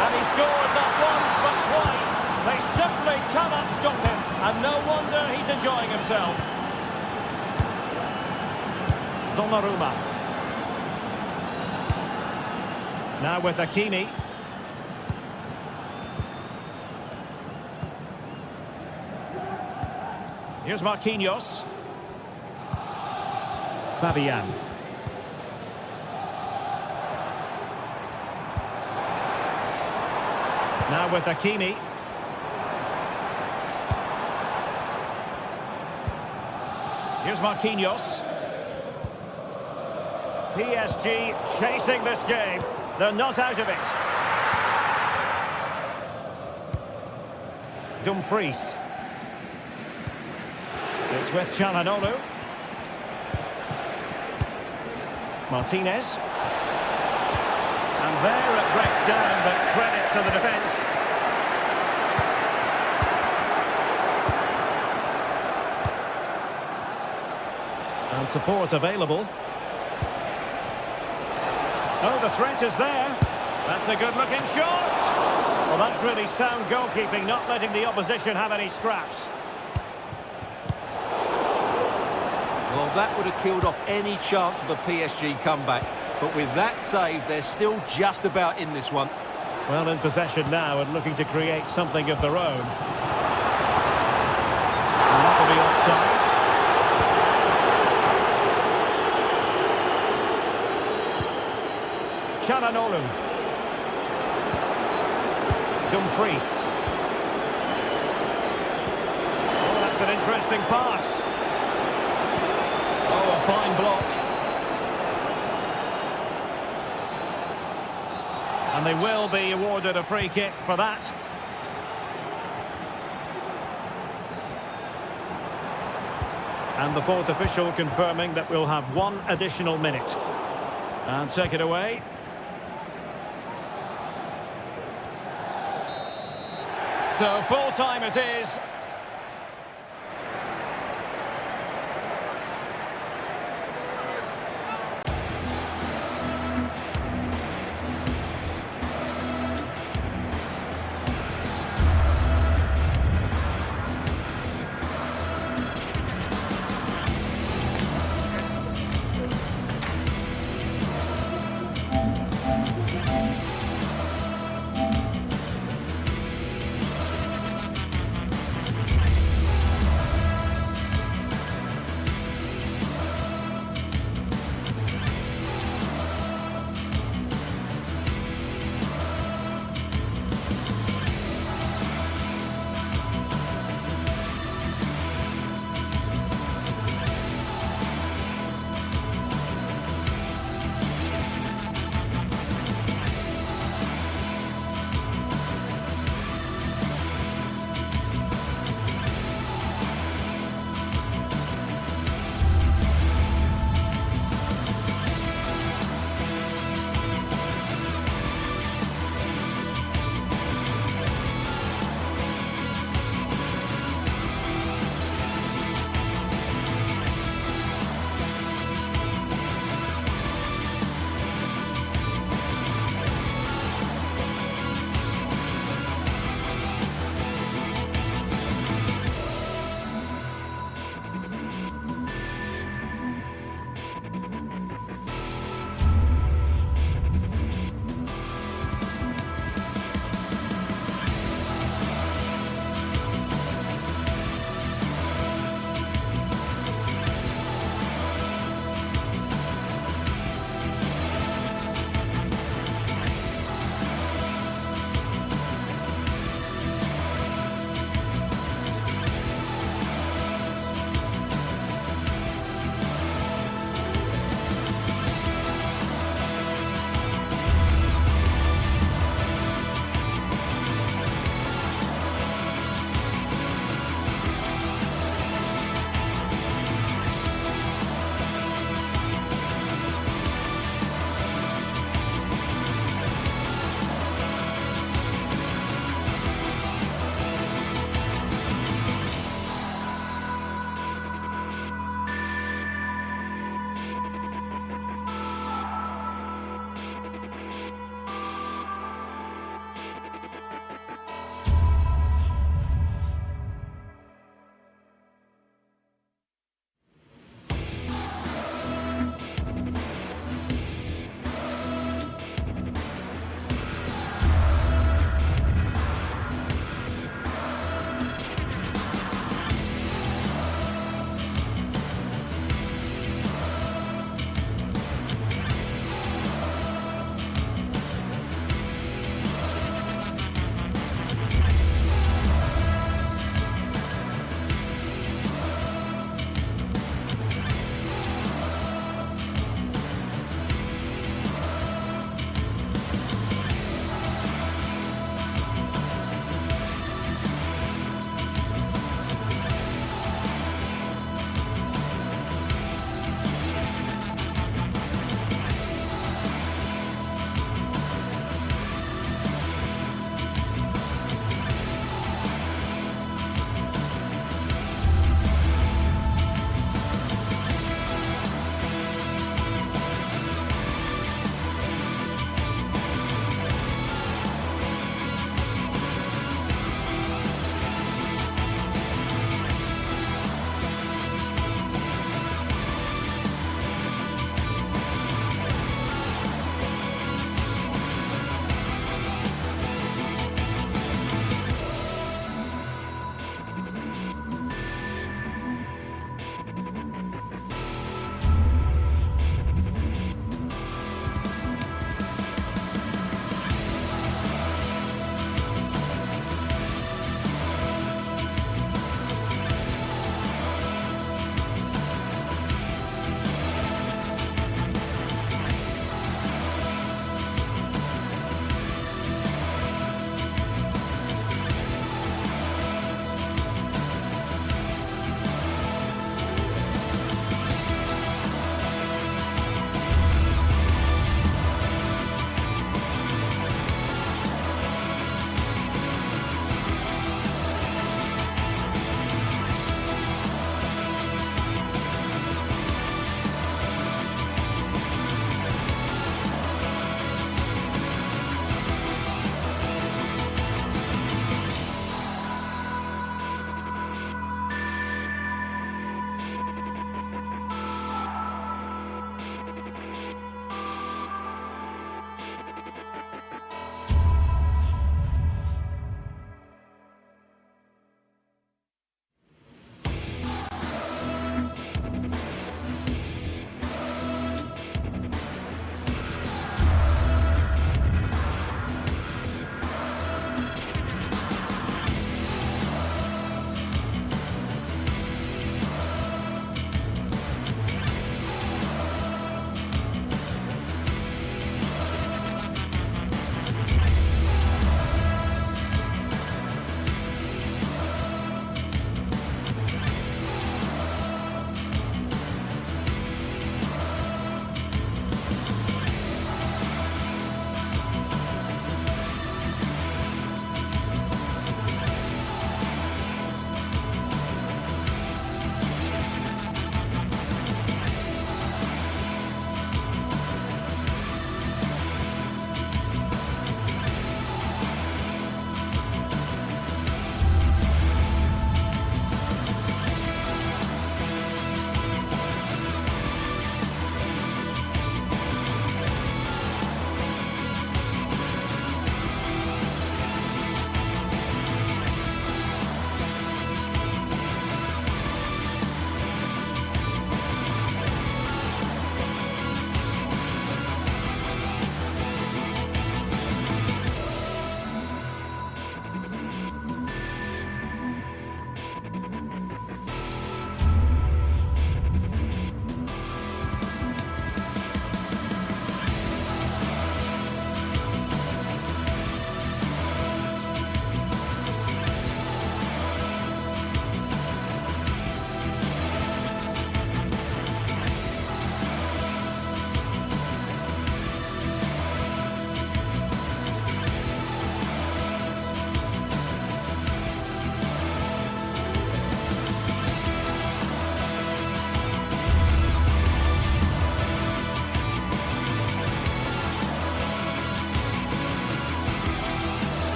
And he scored not once but twice. They simply cannot stop him. And no wonder he's enjoying himself. Donnarumma. Now with Hakimi. Here's Marquinhos. Fabian. Now with Hakimi. Here's Marquinhos. PSG chasing this game. They're not out of it. Dumfries. It's with Çalhanoğlu. Martinez. And there it breaks down, but credit to the defence. And support available. Oh, the threat is there. That's a good-looking shot. Well, that's really sound goalkeeping, not letting the opposition have any scraps. Well, that would have killed off any chance of a PSG comeback. But with that save, they're still just about in this one. Well, in possession now and looking to create something of their own. And that will be offside. Çalhanoğlu. Dumfries. Oh, that's an interesting pass. Oh, a fine block. And they will be awarded a free kick for that. And the fourth official confirming that we'll have one additional minute. And take it away. So full time it is.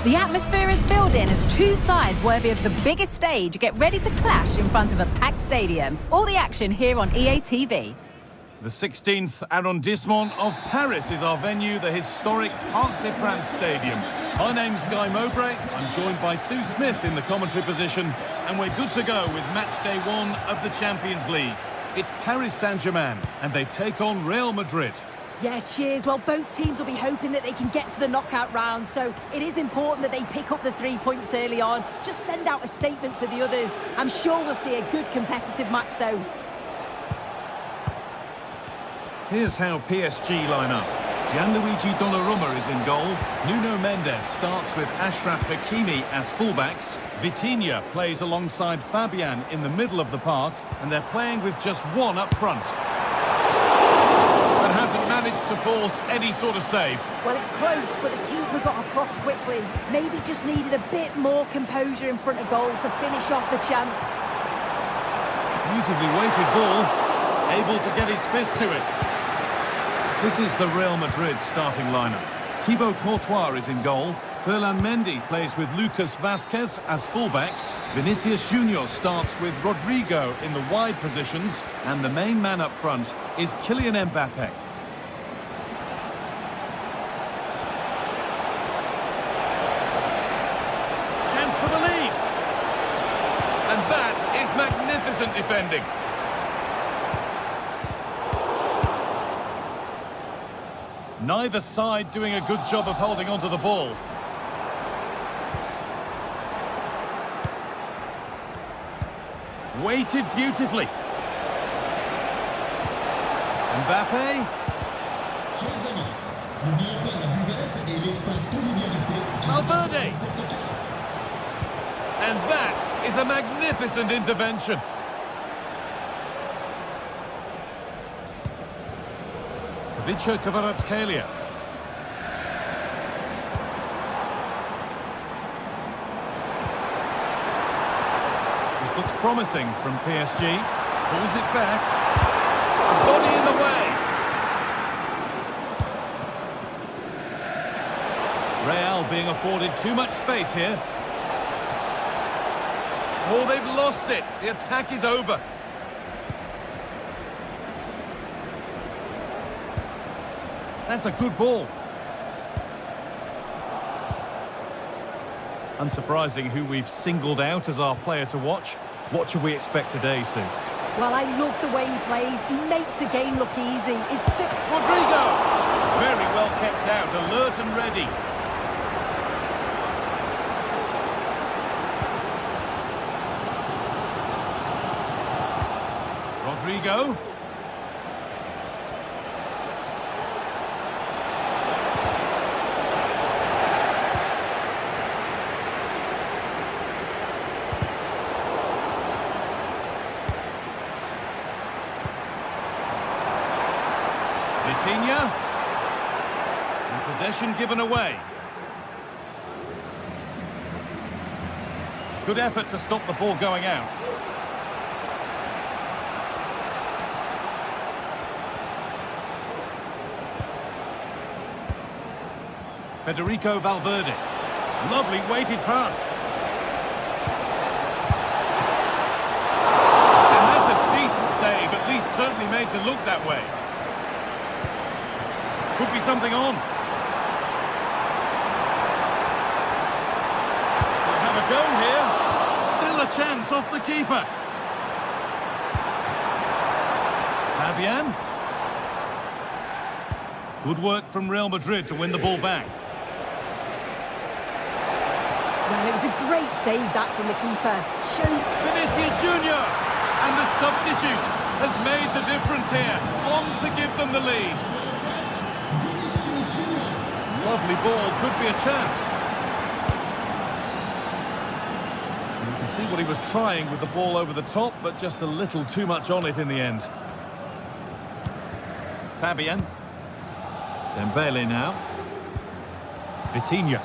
The atmosphere is building as two sides worthy of the biggest stage get ready to clash in front of a packed stadium. All the action here on EA TV. The 16th arrondissement of Paris is our venue, the historic Parc des Princes Stadium. My name's Guy Mowbray. I'm joined by Sue Smith in the commentary position, and we're good to go with match day 1 of the Champions League. It's Paris Saint-Germain, and they take on Real Madrid. Yeah, cheers. Well, both teams will be hoping that they can get to the knockout round, so it is important that they pick up the 3 points early on. Just send out a statement to the others. I'm sure we'll see a good competitive match, though. Here's how PSG line up. Gianluigi Donnarumma is in goal. Nuno Mendes starts with Achraf Hakimi as fullbacks. Vitinha plays alongside Fabian in the middle of the park, and they're playing with just one up front. And hasn't managed to force any sort of save. Well, it's close, but the keeper got across quickly. Maybe just needed a bit more composure in front of goal to finish off the chance. Beautifully weighted ball, able to get his fist to it. This is the Real Madrid starting lineup. Thibaut Courtois is in goal. Ferland Mendy plays with Lucas Vazquez as fullbacks. Vinicius Junior starts with Rodrigo in the wide positions. And the main man up front is Kylian Mbappe. Chance for the lead. And that is magnificent defending. Neither side doing a good job of holding onto the ball. Weighted beautifully. Mbappe. Valverde. And that is a magnificent intervention. Vicha Kvaratskhelia. This looks promising from PSG. Pulls it back. Body in the way. Real being afforded too much space here. Oh, they've lost it. The attack is over. That's a good ball. Unsurprising who we've singled out as our player to watch. What should we expect today, Sue? Well, I love the way he plays. He makes the game look easy. He's fit. Rodrigo! Very well kept out, alert and ready. Rodrigo. Vitinha. And possession given away. Good effort to stop the ball going out. Federico Valverde. Lovely weighted pass. And that's a decent save, at least certainly made to look that way. Could be something on. We'll have a go here. Still a chance off the keeper. Fabian. Good work from Real Madrid to win the ball back. Well, it was a great save, that, from the keeper. Vinicius Junior. And the substitute has made the difference here. On to give them the lead. Lovely ball, could be a chance. You can see what he was trying with the ball over the top, but just a little too much on it in the end. Fabian. Dembele now. Vitinha.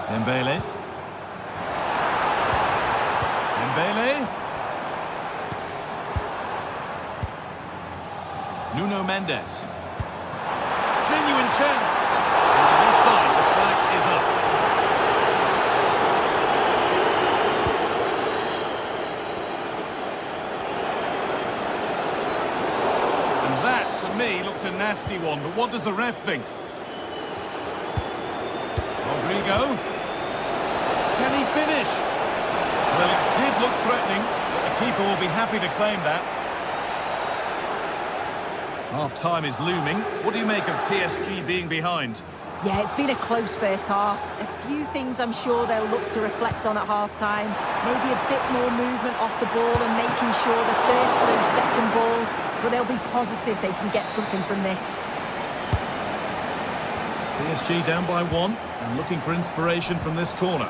Dembele. Dembele. Nuno Mendes. genuine chance. And this time, the flag is up. And that, to me, looked a nasty one. But what does the ref think? Rodrigo. Can he finish? Well, it did look threatening, but the keeper will be happy to claim that. Half-time is looming. What do you make of PSG being behind? Yeah, it's been a close first half. A few things I'm sure they'll look to reflect on at half-time. Maybe a bit more movement off the ball and making sure the first for those second balls. But they'll be positive they can get something from this. PSG down by 1 and looking for inspiration from this corner.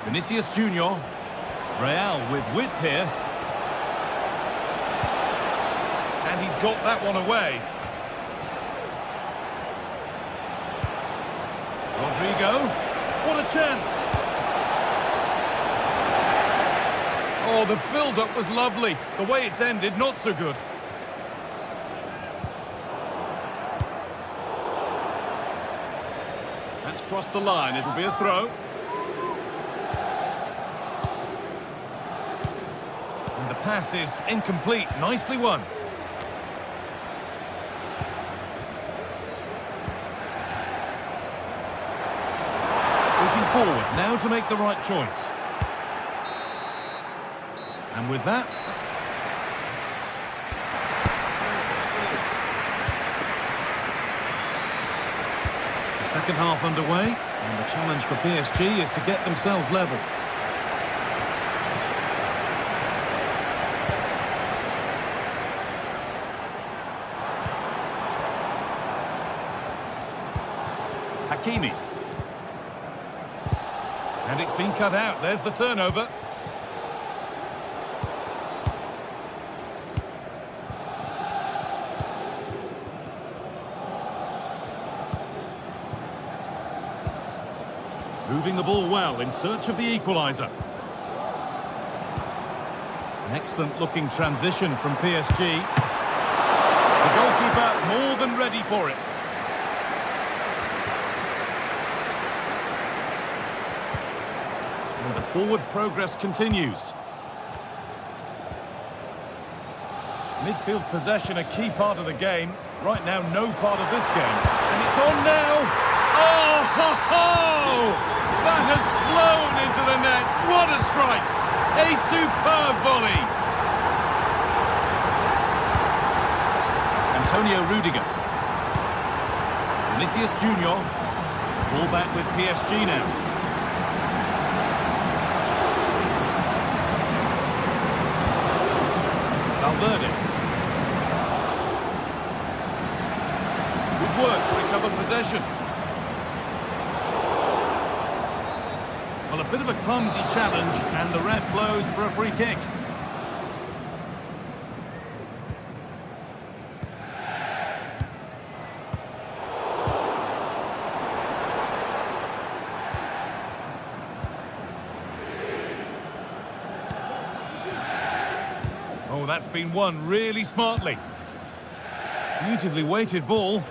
Vinicius Junior. Real with width here. And he's got that one away. Rodrigo. What a chance. Oh, the build-up was lovely. The way it's ended, not so good. That's crossed the line. It'll be a throw. And the pass is incomplete. Nicely won. Looking forward now to make the right choice. And with that, the second half underway, and the challenge for PSG is to get themselves level. Hakimi. And it's been cut out. There's the turnover. Moving the ball well in search of the equaliser. An excellent looking transition from PSG. The goalkeeper more than ready for it. And the forward progress continues. Midfield possession a key part of the game. Right now, no part of this game. And it's on now. Oh, ho, ho! That has flown into the net. What a strike! A superb volley. Antonio Rudiger. Vinicius Junior. Ball back with PSG now. Valverde. Good work to recover possession. Well, a bit of a clumsy challenge, and the ref blows for a free kick. Oh, that's been won really smartly. Beautifully weighted ball.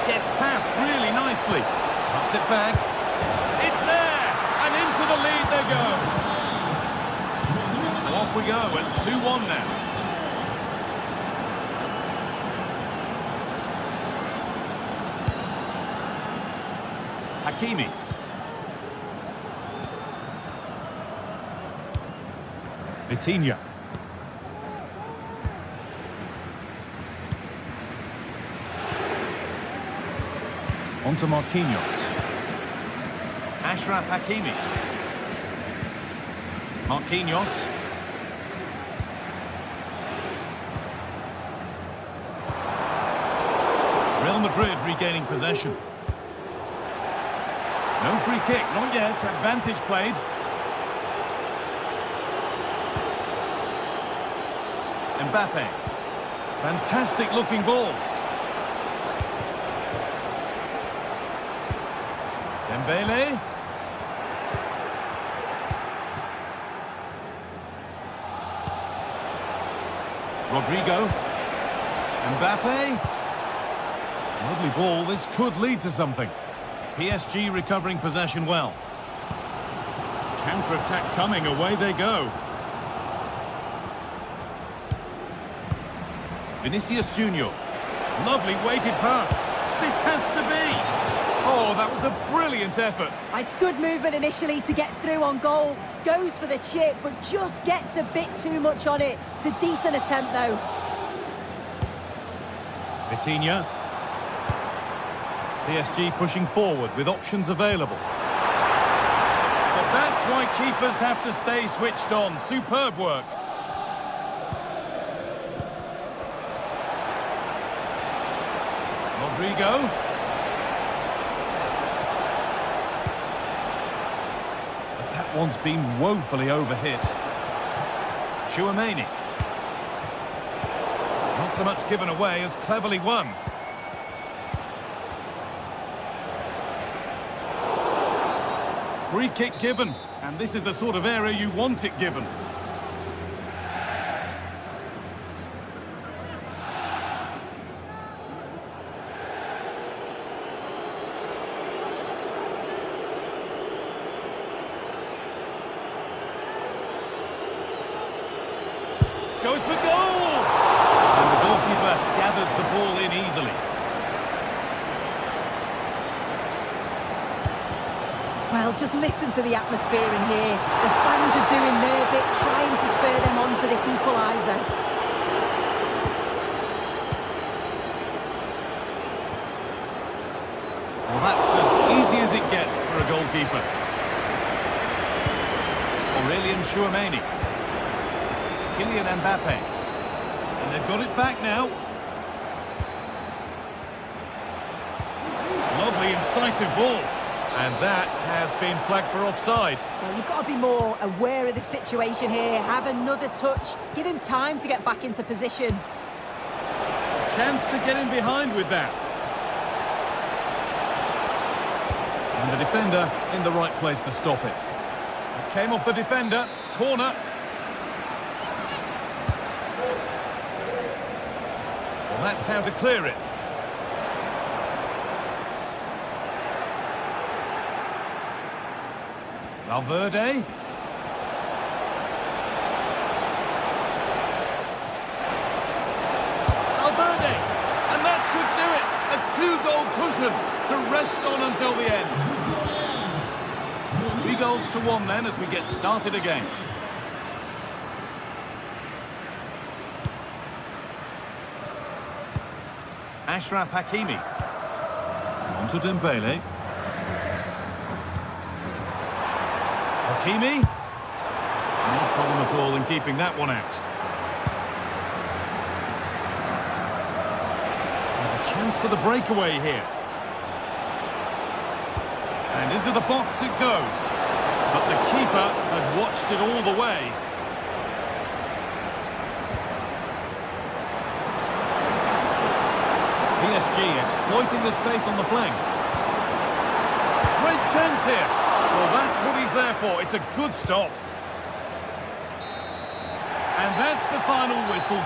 Gets past really nicely. Cuts it back. It's there! And into the lead they go. So off we go at 2-1 now. Hakimi. Vitinha. On to Marquinhos. Ashraf Hakimi. Marquinhos. Real Madrid regaining possession. No free kick, not yet. Advantage played. Mbappe. Fantastic looking ball. Dembele. Rodrigo. Mbappe. Lovely ball. This could lead to something. PSG recovering possession well. Counter-attack coming. Away they go. Vinicius Junior. Lovely weighted pass. This has to be. Oh, that was a brilliant effort. It's good movement initially to get through on goal. Goes for the chip, but just gets a bit too much on it. It's a decent attempt, though. Vitinha. PSG pushing forward with options available. But that's why keepers have to stay switched on. Superb work. Rodrigo. But that one's been woefully overhit. Tchouaméni. Not so much given away as cleverly won. Free kick given, and this is the sort of area you want it given. Goes for goal! And the goalkeeper gathers the ball in easily. Well, just listen to the atmosphere in here. The fans are doing their bit, trying to spur them on to this equaliser. Well, that's as easy as it gets for a goalkeeper. Aurelien Tchouaméni. Kylian Mbappe. And they've got it back now. Lovely, incisive ball. And that has been flagged for offside. Well, you've got to be more aware of the situation here. Have another touch. Give him time to get back into position. Chance to get in behind with that. And the defender in the right place to stop it. It came off the defender. Corner. Well, that's how to clear it. Valverde. Valverde. And that should do it. A 2-goal cushion to rest on until the end. 3-1 then as we get started again. Achraf Hakimi. On to Dembele. Hakimi. No problem at all in keeping that one out. And a chance for the breakaway here. And into the box it goes. But the keeper had watched it all the way. PSG exploiting the space on the flank. Great chance here. Well, that's what he's there for. It's a good stop. And that's the final whistle.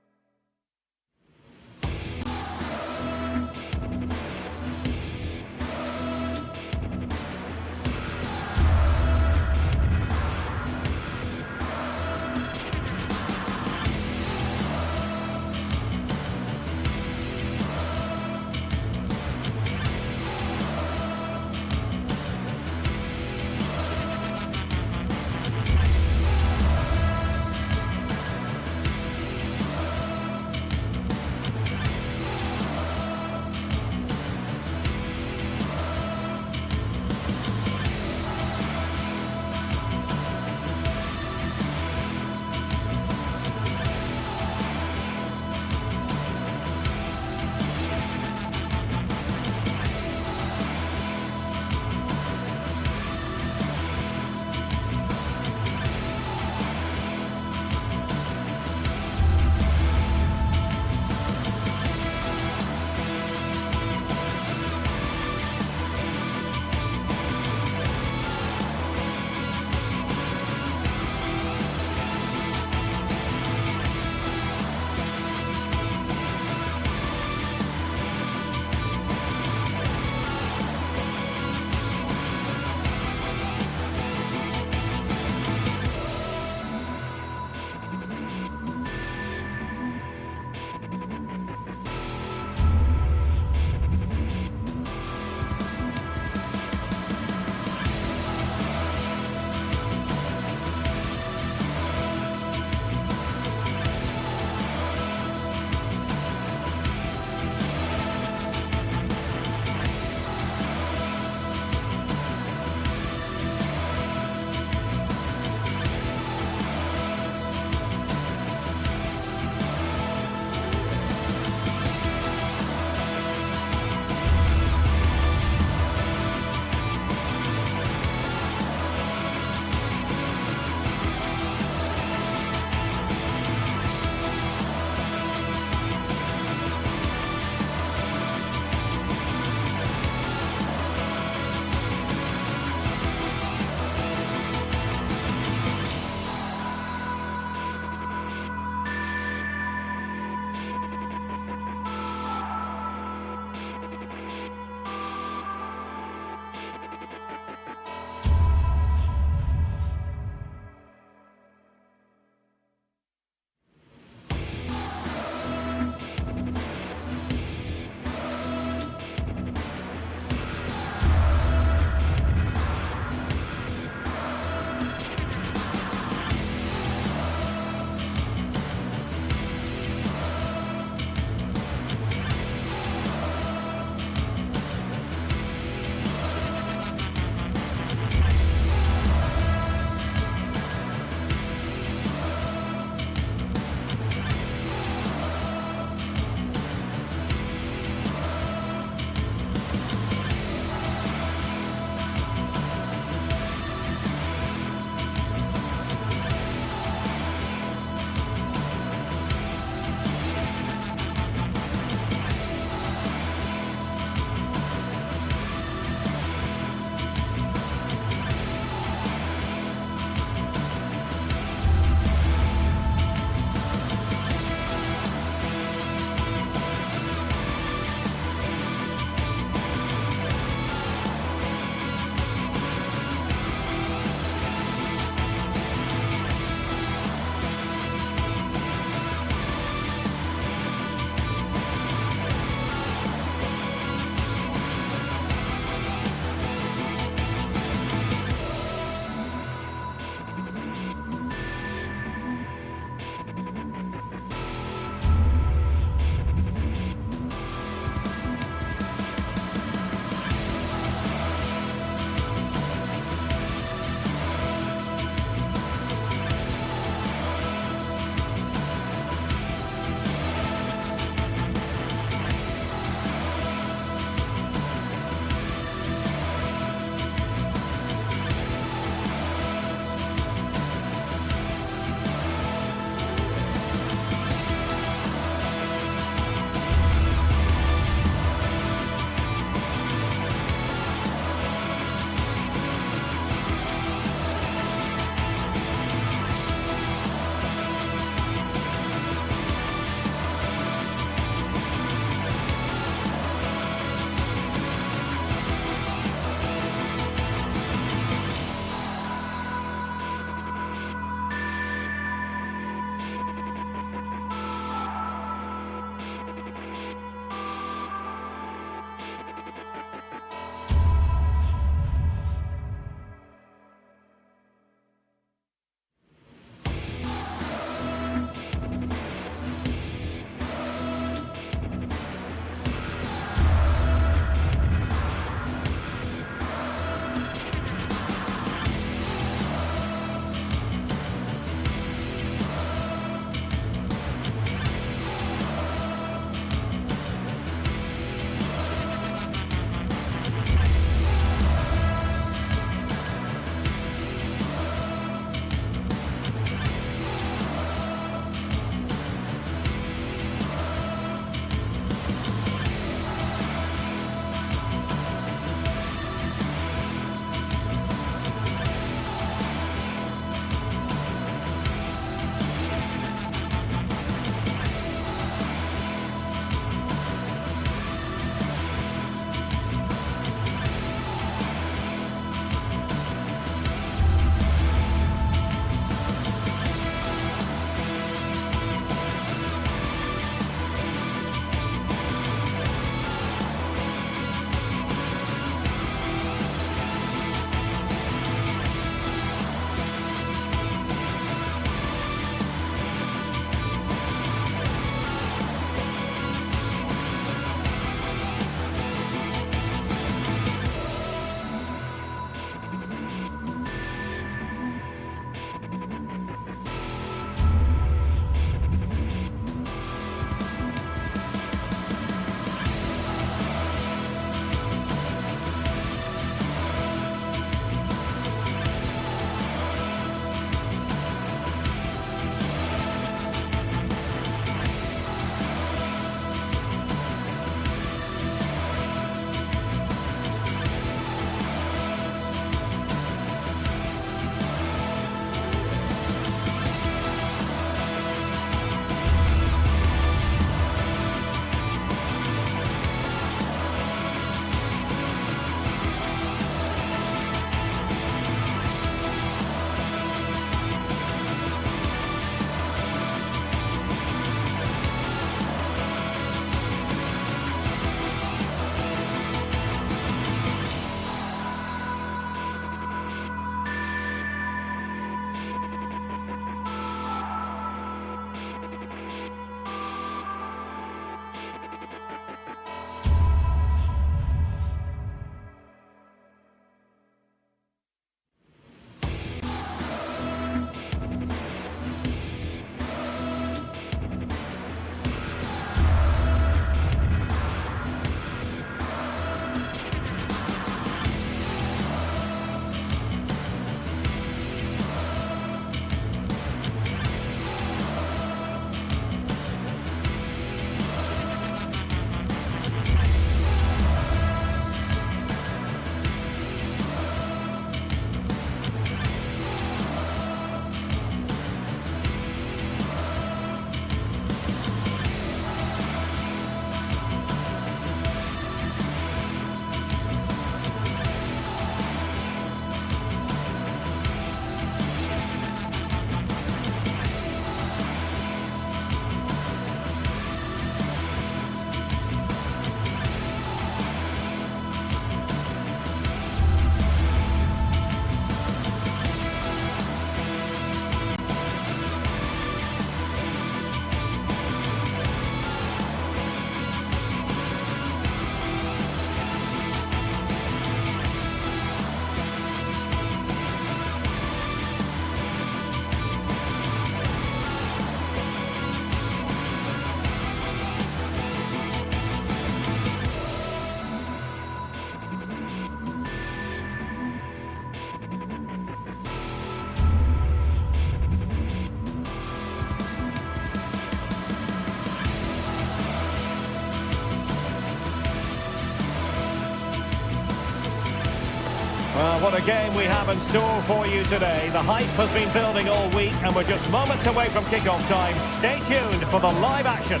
Well, what a game we have in store for you today. The hype has been building all week and we're just moments away from kick-off time. Stay tuned for the live action.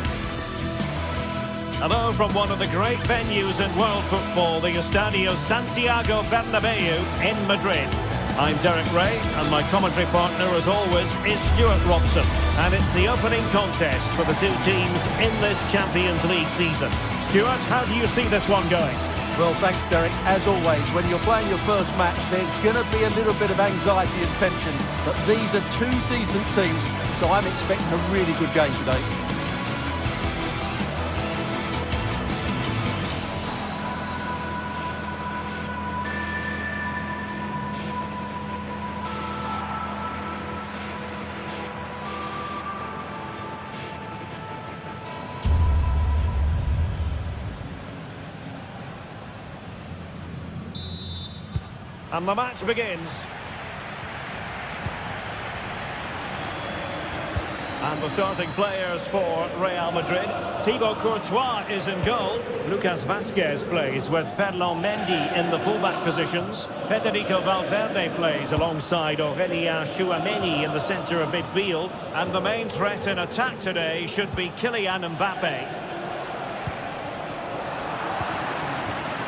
Hello from one of the great venues in world football, the Estadio Santiago Bernabeu in Madrid. I'm Derek Ray and my commentary partner as always is Stuart Robson. And it's the opening contest for the two teams in this Champions League season. Stuart, how do you see this one going? Well, thanks, Derek. As always, when you're playing your first match, there's going to be a little bit of anxiety and tension. But these are two decent teams, so I'm expecting a really good game today. And the match begins. And the starting players for Real Madrid. Thibaut Courtois is in goal. Lucas Vazquez plays with Ferland Mendy in the fullback positions. Federico Valverde plays alongside Aurélien Tchouameni in the centre of midfield. And the main threat in attack today should be Kylian Mbappe.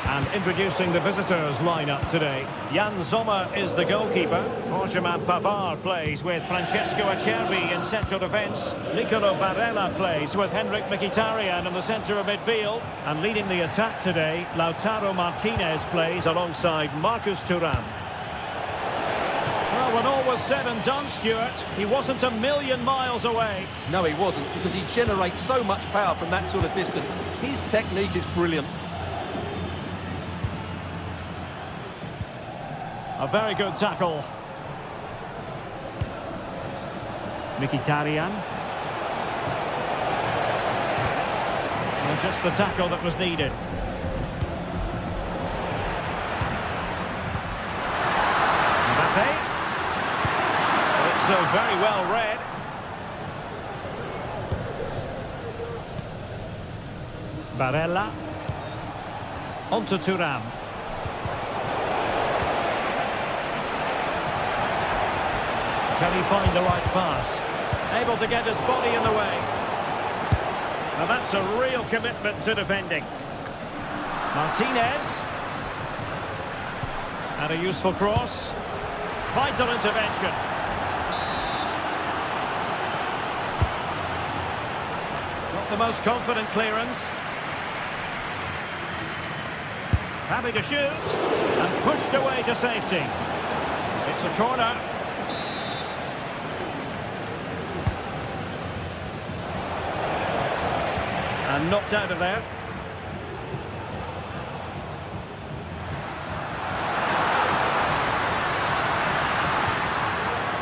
And introducing the visitors lineup today. Jan Sommer is the goalkeeper. Benjamin Pavard plays with Francesco Acerbi in central defence. Nicolo Barella plays with Henrik Mkhitaryan in the centre of midfield. And leading the attack today, Lautaro Martinez plays alongside Marcus Thuram. Well, when all was said and done, Stuart, he wasn't a million miles away. No, he wasn't, because he generates so much power from that sort of distance. His technique is brilliant. A very good tackle. Mkhitaryan. And just the tackle that was needed. Mbappe. It's so very well read. Barella. On to Thuram. Can he find the right pass? Able to get his body in the way. Now that's a real commitment to defending. Martinez. And a useful cross. Vital intervention. Not the most confident clearance. Happy to shoot. And pushed away to safety. It's a corner. And knocked out of there.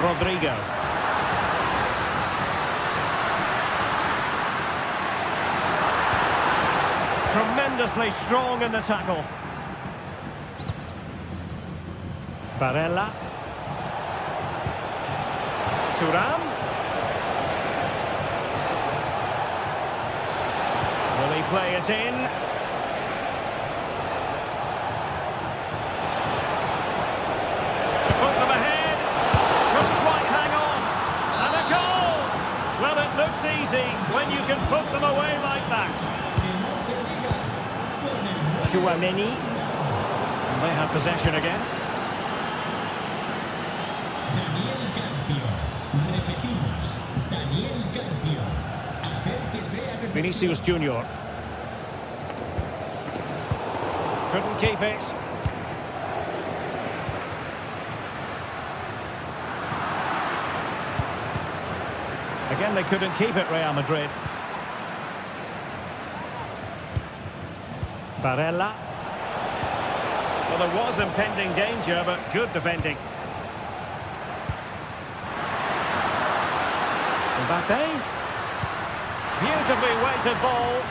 Rodrigo. Tremendously strong in the tackle. Barella. Thuram. Will he play it in? Put them ahead. Couldn't quite hang on. And a goal! Well, it looks easy when you can put them away like that. Tchouameni. And they have possession again. Vinicius Junior. Couldn't keep it. Again, they couldn't keep it, Real Madrid. Barella. Well, there was impending danger, but good defending. Mbappe. Beautifully weighted ball.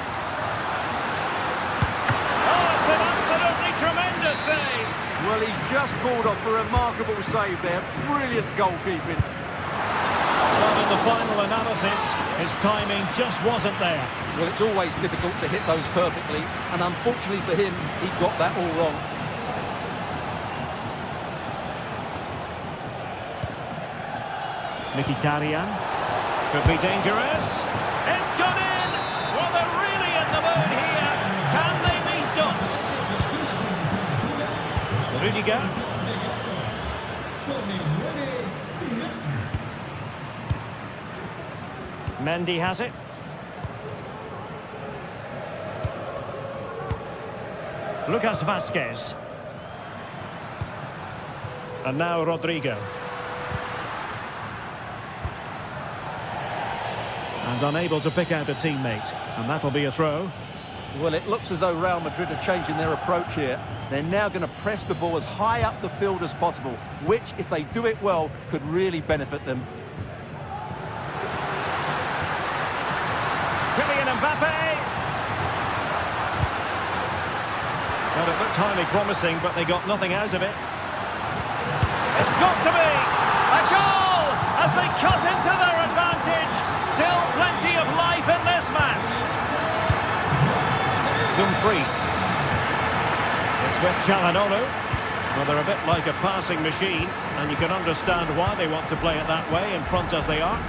Oh, it's an absolutely tremendous save. Well, he's just pulled off a remarkable save there. Brilliant goalkeeping. But in the final analysis, his timing just wasn't there. Well, it's always difficult to hit those perfectly, and unfortunately for him, he got that all wrong. Mkhitaryan. Could be dangerous. It's gone in! Well, they're really in the mood here. Can they be stopped? Rudiger. Mendy has it. Lucas Vazquez. And now Rodrigo. And unable to pick out a teammate. And that'll be a throw. Well, it looks as though Real Madrid are changing their approach here. They're now going to press the ball as high up the field as possible, which, if they do it well, could really benefit them. Kylian Mbappe. Well, it looks highly promising, but they got nothing out of it. It's got to be a goal as they cut into their advantage. Still plenty of life in this match. Dumfries. It's with Çalhanoğlu. Well, they're a bit like a passing machine, and you can understand why they want to play it that way, in front as they are.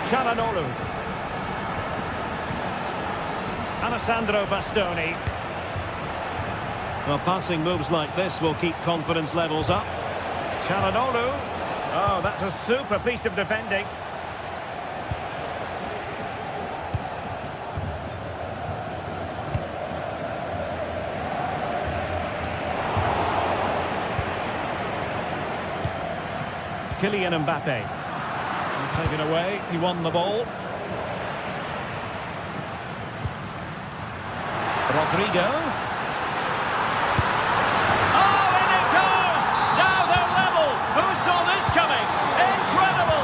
Çalhanoğlu. Alessandro Bastoni. Well, passing moves like this will keep confidence levels up. Çalhanoğlu. Oh, that's a super piece of defending. Kylian Mbappe. Taken away, he won the ball. Rodrigo. Oh, in it goes! Now they're level! Who saw this coming? Incredible!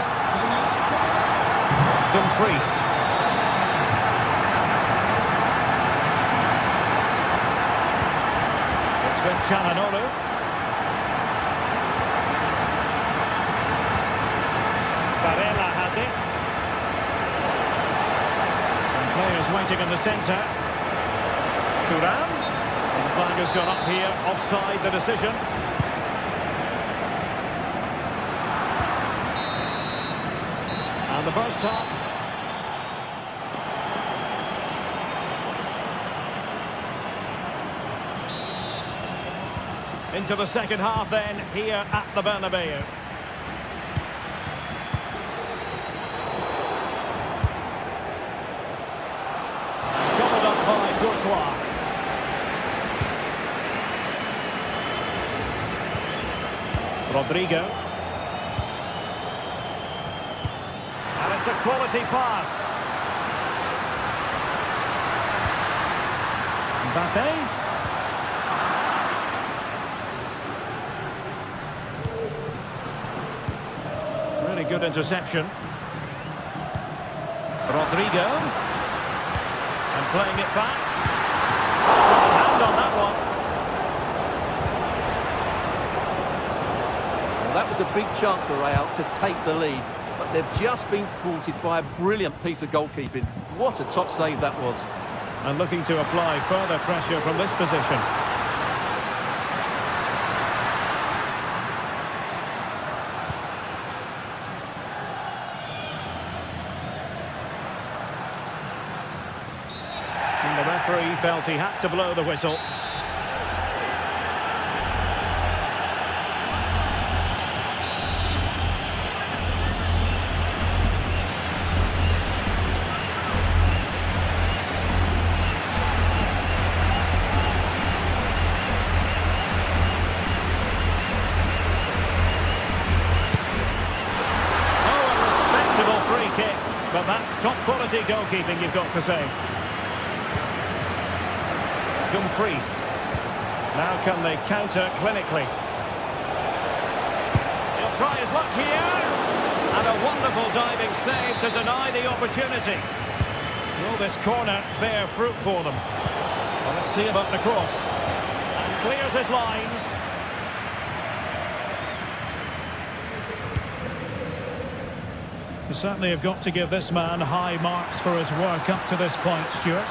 Dumfries. It's with Çalhanoğlu. Villarreal has it. And players waiting in the centre. Thuram. And the flag has gone up here. Offside the decision. And the first half. Into the second half then, here at the Bernabeu. Rodrigo. And it's a quality pass. Mbappe. Really good interception. Rodrigo. And playing it back. Hand on that one. That was a big chance for Real to take the lead, but they've just been thwarted by a brilliant piece of goalkeeping. What a top save that was. And looking to apply further pressure from this position. And the referee felt he had to blow the whistle. But that's top quality goalkeeping, you've got to say. Dumfries. Now can they counter clinically? He'll try his luck here. And a wonderful diving save to deny the opportunity. Will this corner bear fruit for them? Well, let's see about the cross. And clears his lines. You certainly have got to give this man high marks for his work up to this point, Stuart.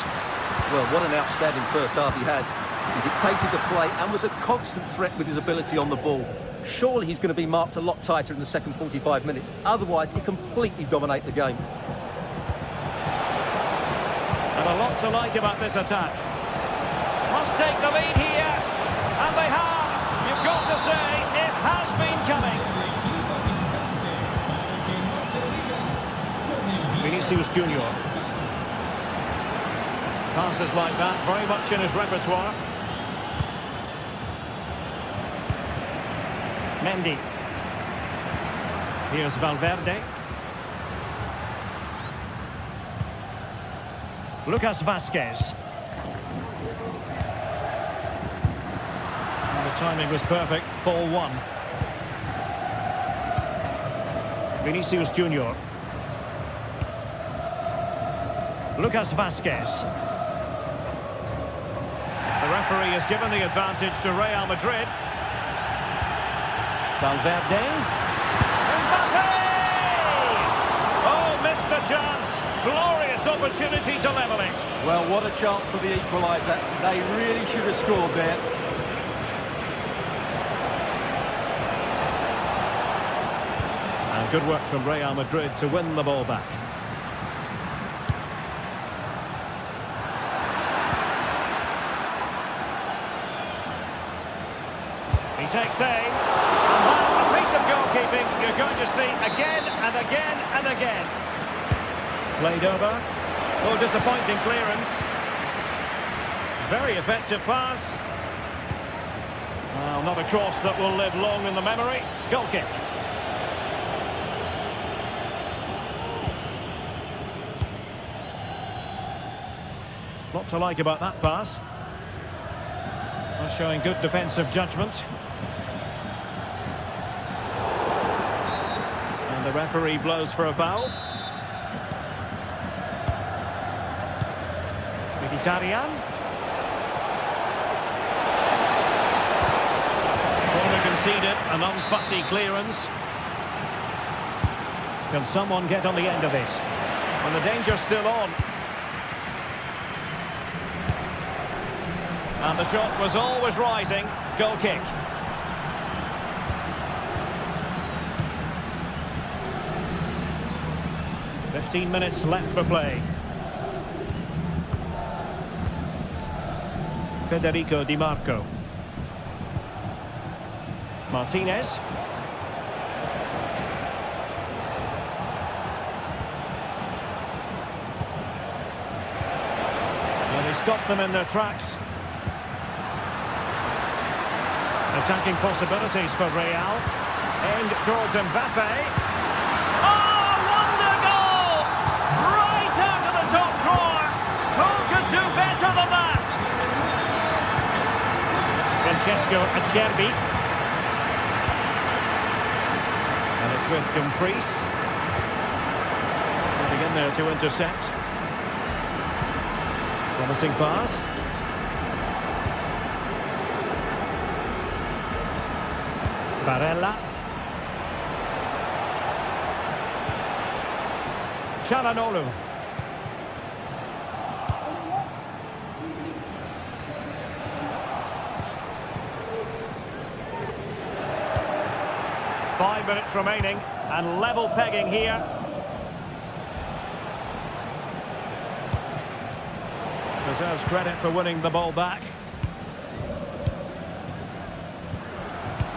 Well, what an outstanding first half he had. He dictated the play and was a constant threat with his ability on the ball. Surely he's going to be marked a lot tighter in the second 45 minutes. Otherwise, he completely dominate the game. And a lot to like about this attack. Must take the lead here. And they have. You've got to say, it has been coming. Vinicius Junior. Passes like that, very much in his repertoire. Mendy. Here's Valverde. Lucas Vasquez. And the timing was perfect. Ball one. Vinicius Junior. Lucas Vasquez. The referee has given the advantage to Real Madrid. Valverde. Mbappe! Oh, missed the chance. Glorious opportunity to level it. Well, what a chance for the equaliser. They really should have scored there. And good work from Real Madrid to win the ball back. He takes aim. And that's a piece of goalkeeping you're going to see again and again and again. Played over. Oh, disappointing clearance. Very effective pass. Well, not a cross that will live long in the memory. Goal kick. Lot to like about that pass. Showing good defensive judgment. And the referee blows for a foul. Mkhitaryan. Corner conceded, an unfussy clearance. Can someone get on the end of this? And the danger's still on. And the shot was always rising. Goal kick. "15 minutes left for play. Federico Di Marco. Martinez. And they stopped them in their tracks. Attacking possibilities for Real. Aimed towards Mbappe. Oh, wonder goal! Right out of the top drawer. Who could do better than that? Francesco Acerbi. And it's with Dumfries. Getting in there to intercept. Promising pass. Barella. Çalhanoğlu. Five minutes remaining and level pegging here. Deserves credit for winning the ball back.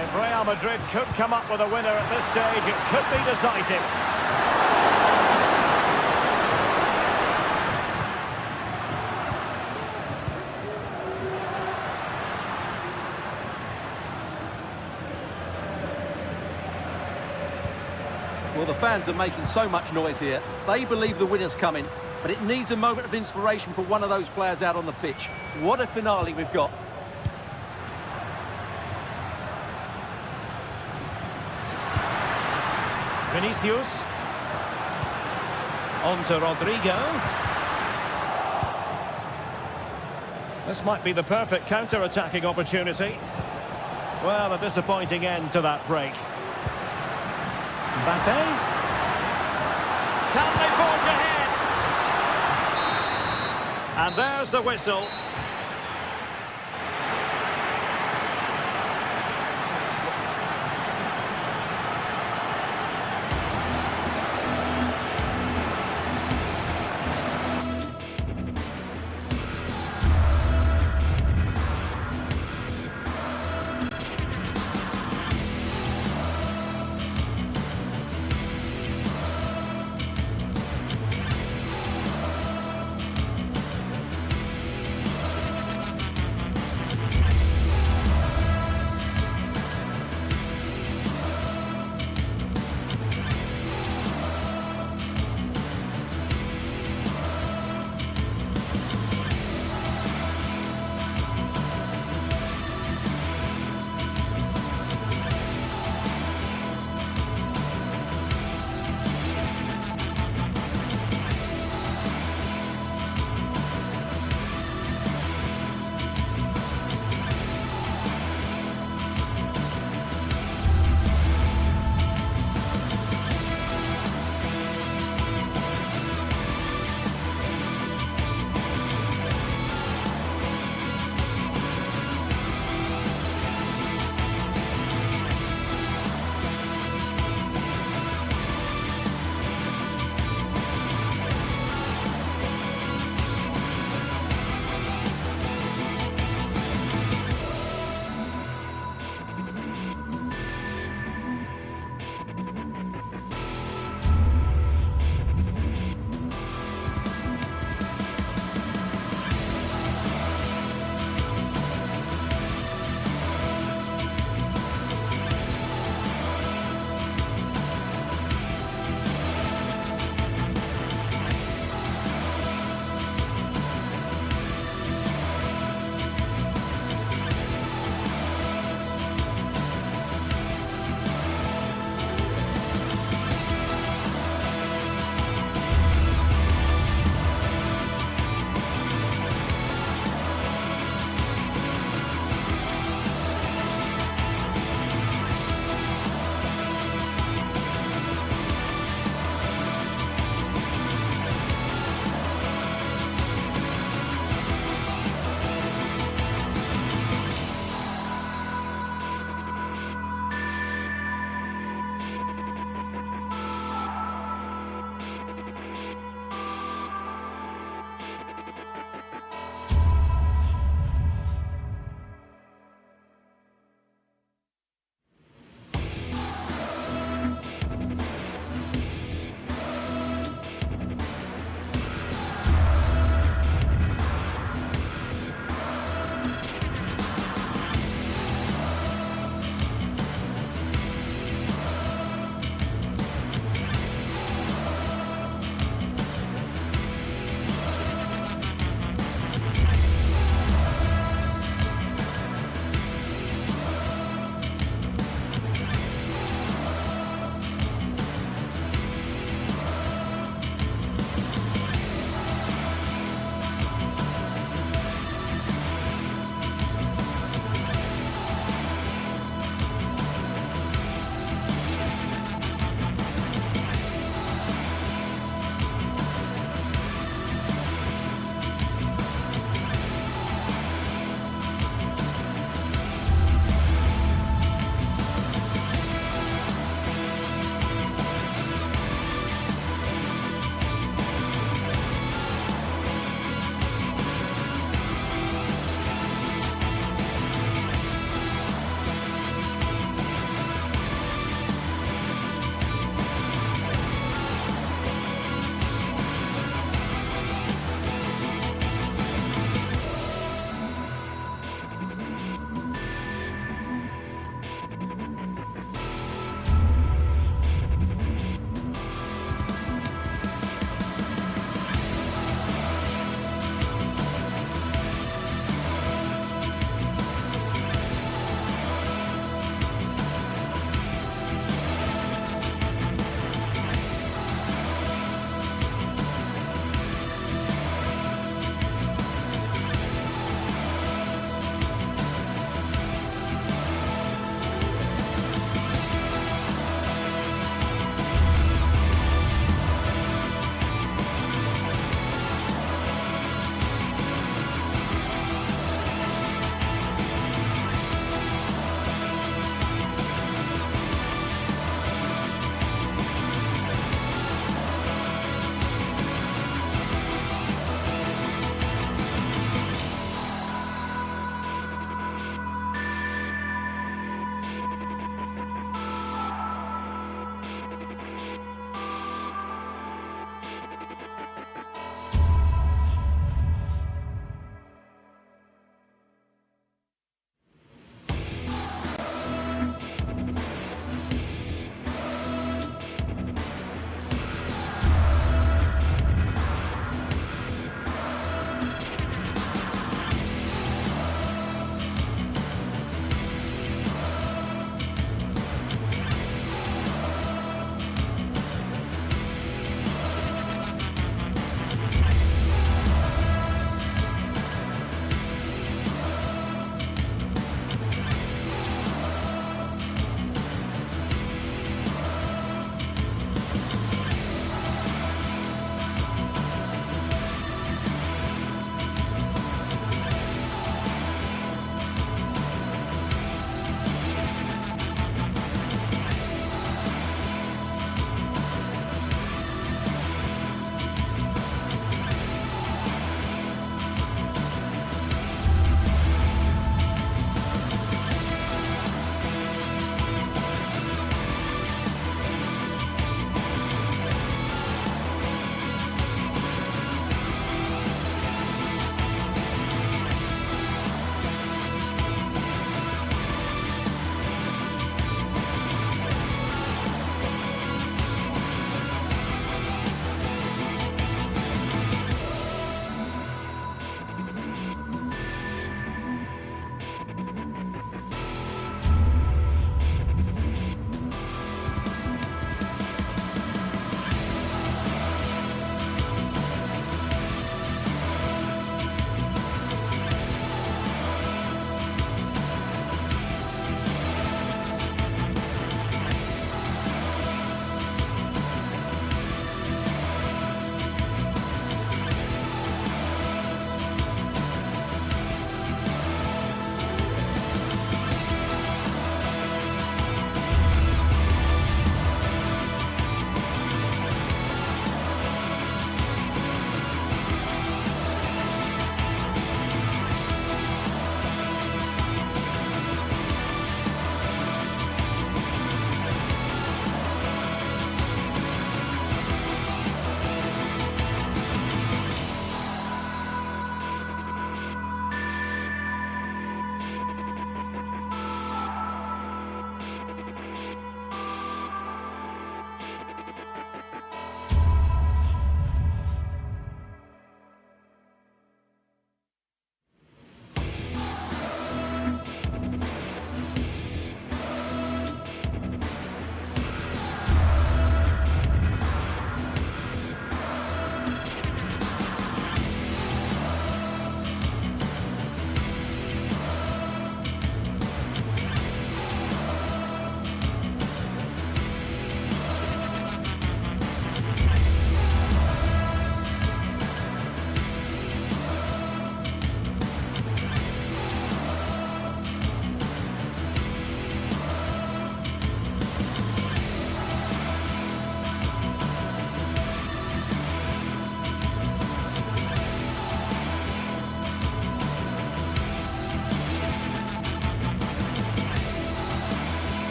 If Real Madrid could come up with a winner at this stage, it could be decisive. Well, the fans are making so much noise here. They believe the winner's coming, but it needs a moment of inspiration for one of those players out on the pitch. What a finale we've got. Vinicius. On to Rodrigo. This might be the perfect counter-attacking opportunity. Well, a disappointing end to that break. Mbappe. Can they forge ahead? And there's the whistle.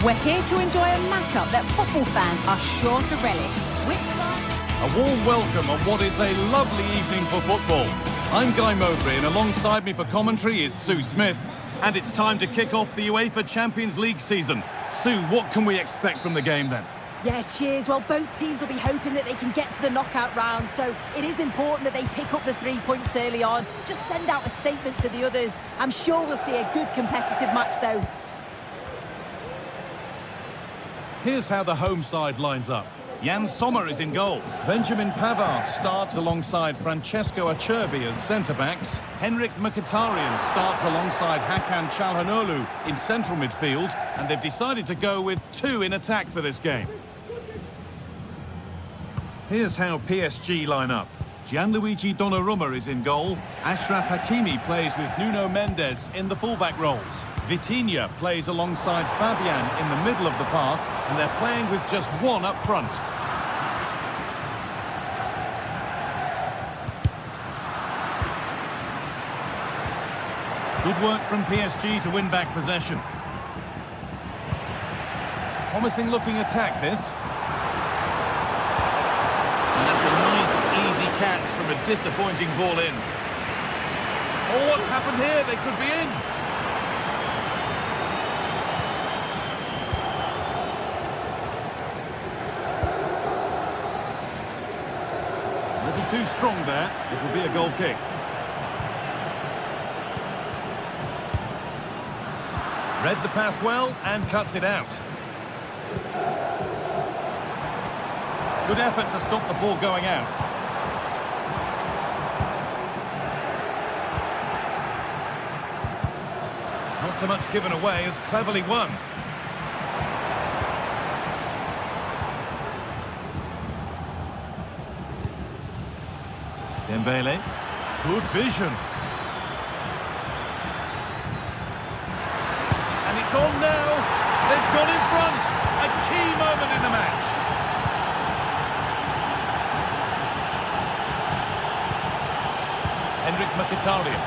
We're here to enjoy a matchup that football fans are sure to relish. Which side? A warm welcome on what is a lovely evening for football. I'm Guy Mowbray, and alongside me for commentary is Sue Smith. And it's time to kick off the UEFA Champions League season. Sue, what can we expect from the game then? Yeah, cheers. Well, both teams will be hoping that they can get to the knockout round, so it is important that they pick up the 3 points early on. Just send out a statement to the others. I'm sure we'll see a good competitive match, though. Here's how the home side lines up. Jan Sommer is in goal. Benjamin Pavard starts alongside Francesco Acerbi as centre-backs. Henrik Mkhitaryan starts alongside Hakan Çalhanoğlu in central midfield. And they've decided to go with 2 in attack for this game. Here's how PSG line up. Gianluigi Donnarumma is in goal. Achraf Hakimi plays with Nuno Mendes in the fullback roles. Vitinha plays alongside Fabian in the middle of the park, and they're playing with just 1 up front. Good work from PSG to win back possession. Promising looking attack, this. And that's a nice, easy catch from a disappointing ball in. Oh, what's happened here? They could be in. A little too strong there. It will be a goal kick. Read the pass well and cuts it out. Good effort to stop the ball going out. Not so much given away as cleverly won. Dembele. Good vision. And it's on now. They've gone in front. A key moment in the match. Henrik Mkhitaryan.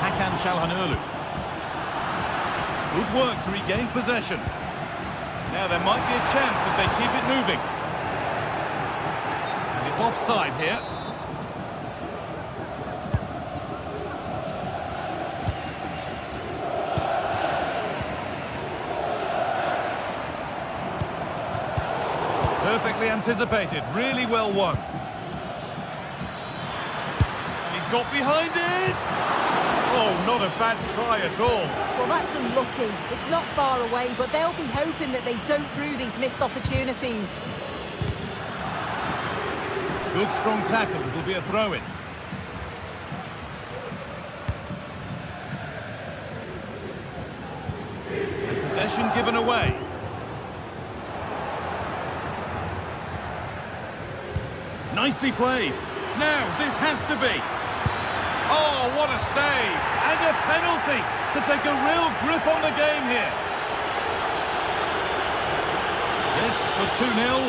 Hakan Çalhanoğlu. Good work to regain possession. Now there might be a chance if they keep it moving. And it's offside here. Perfectly anticipated, really well won. And he's got behind it! Oh, not a bad try at all. Well, that's unlucky. It's not far away, but they'll be hoping that they don't brew these missed opportunities. Good strong tackle, it'll be a throw-in. And possession given away. Nicely played. Now, this has to be. Oh, what a save. And a penalty to take a real grip on the game here. This for 2-0.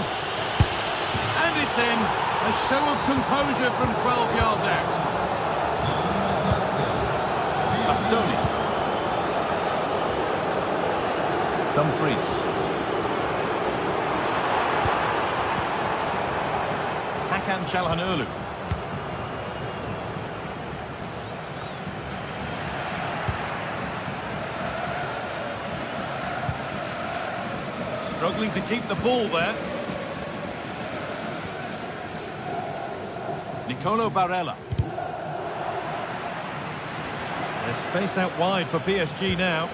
And it's in. A show of composure from 12 yards out. Bastoni. Dumfries. Hakan Çalhanoğlu. Struggling to keep the ball there. Nicolo Barella. There's space out wide for PSG now.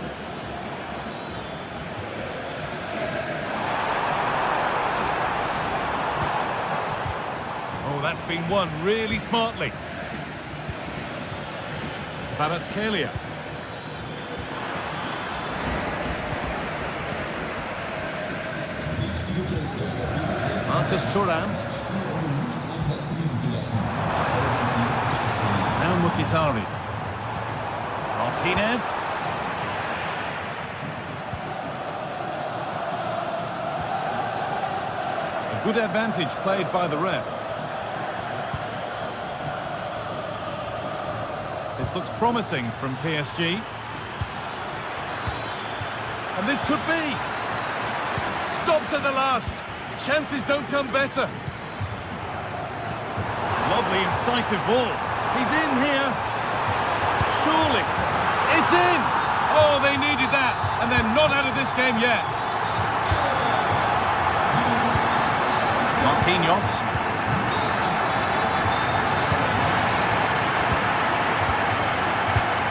Oh, that's been won really smartly. Kvaratskhelia. Marcus Thuram. Now Mkhitaryan. Martinez. A good advantage played by the ref. This looks promising from PSG. And this could be. Stopped at the last. Chances don't come better. Lovely, incisive ball. He's in here. Surely. It's in. Oh, they needed that. And they're not out of this game yet. Marquinhos.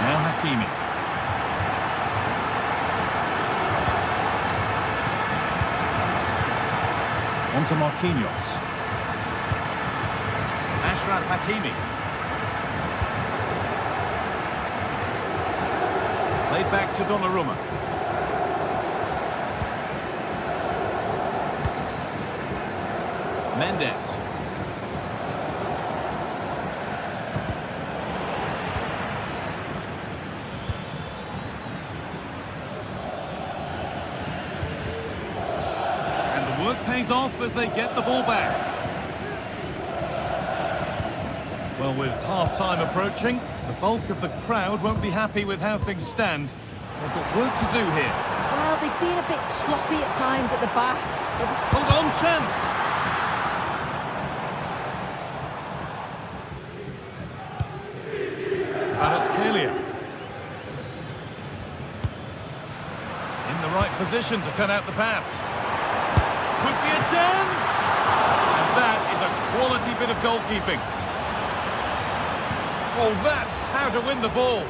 Now Hakimi. On to Marquinhos. Ashraf Hakimi. Played back to Donnarumma. Mendes. Work pays off as they get the ball back. Well, with half-time approaching, the bulk of the crowd won't be happy with how things stand. They've got work to do here. Well, they've been a bit sloppy at times at the back. Hold on, chance! Kvaratskhelia. In the right position to turn out the pass. Could be a chance! And that is a quality bit of goalkeeping. Oh, that's how to win the ball.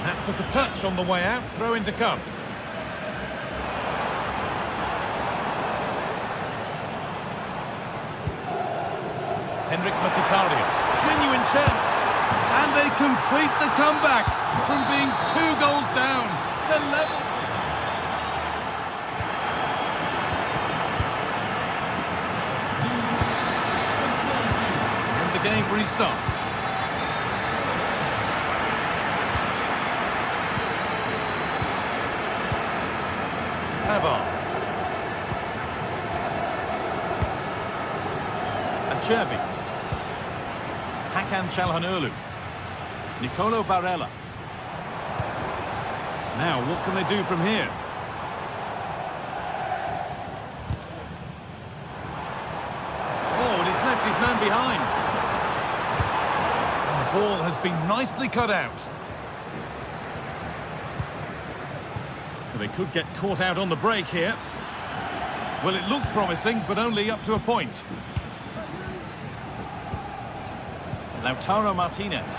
That took a touch on the way out. Throw in to come. Henrik Mkhitaryan. Genuine chance. And they complete the comeback from being 2 goals down. They're level. Game restarts. Pavard. Acerbi. Hakan Çalhanoğlu. Nicolo Barella. Now, what can they do from here? Oh, and he's left his man behind. Ball has been nicely cut out. They could get caught out on the break here. Well, it looked promising, but only up to a point. Lautaro Martinez.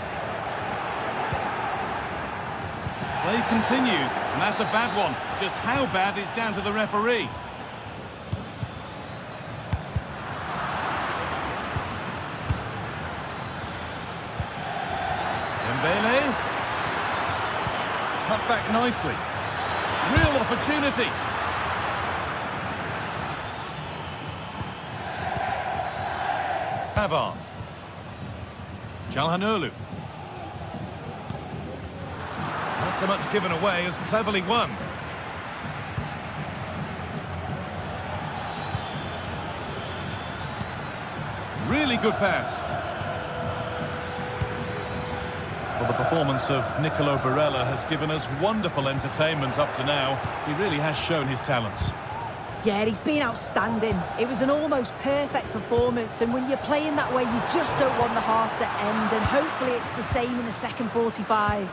Play continues, and that's a bad one. Just how bad is down to the referee. Cut back nicely. Real opportunity. Pavard. Çalhanoğlu. Not so much given away as cleverly won. Really good pass. Well, the performance of Nicolo Barella has given us wonderful entertainment up to now. He really has shown his talents. Yeah, he's been outstanding. It was an almost perfect performance, and when you're playing that way, you just don't want the half to end, and hopefully it's the same in the second 45.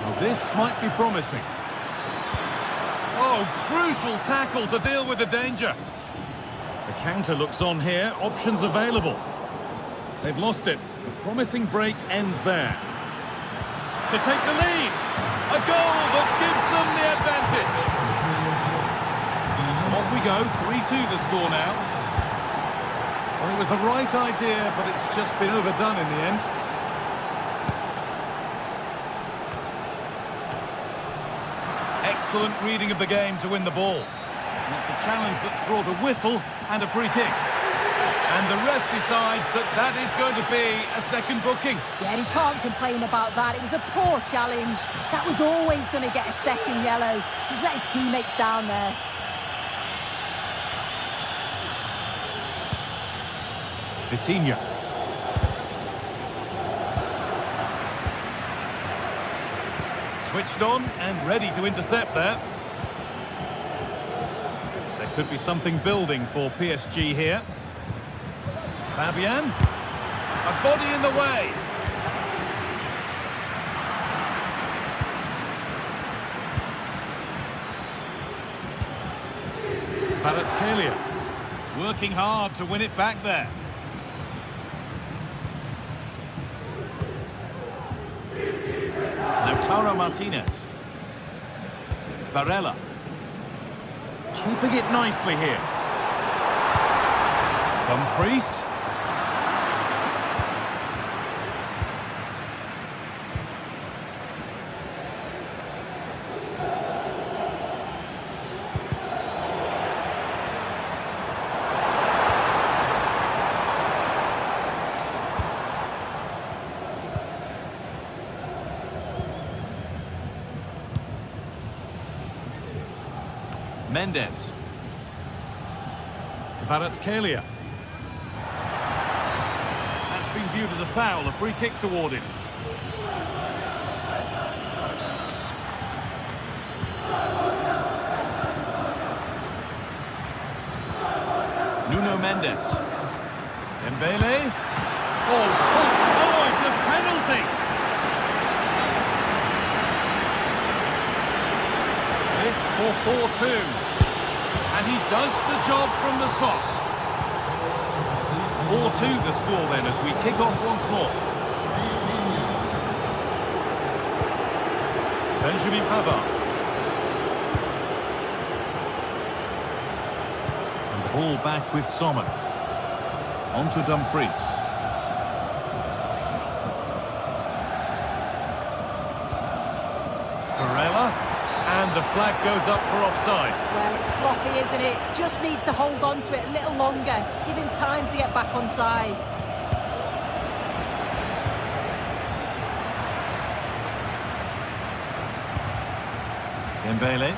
Well, this might be promising. Oh, crucial tackle to deal with the danger. The counter looks on here, options available. They've lost it. The promising break ends there. To take the lead. A goal that gives them the advantage. So off we go, 3-2 the score now. Well, it was the right idea, but it's just been overdone in the end. Excellent reading of the game to win the ball. And it's a challenge that's brought a whistle and a free kick. And the ref decides that that is going to be a second booking. Yeah, he can't complain about that. It was a poor challenge. That was always going to get a second yellow. He's let his teammates down there. Vitinha. Switched on and ready to intercept there. There could be something building for PSG here. Fabian. A body in the way. Villarreal working hard to win it back there. Lautaro Martinez. Varela. Keeping it nicely here. Dumfries. Mendes. Villarreal. That's been viewed as a foul. A free kick's awarded. Nuno Mendes. Dembele. Oh, it's a penalty. It's for 4-2. And he does the job from the spot. 4-2 the score then as we kick off once more. Benjamin Pavard. And the ball back with Sommer. On to Dumfries. Varela. And the flag goes up for offside. Well, it's sloppy, isn't it? Just needs to hold on to it a little longer. Give him time to get back on side. Dembele.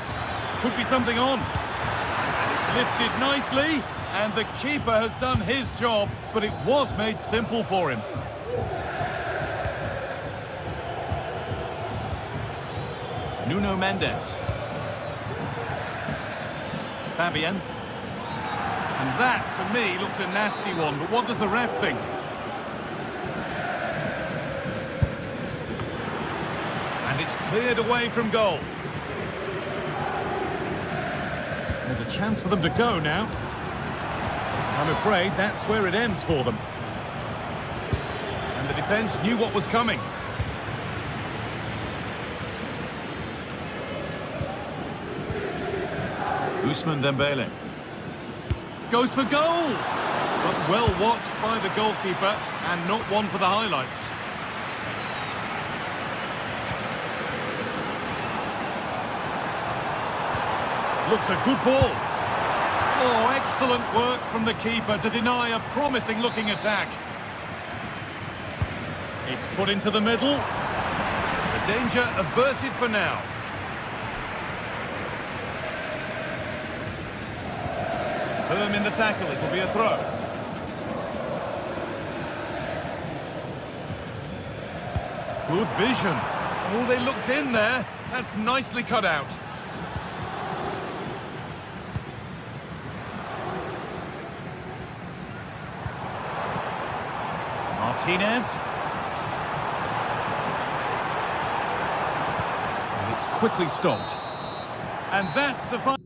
Could be something on. And it's lifted nicely. And the keeper has done his job, but it was made simple for him. Nuno Mendes. Fabian. And that, to me, looked a nasty one. But what does the ref think? And it's cleared away from goal. There's a chance for them to go now. I'm afraid that's where it ends for them. And the defence knew what was coming. Ousmane Dembele goes for goal, but well watched by the goalkeeper and not one for the highlights. Looks a good ball. Oh, excellent work from the keeper to deny a promising looking attack. It's put into the middle. The danger averted for now. Firm in the tackle, it will be a throw. Good vision. Oh, they looked in there. That's nicely cut out. Martinez. And it's quickly stopped. And that's the final.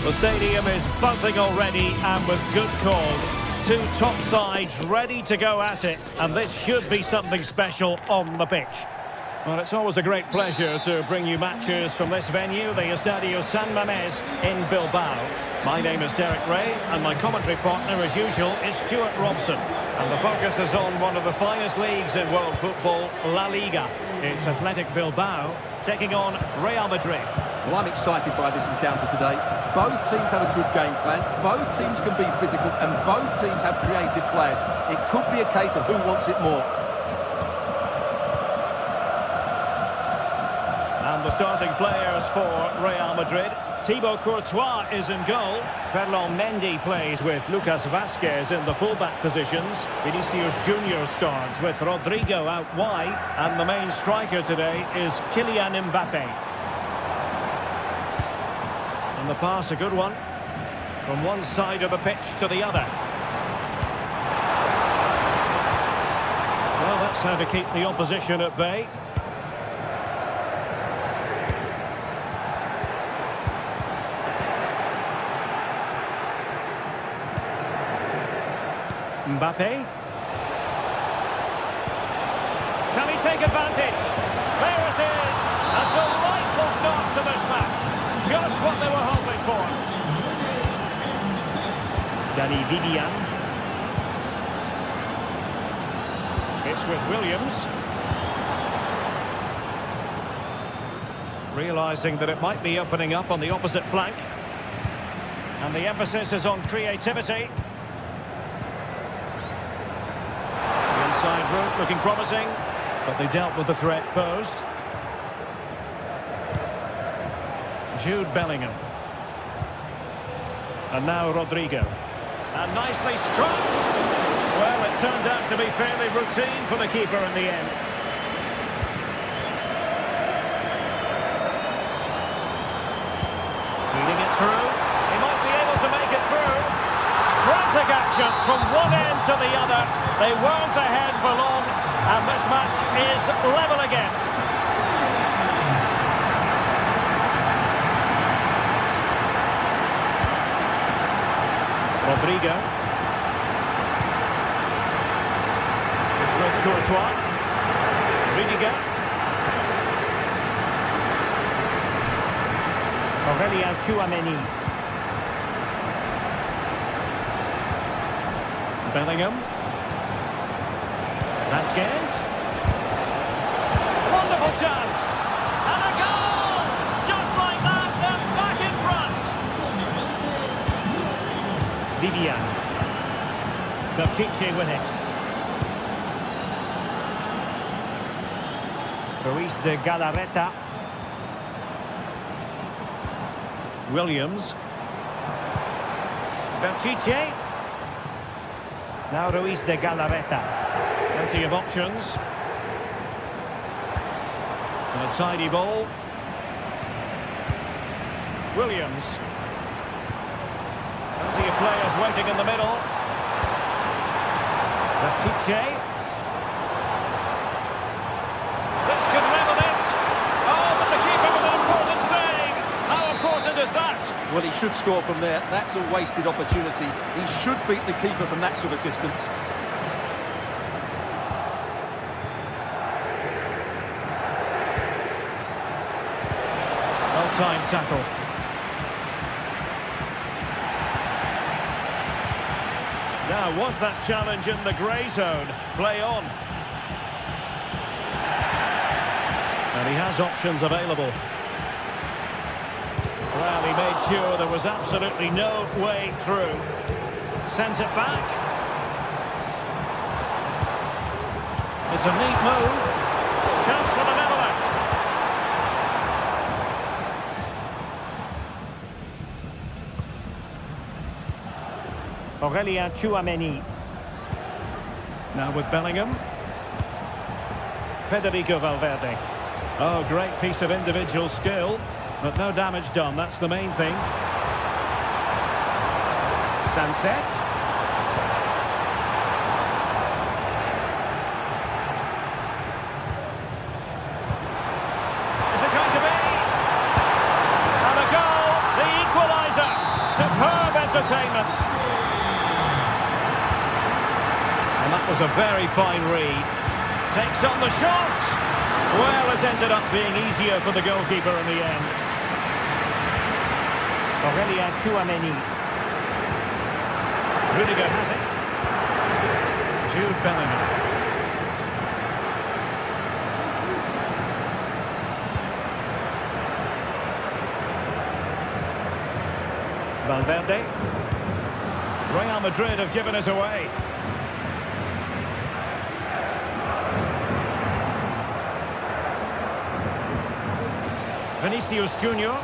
The stadium is buzzing already, and with good cause. Two top sides ready to go at it, and this should be something special on the pitch. Well, it's always a great pleasure to bring you matches from this venue, the Estadio San Mamés in Bilbao. My name is Derek Ray, and my commentary partner, as usual, is Stuart Robson. And the focus is on one of the finest leagues in world football, La Liga. It's Athletic Bilbao taking on Real Madrid. Well, I'm excited by this encounter today. Both teams have a good game plan, both teams can be physical, and both teams have creative players. It could be a case of who wants it more. And the starting players for Real Madrid. Thibaut Courtois is in goal. Ferland Mendy plays with Lucas Vazquez in the fullback positions. Vinicius Junior starts with Rodrigo out wide. And the main striker today is Kylian Mbappe. And the pass, a good one. From one side of the pitch to the other. Well, that's how to keep the opposition at bay. Mbappe. Can he take advantage? There it is! A delightful start to this match. Just what they were hoping for. Danny Vivian. It's with Williams. Realising that it might be opening up on the opposite flank. And the emphasis is on creativity. Side route looking promising, but they dealt with the threat posed. Jude Bellingham. And now Rodrigo. And nicely struck. Well, it turned out to be fairly routine for the keeper in the end. Feeding it through. He might be able to make it through. Frantic action from one end to the other. They weren't ahead for long, and this match is level again. Rodrigo. It's with Courtois. Rudiger. Aurelien Tchouameni. Bellingham. Vazquez. Wonderful chance. And a goal! Just like that, they're back in front. Vivian. Berchiche with it. Ruiz de Galarreta. Williams. Berchiche. Now Ruiz de Galarreta. Plenty of options. And a tidy ball. Williams. Plenty of players waiting in the middle. Berchiche. This could level it. Oh, but the keeper with an important save. How important is that? Well, he should score from there. That's a wasted opportunity. He should beat the keeper from that sort of distance. Well-timed tackle. Now, was that challenge in the grey zone? Play on. And he has options available. Well, he made sure there was absolutely no way through. Sends it back. It's a neat move. Chance for the leveller. Aurelien Tchouameni. Now with Bellingham. Federico Valverde. Oh, great piece of individual skill. But no damage done, that's the main thing. Sunset. Is it going to be? And a goal, the equaliser. entertainment. And that was a very fine read. Takes on the shot. Well, it's ended up being easier for the goalkeeper in the end. Aurelien Tchouameni. Rudiger has it. Jude Bellingham. Valverde. Real Madrid have given us away. Vinicius Junior.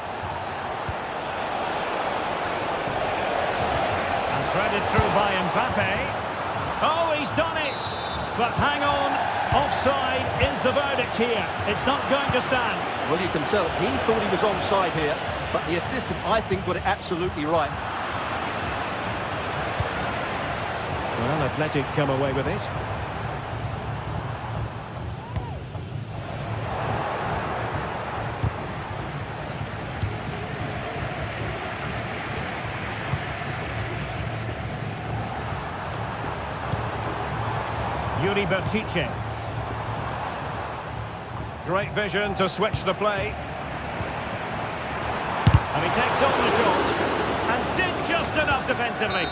And threaded through by Mbappe. Oh, he's done it! But hang on, offside is the verdict here. It's not going to stand. Well, you can tell he thought he was onside here, but the assistant, I think, got it absolutely right. Well, Athletic come away with it. Yuri Bertice. Great vision to switch the play. And he takes on the shot. And did just enough defensively.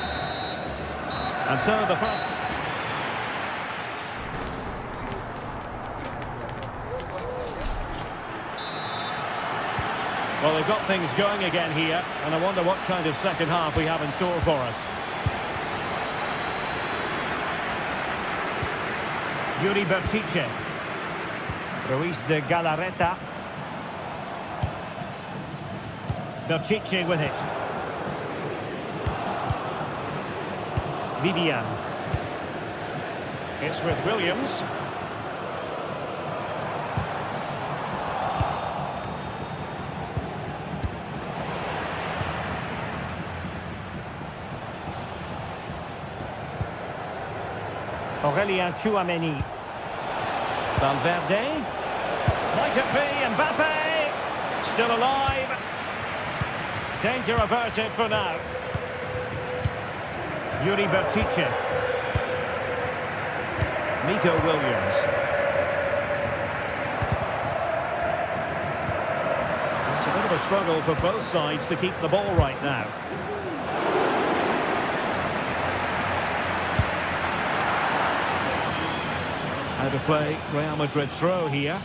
And so the first... Well, they've got things going again here. And I wonder what kind of second half we have in store for us. Yuri Bertice. Ruiz de Galarreta. Bertice with it. Vivian. It's with Williams. Aurelien Tchouameni. Valverde. Might it be Mbappe? Still alive. Danger averted for now. Yuri Bertice. Nico Williams. It's a bit of a struggle for both sides to keep the ball right now. How to play Real Madrid throw here.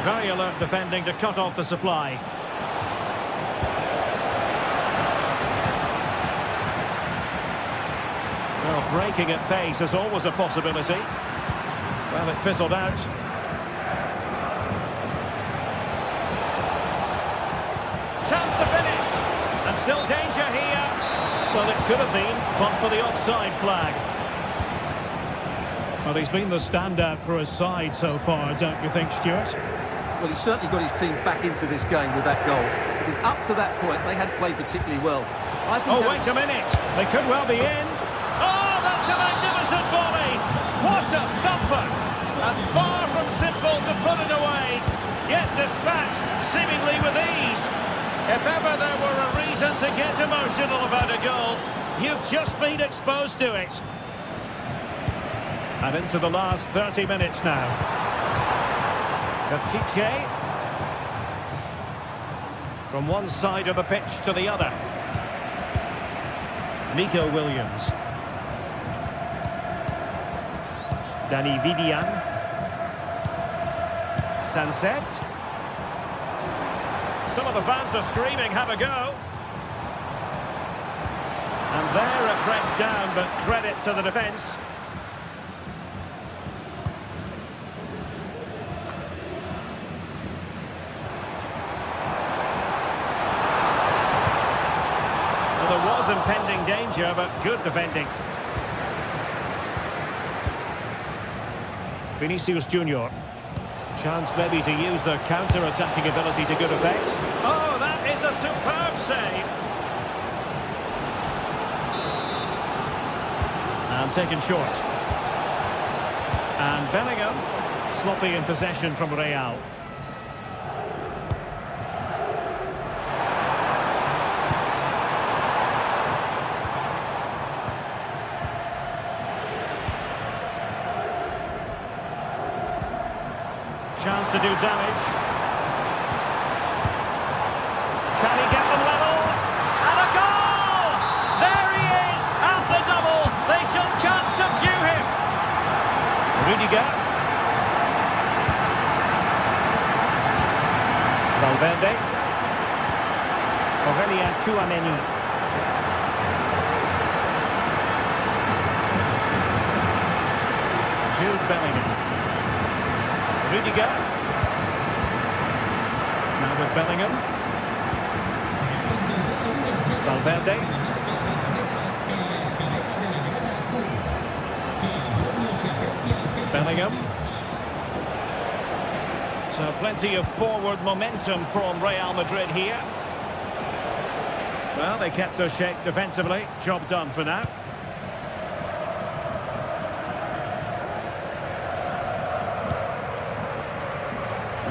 Very alert defending to cut off the supply. Well, breaking at pace is always a possibility. Well, it fizzled out. Chance to finish. And still danger here. Well, it could have been, but for the offside flag. Well, he's been the standout for his side so far, don't you think, Stuart? Well, he certainly got his team back into this game with that goal. Because up to that point, they had played particularly well. Oh, wait a minute. They could well be in. Oh, that's a magnificent volley. What a thumper. And far from simple to put it away. Yet dispatched, seemingly with ease. If ever there were a reason to get emotional about a goal, you've just been exposed to it. And into the last 30 minutes now. Bertice. From one side of the pitch to the other. Nico Williams. Dani Vivian. Sunset. Some of the fans are screaming, have a go. And there it breaks down, but credit to the defence. Well, there was impending danger, but good defending. Vinicius Junior. Chance maybe to use their counter-attacking ability to good effect. Oh, that is a superb save. And taken short. And Bellingham, sloppy in possession from Real. to do damage. Can he get them level? And a goal! There he is at the double. They just can't subdue him. Rudiger. Valverde. Aurelien Tchouameni. Jude Bellingham. Rudiger. Now with Bellingham. Valverde. Bellingham. So plenty of forward momentum from Real Madrid here. Well, they kept us shape defensively. Job done for now.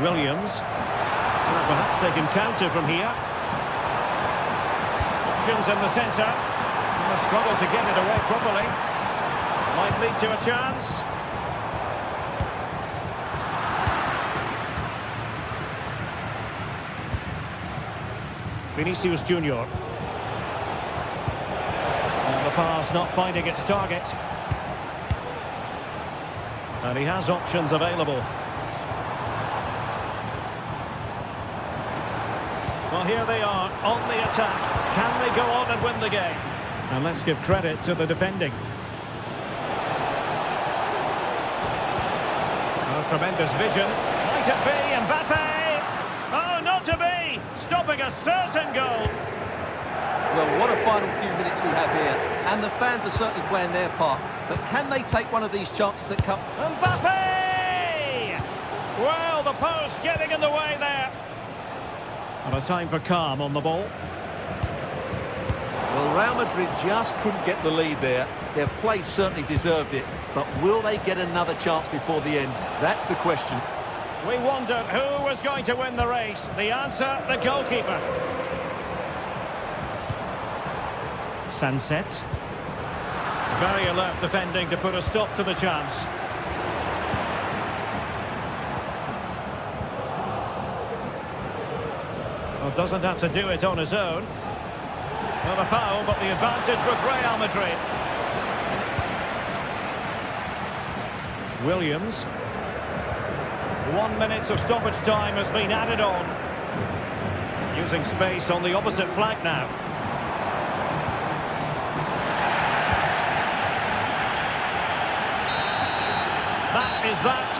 Williams. Well, perhaps they can counter from here. Options in the centre. Struggle to get it away properly. Might lead to a chance. Vinicius Junior. And the pass not finding its target. And he has options available. Well, here they are on the attack. Can they go on and win the game? And let's give credit to the defending. Oh, tremendous vision. Might it be Mbappe? Oh, not to be! Stopping a certain goal. Well, what a final few minutes we have here. And the fans are certainly playing their part. But can they take one of these chances that come? Mbappe! Well, the post getting in the way there. And a time for calm on the ball. Well, Real Madrid just couldn't get the lead there. Their play certainly deserved it. But will they get another chance before the end? That's the question. We wondered who was going to win the race. The answer, the goalkeeper. Sunset. Very alert defending to put a stop to the chance. Well, doesn't have to do it on his own. Not a foul, but the advantage with Real Madrid. Williams. 1 minute of stoppage time has been added on. Using space on the opposite flank now. That is that.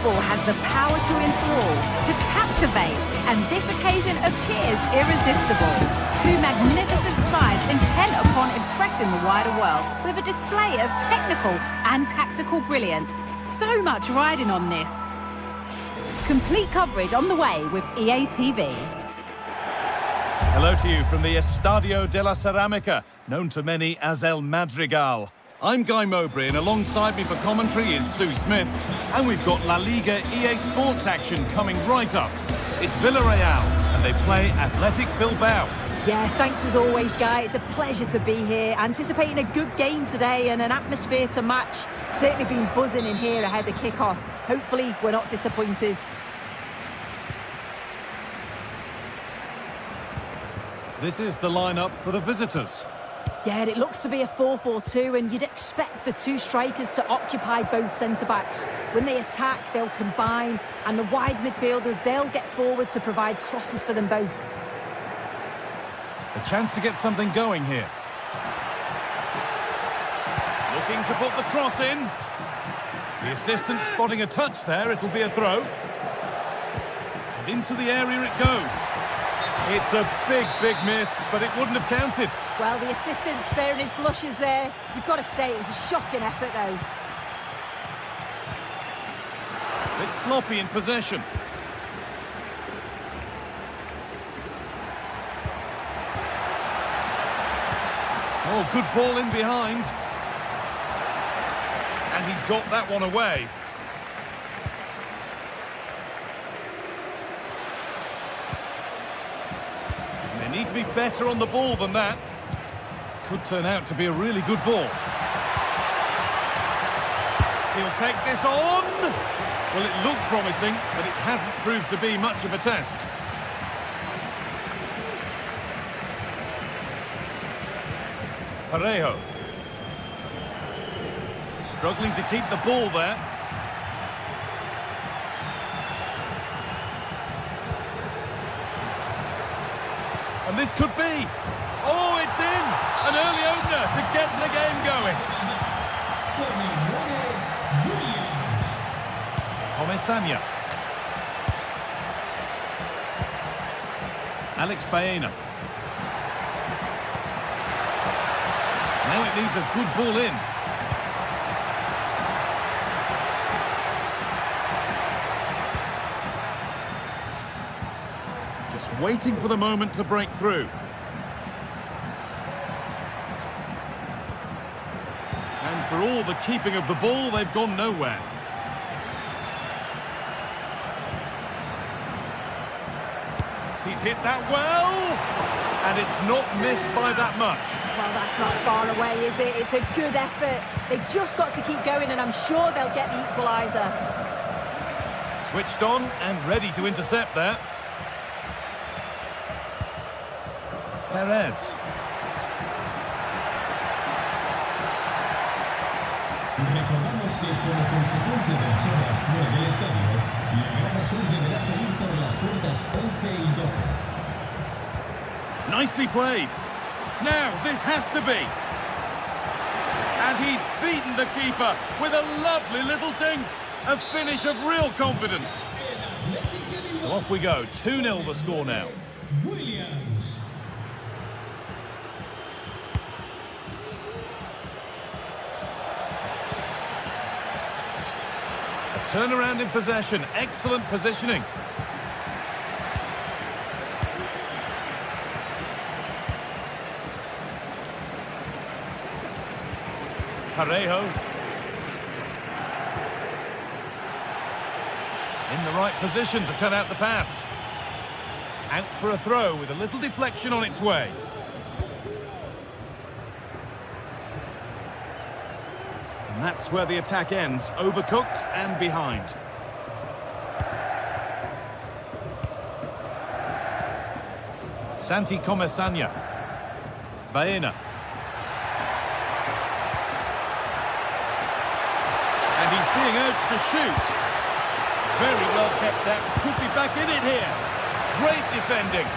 football has the power to enthrall, to captivate, and this occasion appears irresistible. Two magnificent sides intent upon impressing the wider world with a display of technical and tactical brilliance. So much riding on this. Complete coverage on the way with EA TV. Hello to you from the Estadio de la Ceramica, known to many as El Madrigal. I'm Guy Mowbray, and alongside me for commentary is Sue Smith. And we've got La Liga EA Sports action coming right up. It's Villareal, and they play Athletic Bilbao. Yeah, thanks as always, Guy. It's a pleasure to be here. Anticipating a good game today and an atmosphere to match. Certainly been buzzing in here ahead of kick-off. Hopefully, we're not disappointed. This is the lineup for the visitors. Yeah, it looks to be a 4-4-2, and you'd expect the two strikers to occupy both centre-backs. When they attack, they'll combine, and the wide midfielders, they'll get forward to provide crosses for them both. A chance to get something going here. Looking to put the cross in. The assistant spotting a touch there, it'll be a throw. And into the area it goes. It's a big, big miss, but it wouldn't have counted. Well, the assistant's sparing his blushes there. You've got to say it was a shocking effort, though. It's sloppy in possession. Oh, good ball in behind. And he's got that one away. And they need to be better on the ball than that. Could turn out to be a really good ball. He'll take this on. Well, it looked promising, but it hasn't proved to be much of a test. Parejo. Struggling to keep the ball there. And this could be. Oh, it's in! An early opener to get the game going. Comesania. Alex Baena. Now it needs a good ball in. Just waiting for the moment to break through. And for all the keeping of the ball, they've gone nowhere. He's hit that well, and it's not missed by that much. Well, that's not far away, is it? It's a good effort. They've just got to keep going, and I'm sure they'll get the equaliser. Switched on and ready to intercept there. Perez. Recordamos que como consecuencia de las horas 9 del estadio, la grada sur deberá salir por las puertas 11 y 12. Nicely played. Now, this has to be. And he's beaten the keeper with a lovely little dink. A finish of real confidence. So off we go. 2-0 the score now. Williams. A turnaround in possession. Excellent positioning. Parejo. In the right position to turn out the pass. Out for a throw with a little deflection on its way. And that's where the attack ends. Overcooked and behind. Santi Comesania. Baena. And he's being urged to shoot. Very well kept out. Could be back in it here. Great defending.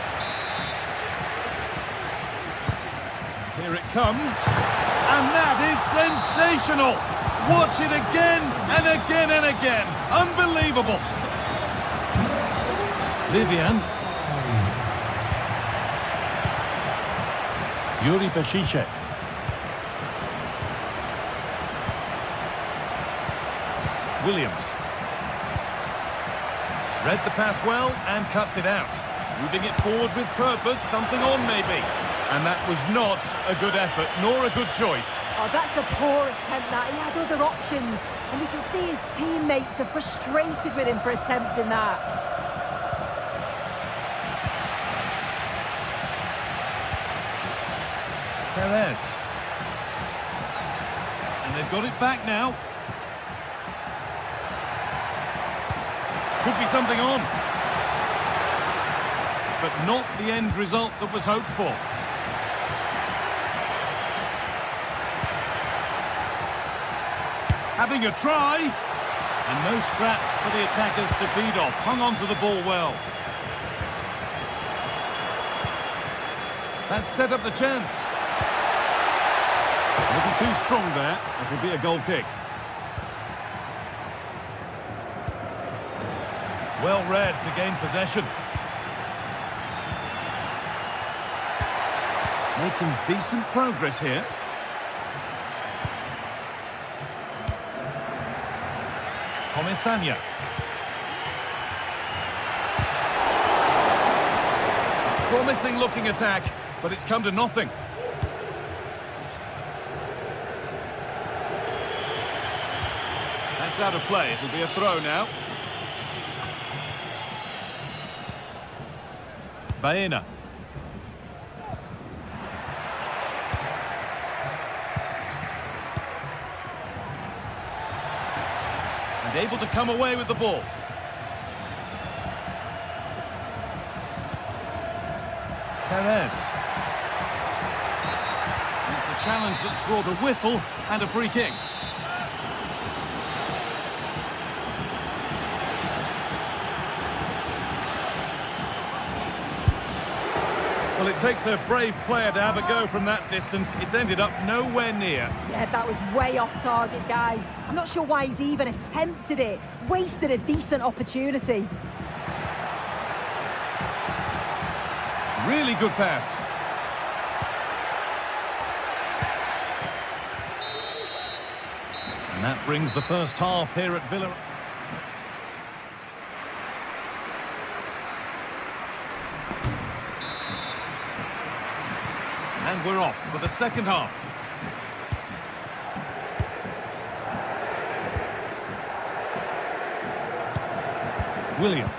Here it comes. And that is sensational. Watch it again and again and again. Unbelievable. Vivian. Yuri Bešiček. Williams. Read the pass well and cuts it out. Moving it forward with purpose, something on maybe. And that was not a good effort, nor a good choice. Oh, that's a poor attempt, that. He had other options. And you can see his teammates are frustrated with him for attempting that. Perez. And they've got it back now. Could be something on. But not the end result that was hoped for. Having a try. And no scraps for the attackers to feed off. Hung on to the ball well. That set up the chance. A little too strong there. It'll be a goal kick. Well read to gain possession. Making decent progress here. Comesaña. Promising looking attack, but it's come to nothing. That's out of play. It'll be a throw now. Baena. And able to come away with the ball. Perez. And it's a challenge that's brought a whistle and a free kick. Well, it takes a brave player to have a go from that distance. It's ended up nowhere near. Yeah, that was way off target, guy. I'm not sure why he's even attempted it. Wasted a decent opportunity. Really good pass. And that brings the first half here at Villarreal. And we're off for the second half. Williams.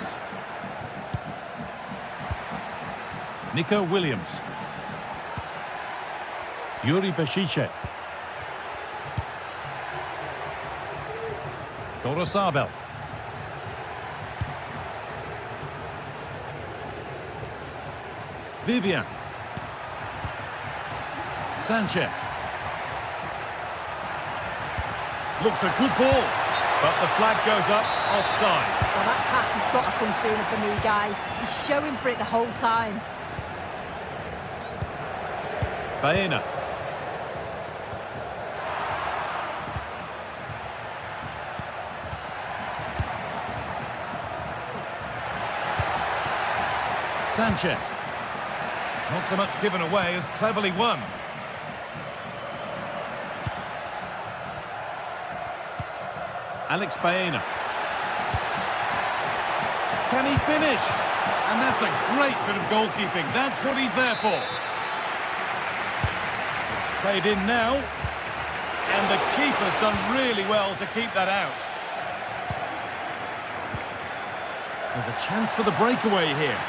Nico Williams. Yuri Bešiček. Gorosabel. Vivian. Sanchez. Looks a good ball, but the flag goes up offside. Well, that pass has got to come sooner for me, guy. He's showing for it the whole time. Baena. Sanchez. Not so much given away as cleverly won. Alex Baena. Can he finish? And that's a great bit of goalkeeping. That's what he's there for. It's played in now. And the keeper's done really well to keep that out. There's a chance for the breakaway here.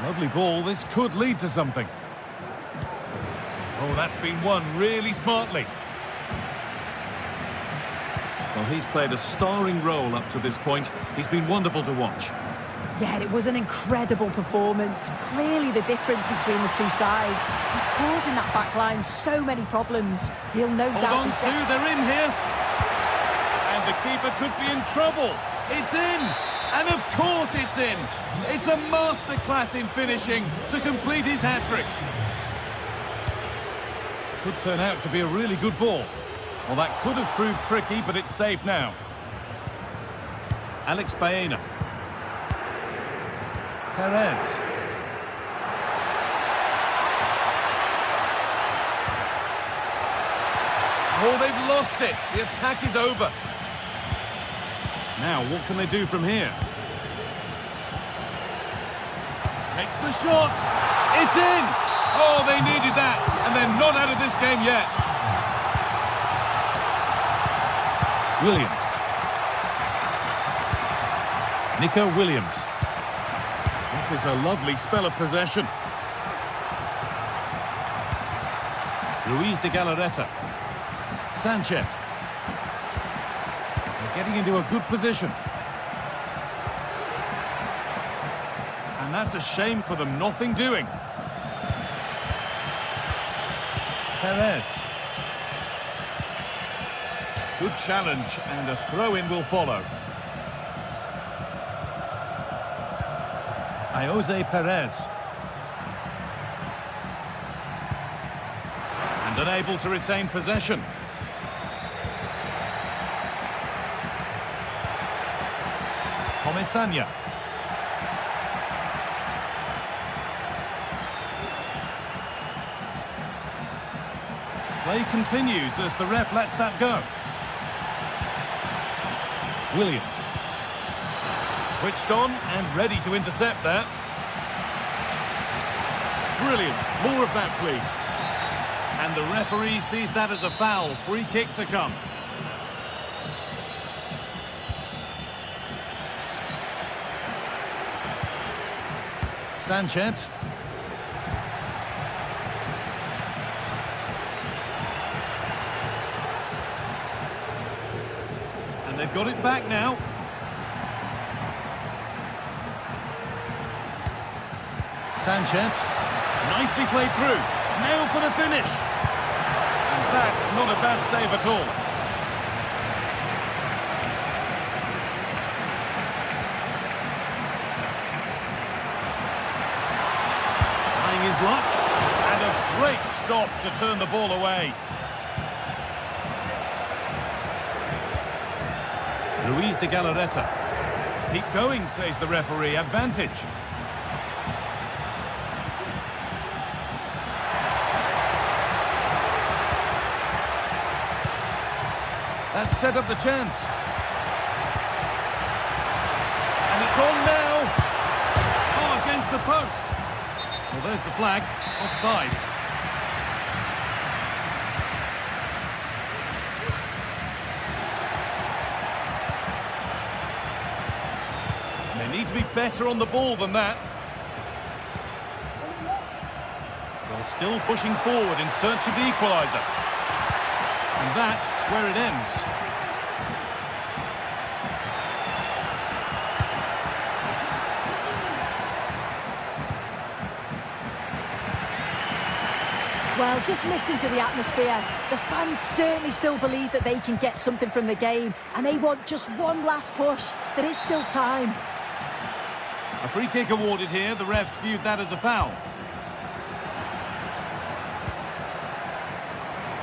Lovely ball. This could lead to something. Oh, that's been won really smartly. Well, he's played a starring role up to this point. He's been wonderful to watch. Yeah, it was an incredible performance. Clearly the difference between the two sides. He's causing that back line so many problems. He'll no doubt... Hold on, Sue, they're in here. And the keeper could be in trouble. It's in. And of course it's in. It's a masterclass in finishing to complete his hat-trick. Could turn out to be a really good ball. Well, that could have proved tricky, but it's safe now. Alex Baena. Perez. Oh, they've lost it. The attack is over. Now, what can they do from here? Takes the shot. It's in. Oh, they needed that. And they're not out of this game yet. Williams. Nico Williams. This is a lovely spell of possession. Luis de Galarreta. Sanchez. They're getting into a good position. And that's a shame for them. Nothing doing. Perez. Good challenge, and a throw-in will follow. Jose Perez. And unable to retain possession. Comesaña. Play continues as the ref lets that go. Williams. Switched on and ready to intercept that. Brilliant. More of that, please. And the referee sees that as a foul. Free kick to come. Sanchez. And they've got it back now. Sanchez. Nicely played through. Now for the finish. And that's not a bad save at all. Trying his luck. And a great stop to turn the ball away. Luis de Galarreta. Keep going, says the referee. Advantage. That set up the chance. And it's on now. Oh, against the post. Well, there's the flag. Offside. And they need to be better on the ball than that. Well, still pushing forward in search of the equaliser. And that's where it ends. Well, just listen to the atmosphere. The fans certainly still believe that they can get something from the game, and they want just one last push. There is still time. A free kick awarded here. The refs viewed that as a foul.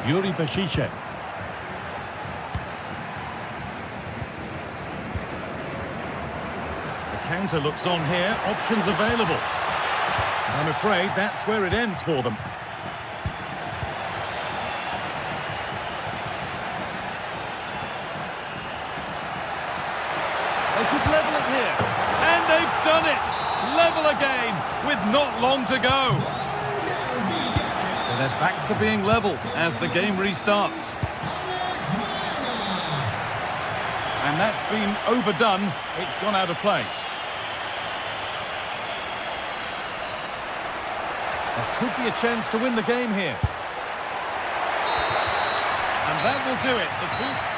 Yuri Bashice. Counter looks on here, options available. I'm afraid that's where it ends for them. They could level it here, and they've done it! Level again, with not long to go. So they're back to being level as the game restarts. And that's been overdone, it's gone out of play. There could be a chance to win the game here. And that will do it. The ball...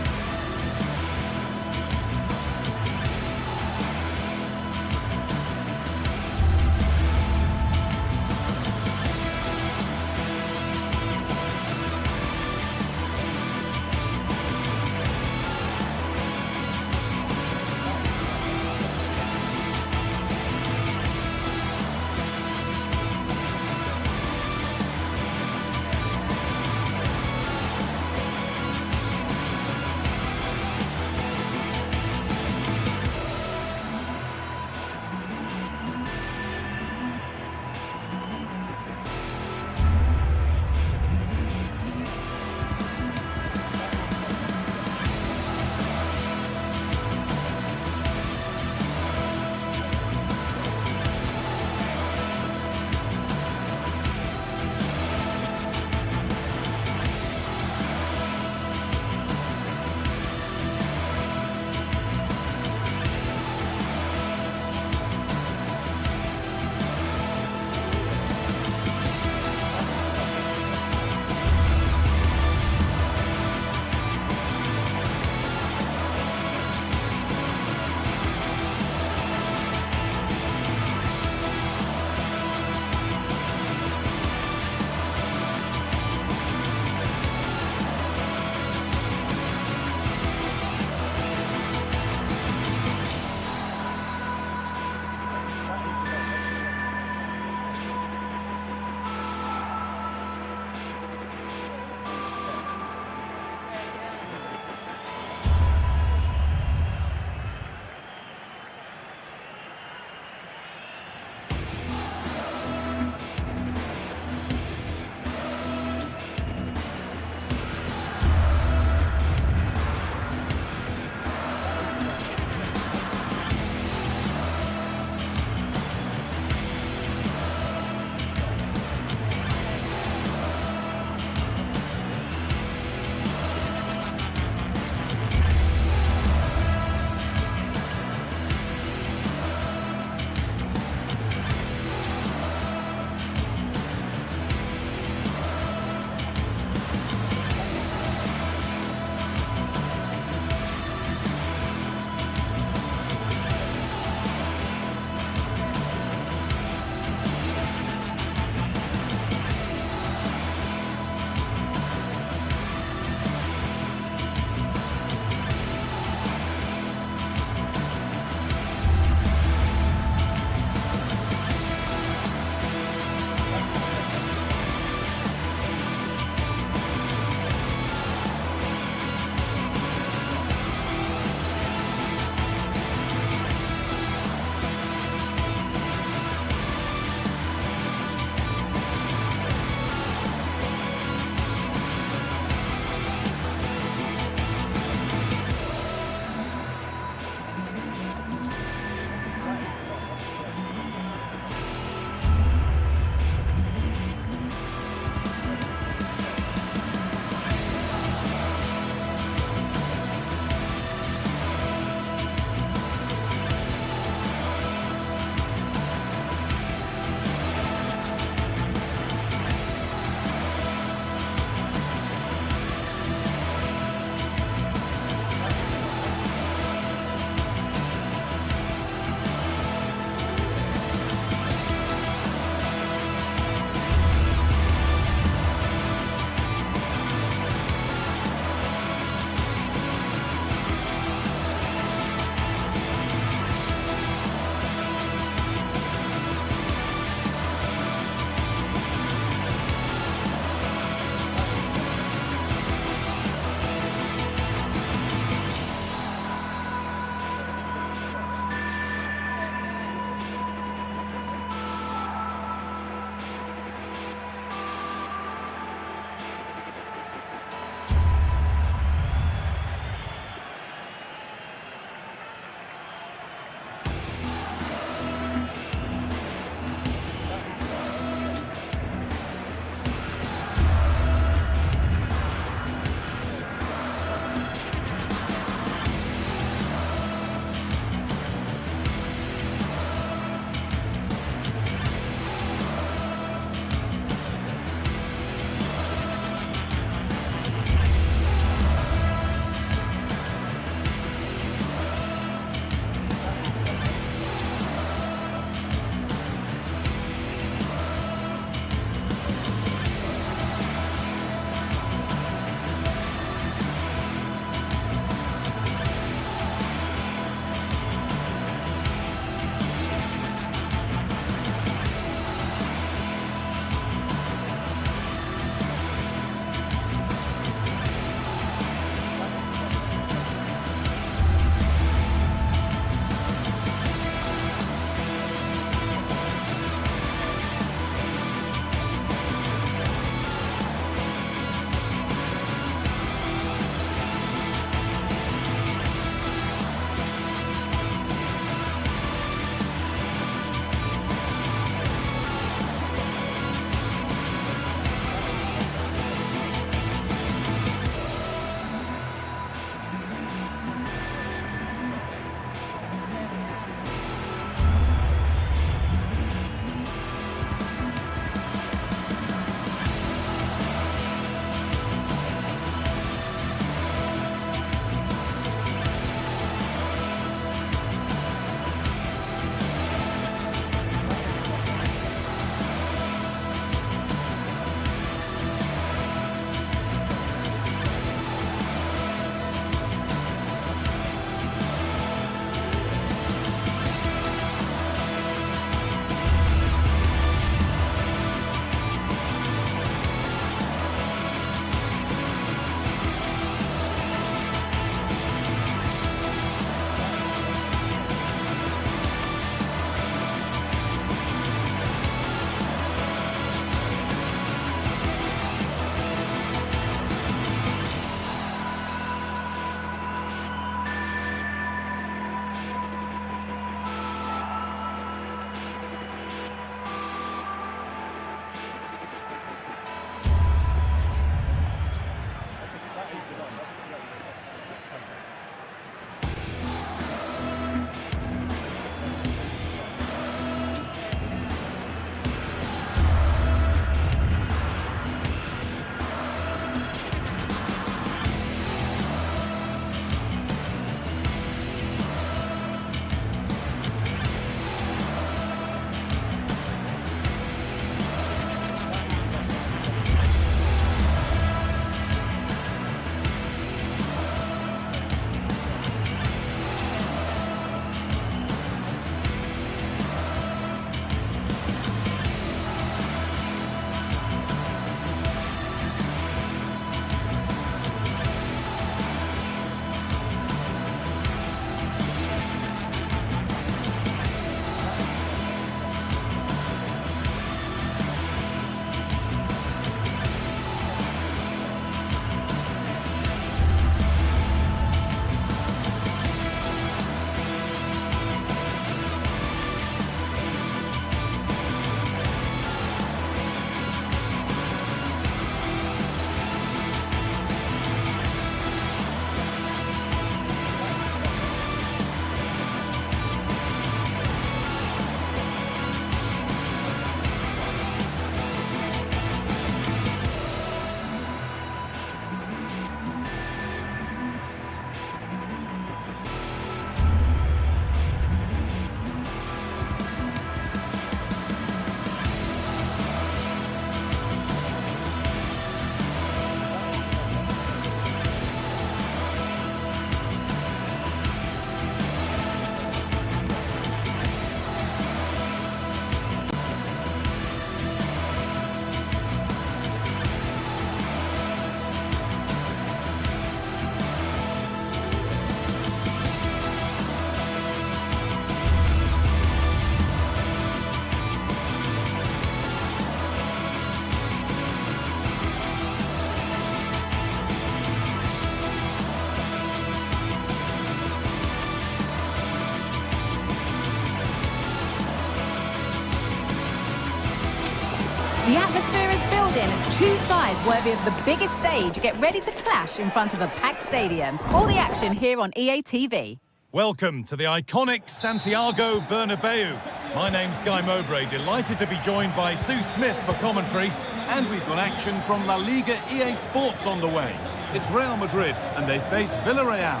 in as two sides worthy of the biggest stage get ready to clash in front of a packed stadium. All the action here on EA TV. Welcome to the iconic Santiago Bernabeu. My name's Guy Mowbray, delighted to be joined by Sue Smith for commentary. And we've got action from La Liga EA Sports on the way. It's Real Madrid and they face Villarreal.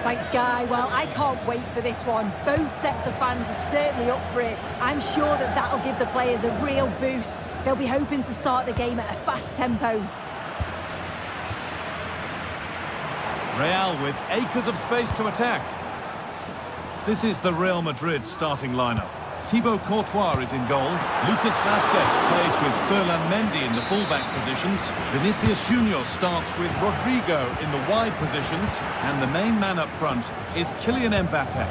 Thanks, Guy. Well, I can't wait for this one. Both sets of fans are certainly up for it. I'm sure that that'll give the players a real boost. They'll be hoping to start the game at a fast tempo. Real with acres of space to attack. This is the Real Madrid starting lineup. Thibaut Courtois is in goal. Lucas Vázquez plays with Ferland Mendy in the fullback positions. Vinicius Junior starts with Rodrigo in the wide positions. And the main man up front is Kylian Mbappé.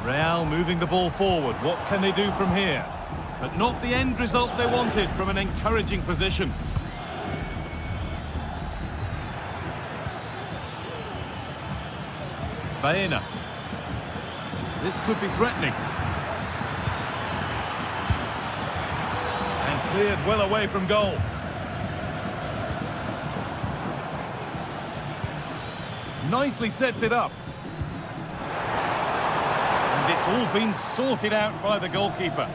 Real moving the ball forward. What can they do from here? But not the end result they wanted from an encouraging position. Baena. This could be threatening. And cleared well away from goal. Nicely sets it up. And it's all been sorted out by the goalkeeper.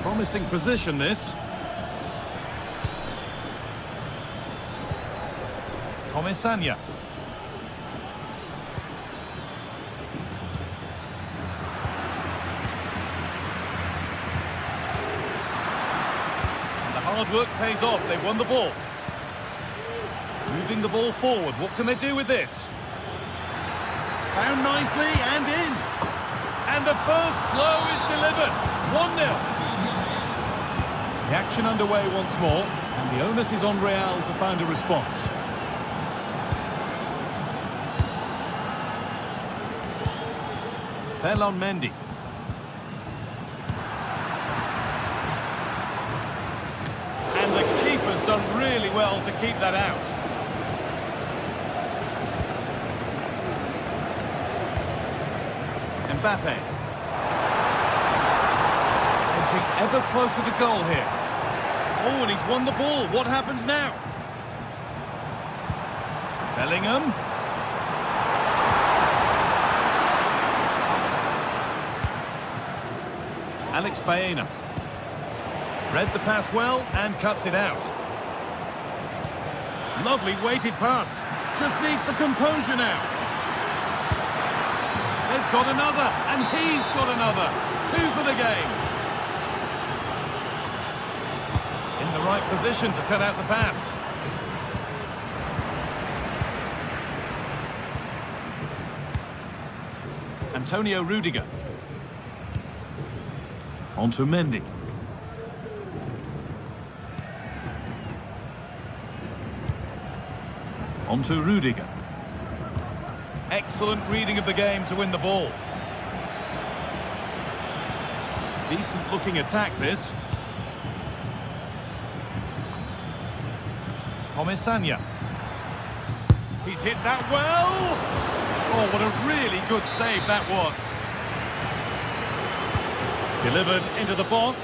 Promising position, this. Comisania. And the hard work pays off. They've won the ball. Moving the ball forward. What can they do with this? Found nicely and in. And the first blow is delivered. 1-0. The action underway once more, and the onus is on Real to find a response. Ferland Mendy. And the keeper's done really well to keep that out. Mbappé. Edging ever closer to goal here. Oh, and he's won the ball. What happens now? Bellingham. Alex Baena. Read the pass well and cuts it out. Lovely weighted pass. Just needs the composure now. They've got another, and he's got another. 2 for the game. In the right position to cut out the pass. Antonio Rudiger. On to Mendy. On to Rudiger. Excellent reading of the game to win the ball. Decent looking attack, this. Comisania. He's hit that well. Oh, what a really good save that was. Delivered into the box.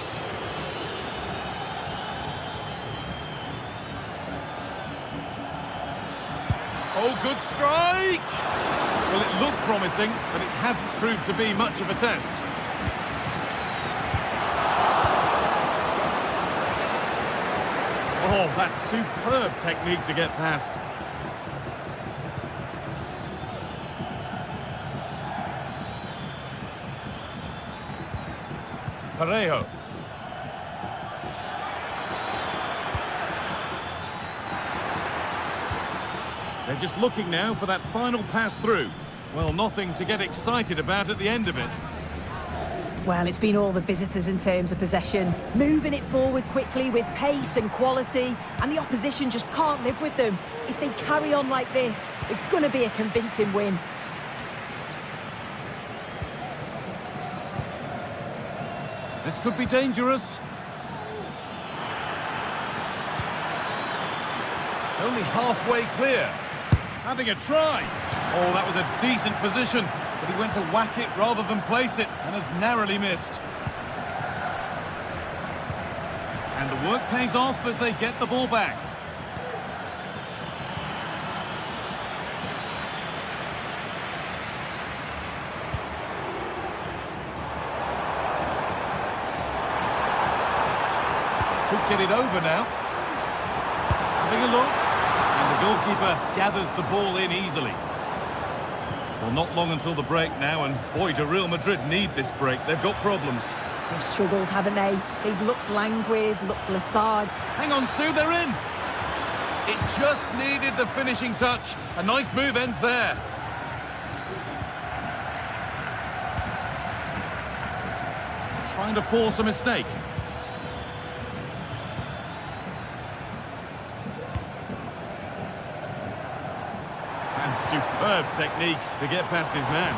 Oh, good strike. Well, it looked promising, but it hasn't proved to be much of a test. Oh, that's superb technique to get past. Parejo. They're just looking now for that final pass through. Well, nothing to get excited about at the end of it. Well, it's been all the visitors in terms of possession, moving it forward quickly with pace and quality, and the opposition just can't live with them. If they carry on like this, it's going to be a convincing win. This could be dangerous. It's only halfway clear. Having a try. Oh, that was a decent position, but he went to whack it rather than place it and has narrowly missed. And the work pays off as they get the ball back. Could get it over now. Having a look. And the goalkeeper gathers the ball in easily. Well, not long until the break now, and boy, do Real Madrid need this break. They've got problems. They've struggled, haven't they? They've looked languid, looked lethargic. Hang on, Sue, they're in. It just needed the finishing touch. A nice move ends there. Trying to force a mistake. And superb technique to get past his man.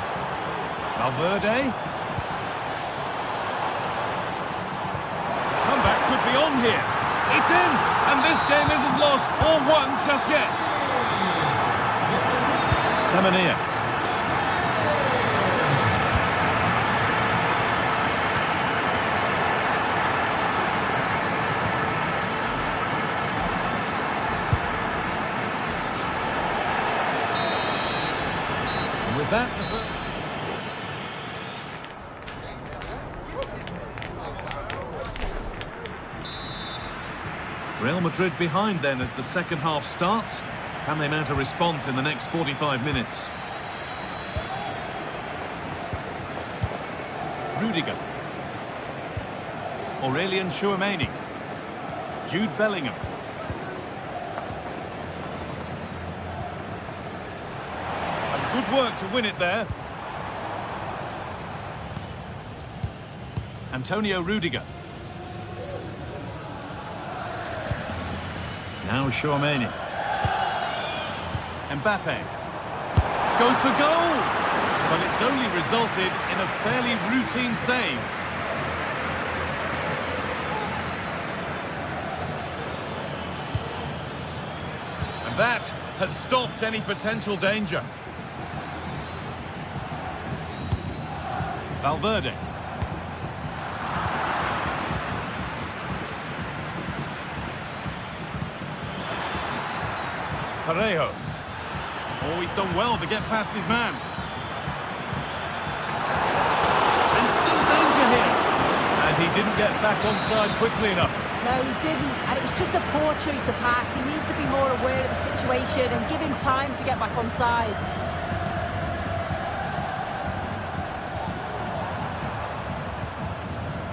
Valverde. Comeback could be on here. It's in, and this game isn't lost or won just yet. Thematic. And with that, Real Madrid behind then as the second half starts. Can they mount a response in the next 45 minutes? Rudiger. Aurelian Tchouameni. Jude Bellingham. And good work to win it there. Antonio Rudiger. Now Tchouameni. Mbappe. Goes for goal! But it's only resulted in a fairly routine save. And that has stopped any potential danger. Valverde. Parejo. Oh, he's done well to get past his man. And still danger here. And he didn't get back onside quickly enough. No, he didn't. And it was just a poor choice of pass. He needs to be more aware of the situation and give him time to get back onside.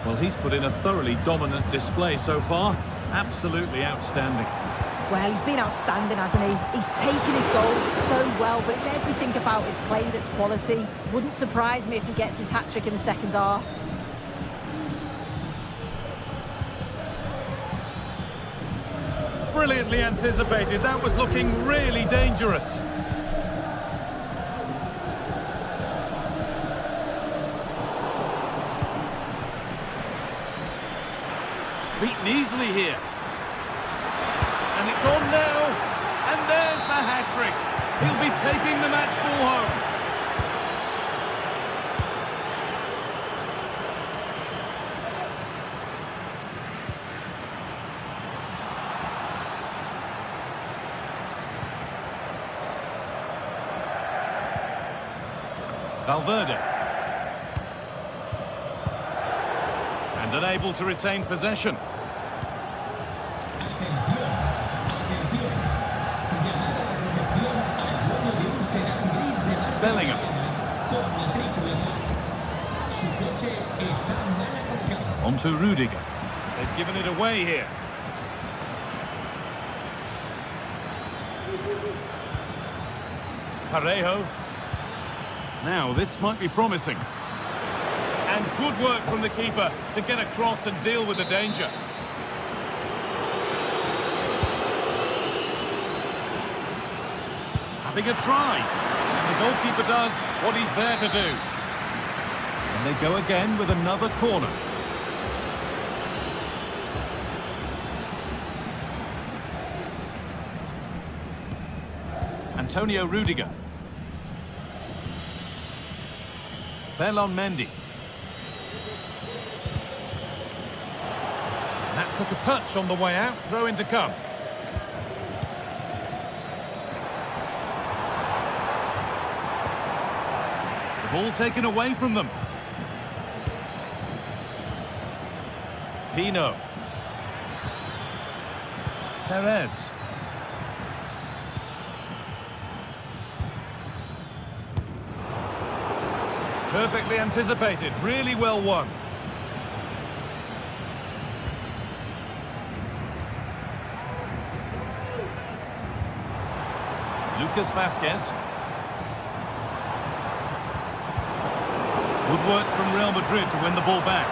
Well, he's put in a thoroughly dominant display so far. Absolutely outstanding. Well, he's been outstanding, hasn't he? He's taken his goals so well, but it's everything about his play that's quality. Wouldn't surprise me if he gets his hat-trick in the second half. Brilliantly anticipated. That was looking really dangerous. Beaten easily here. And it's on now, and there's the hat-trick. He'll be taking the match ball home. Valverde. And unable to retain possession. Bellingham. On to Rudiger. They've given it away here. Parejo. Now, this might be promising. And good work from the keeper to get across and deal with the danger. Having a try. And the goalkeeper does what he's there to do. And they go again with another corner. Antonio Rudiger. Ferland Mendy. That took a touch on the way out. Throw in to come. The ball taken away from them. Pino. Perez. Perfectly anticipated. Really well won. Lucas Vazquez. Good work from Real Madrid to win the ball back.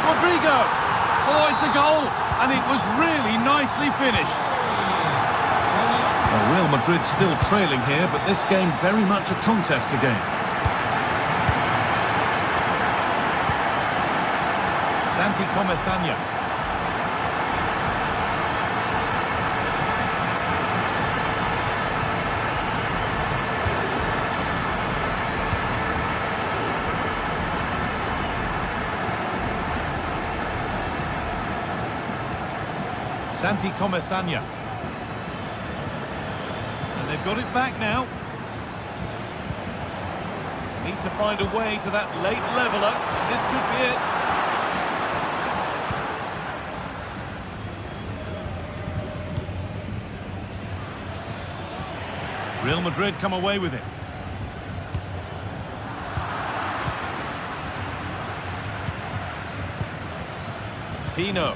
Rodrigo! Oh, it's a goal! And it was really nicely finished. Well, Real Madrid still trailing here, but this game very much a contest again. Santiago. Santi Comesaña. And they've got it back now. Need to find a way to that late leveller. This could be it. Real Madrid come away with it. Pino.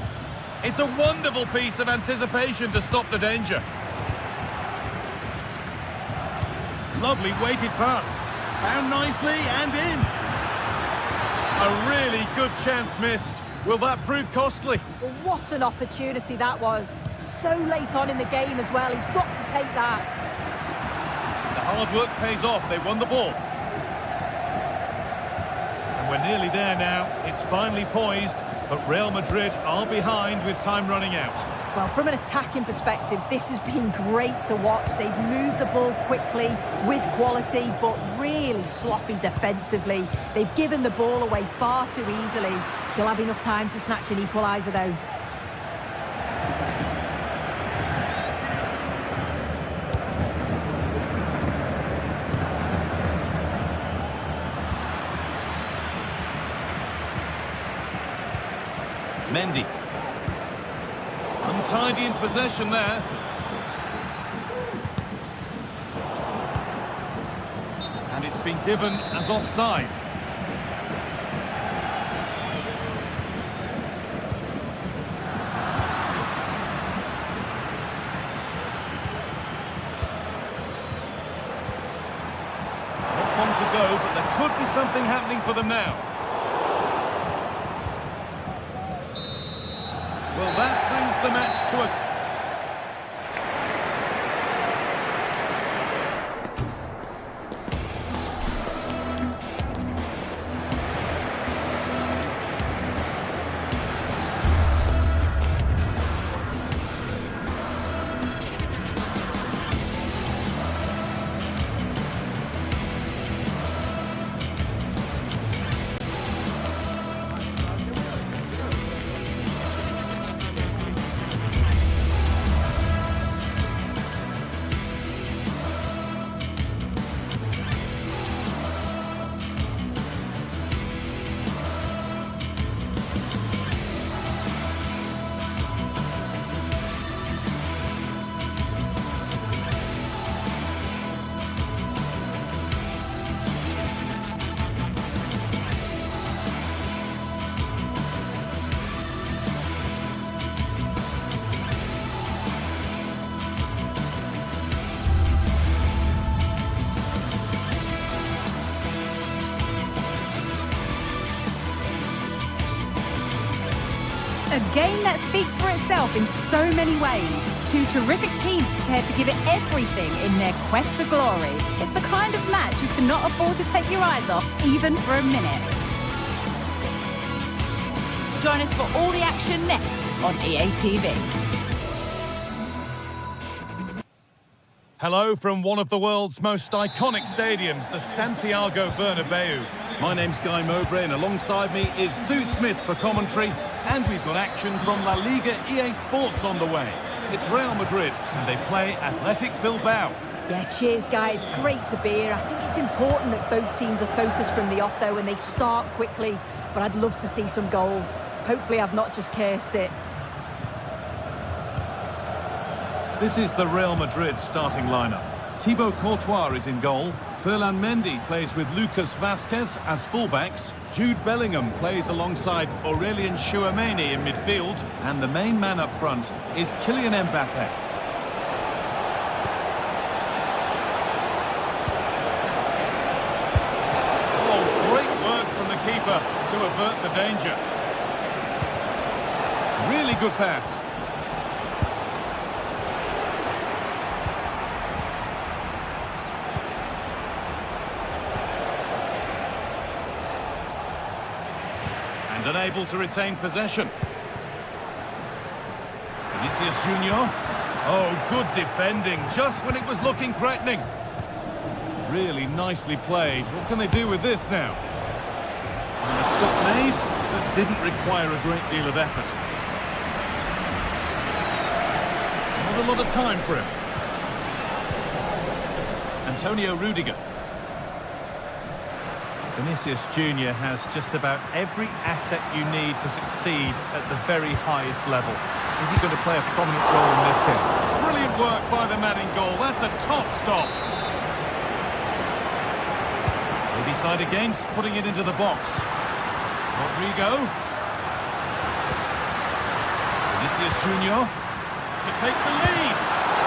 It's a wonderful piece of anticipation to stop the danger. Lovely weighted pass. Found nicely and in. A really good chance missed. Will that prove costly? Well, what an opportunity that was. So late on in the game as well. He's got to take that. The hard work pays off. They won the ball. And we're nearly there now. It's finally poised. But Real Madrid are behind with time running out. Well, from an attacking perspective, this has been great to watch. They've moved the ball quickly, with quality, but really sloppy defensively. They've given the ball away far too easily. Still have enough time to snatch an equaliser, though. Mendy. Untidy in possession there. And it's been given as offside. Not long to go, but there could be something happening for them now. Well, that brings the match to a... A game that speaks for itself in so many ways. Two terrific teams prepared to give it everything in their quest for glory. It's the kind of match you cannot afford to take your eyes off, even for a minute. Join us for all the action next on EA TV. Hello from one of the world's most iconic stadiums, the Santiago Bernabeu. My name's Guy Mowbray and alongside me is Sue Smith for commentary, and we've got action from La Liga EA Sports on the way. It's Real Madrid and they play Athletic Bilbao. Yeah, cheers guys, great to be here. I think it's important that both teams are focused from the off though and they start quickly, but I'd love to see some goals. Hopefully I've not just cursed it. This is the Real Madrid starting lineup. Thibaut Courtois is in goal. Ferland Mendy plays with Lucas Vazquez as fullbacks. Jude Bellingham plays alongside Aurelien Tchouameni in midfield. And the main man up front is Kylian Mbappe. Oh, great work from the keeper to avert the danger. Really good pass. And unable to retain possession. Vinicius Junior. Oh, good defending, just when it was looking threatening. Really nicely played. What can they do with this now? And a stop made, but didn't require a great deal of effort. Not a lot of time for him. Antonio Rudiger. Vinicius Junior has just about every asset you need to succeed at the very highest level. Is he going to play a prominent role in this game? Brilliant work by the man in goal. That's a top stop. They decide against putting it into the box. Rodrigo. Vinicius Junior to take the lead.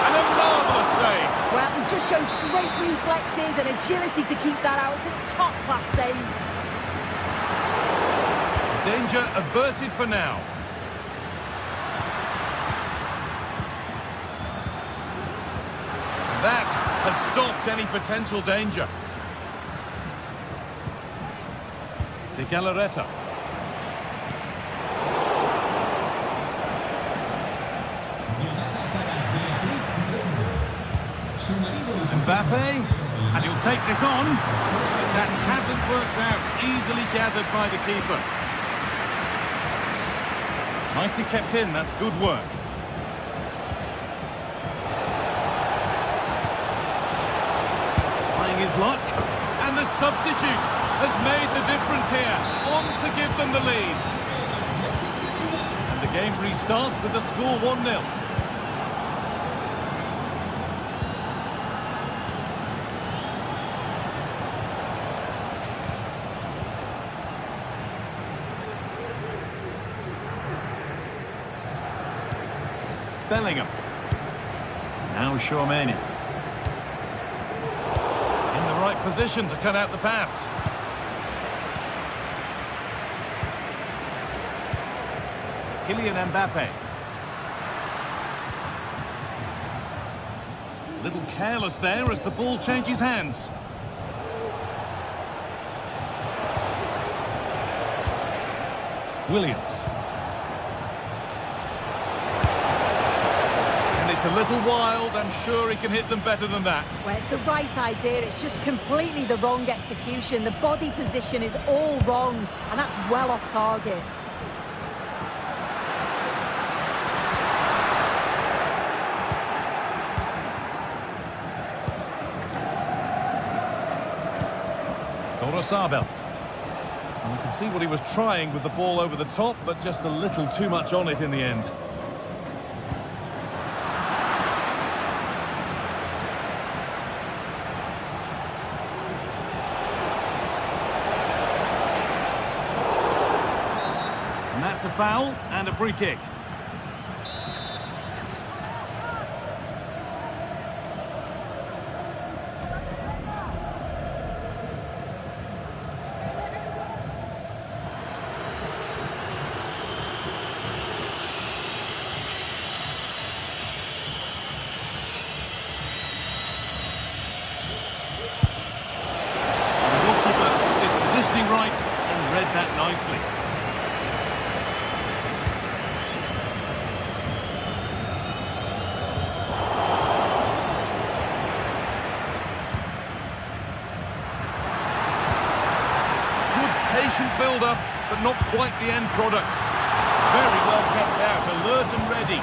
And a marvellous save. Well, he just shows great reflexes and agility to keep that out. It's a top-class save. Danger averted for now. That has stopped any potential danger. De Galarreta. Mbappe, and he'll take this on. That hasn't worked out, easily gathered by the keeper. Nicely kept in, that's good work. Trying his luck, and the substitute has made the difference here, on to give them the lead. And the game restarts with the score 1-0. Bellingham. Now Tchouameni. In the right position to cut out the pass. Kylian Mbappe. A little careless there as the ball changes hands. Williams. It's a little wild, I'm sure he can hit them better than that. Well, it's the right idea, it's just completely the wrong execution. The body position is all wrong, and that's well off target. Sabel. And you can see what he was trying with the ball over the top, but just a little too much on it in the end. And that's a foul and a free kick. That nicely. Decent build-up, but not quite the end product. Very well kept out, alert and ready.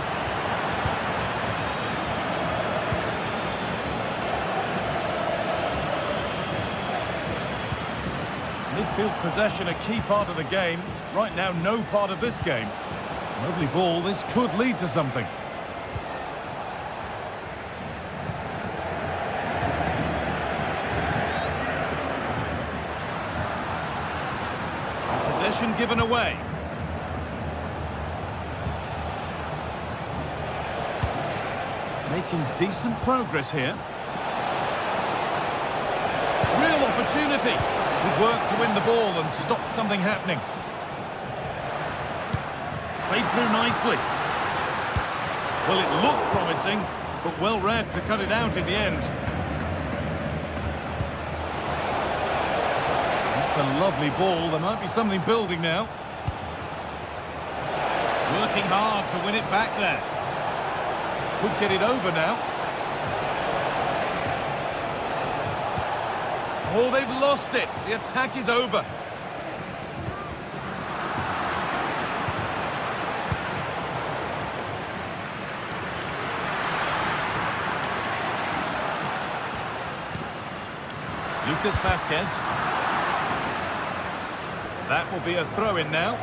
Midfield possession, a key part of the game. Right now, no part of this game. Lovely ball, this could lead to something. Possession given away. Making decent progress here. Real opportunity. Good work to win the ball and stop something happening. Played through nicely. Well, it looked promising, but well read to cut it out in the end. That's a lovely ball. There might be something building now. Working hard to win it back there. Could get it over now. Oh, they've lost it. The attack is over. Lucas Vázquez. That will be a throw-in now.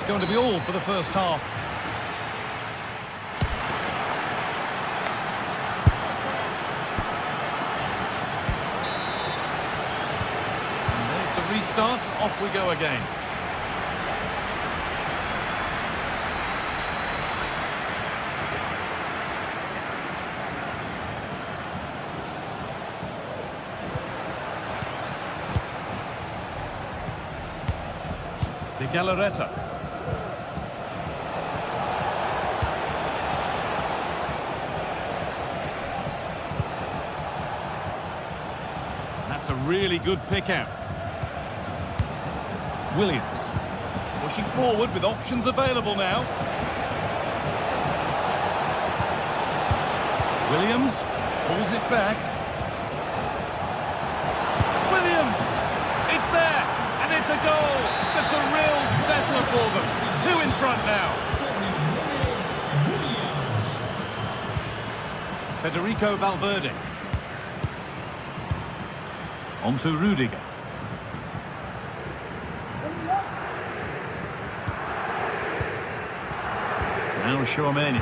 Going to be all for the first half. And there's the restart. Off we go again. De Galarreta. A really good pick out. Williams pushing forward with options available now. Williams pulls it back. Williams! It's there! And it's a goal! That's a real settler for them. 2 in front now. Federico Valverde. On to Rudiger. Now Tchouaméni.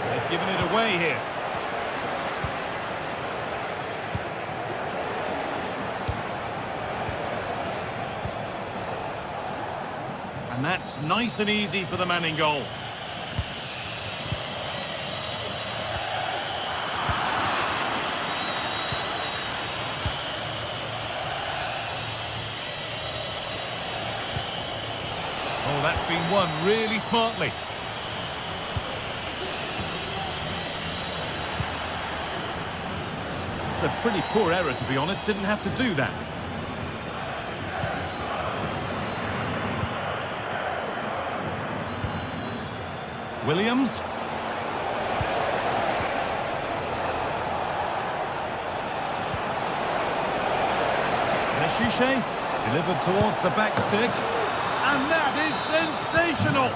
They've given it away here. And that's nice and easy for the man in goal. Oh, that's been won really smartly. It's a pretty poor error, to be honest. Didn't have to do that. Williams. Meshiche delivered towards the back stick. And that is sensational.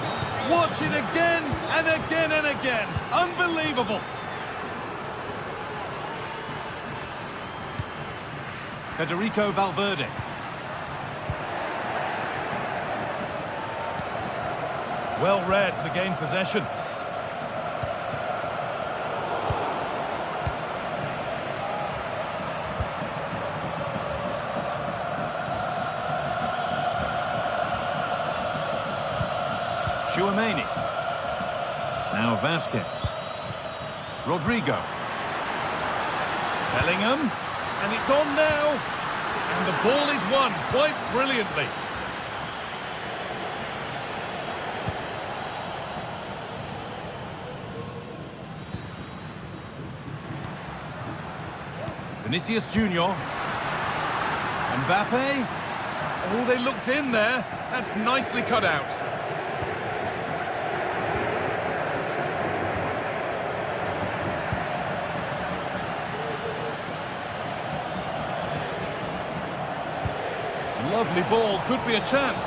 Watch it again and again and again. Unbelievable. Federico Valverde. Well read to gain possession. Tchouaméni. Now Vázquez. Rodrigo. Bellingham. And it's on now. And the ball is won quite brilliantly. Vinicius Junior. Mbappe. Oh, they looked in there. That's nicely cut out. Lovely ball, could be a chance.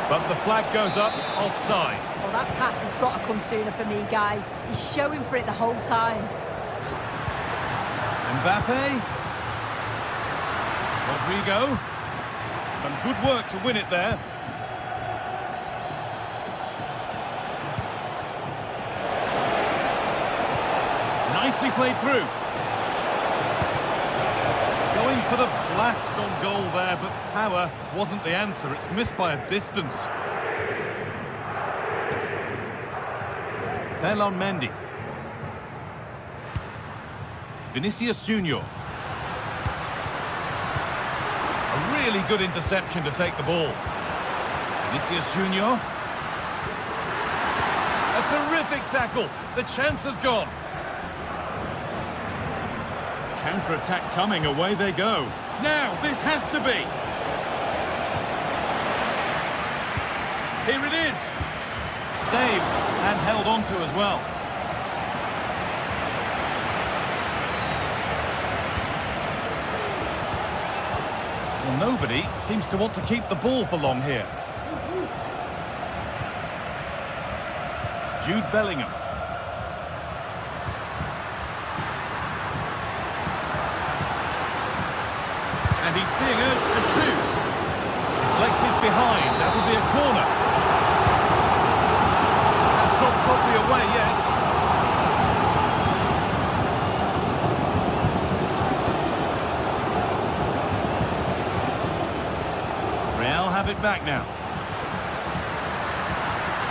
But the flag goes up, offside. Well, that pass has got to come sooner for me, Guy. He's showing for it the whole time. Mbappe. Rodrigo. Some good work to win it there. Nicely played through. Going for the blast on goal there, but power wasn't the answer. It's missed by a distance. Ferland Mendy. Vinicius Junior. A really good interception to take the ball. Vinicius Junior. A terrific tackle. The chance has gone. Counter-attack coming, away they go. Now, this has to be. Here it is. Saved and held on to as well. Well, nobody seems to want to keep the ball for long here. Jude Bellingham. And he's being urged to shoot. Deflected behind, that'll be a corner. That's not properly away yet. Real have it back now.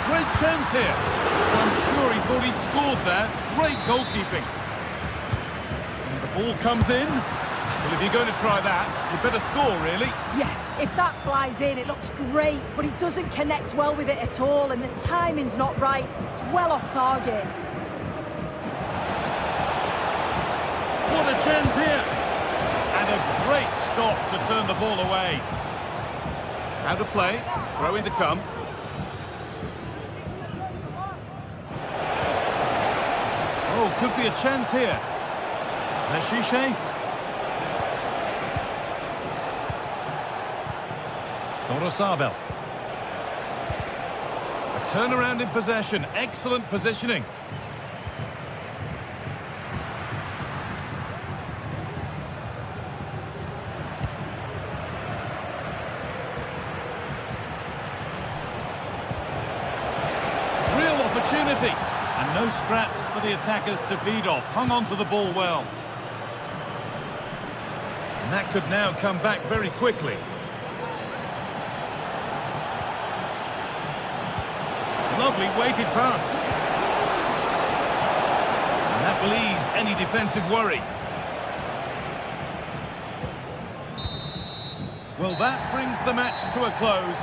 Great chance here. I'm sure he thought he'd scored there. Great goalkeeping. And the ball comes in. Well, if you're going to try that, you better score, really. Yeah, if that flies in, it looks great, but he doesn't connect well with it at all, and the timing's not right. It's well off target. What a chance here. And a great stop to turn the ball away. How to play, throw-in to come. Oh, could be a chance here. Meshiche. Sabel. A turnaround in possession. Excellent positioning. Real opportunity. And no scraps for the attackers to feed off. Hung on to the ball well. And that could now come back very quickly. Lovely weighted pass. And that will ease any defensive worry. Well, that brings the match to a close.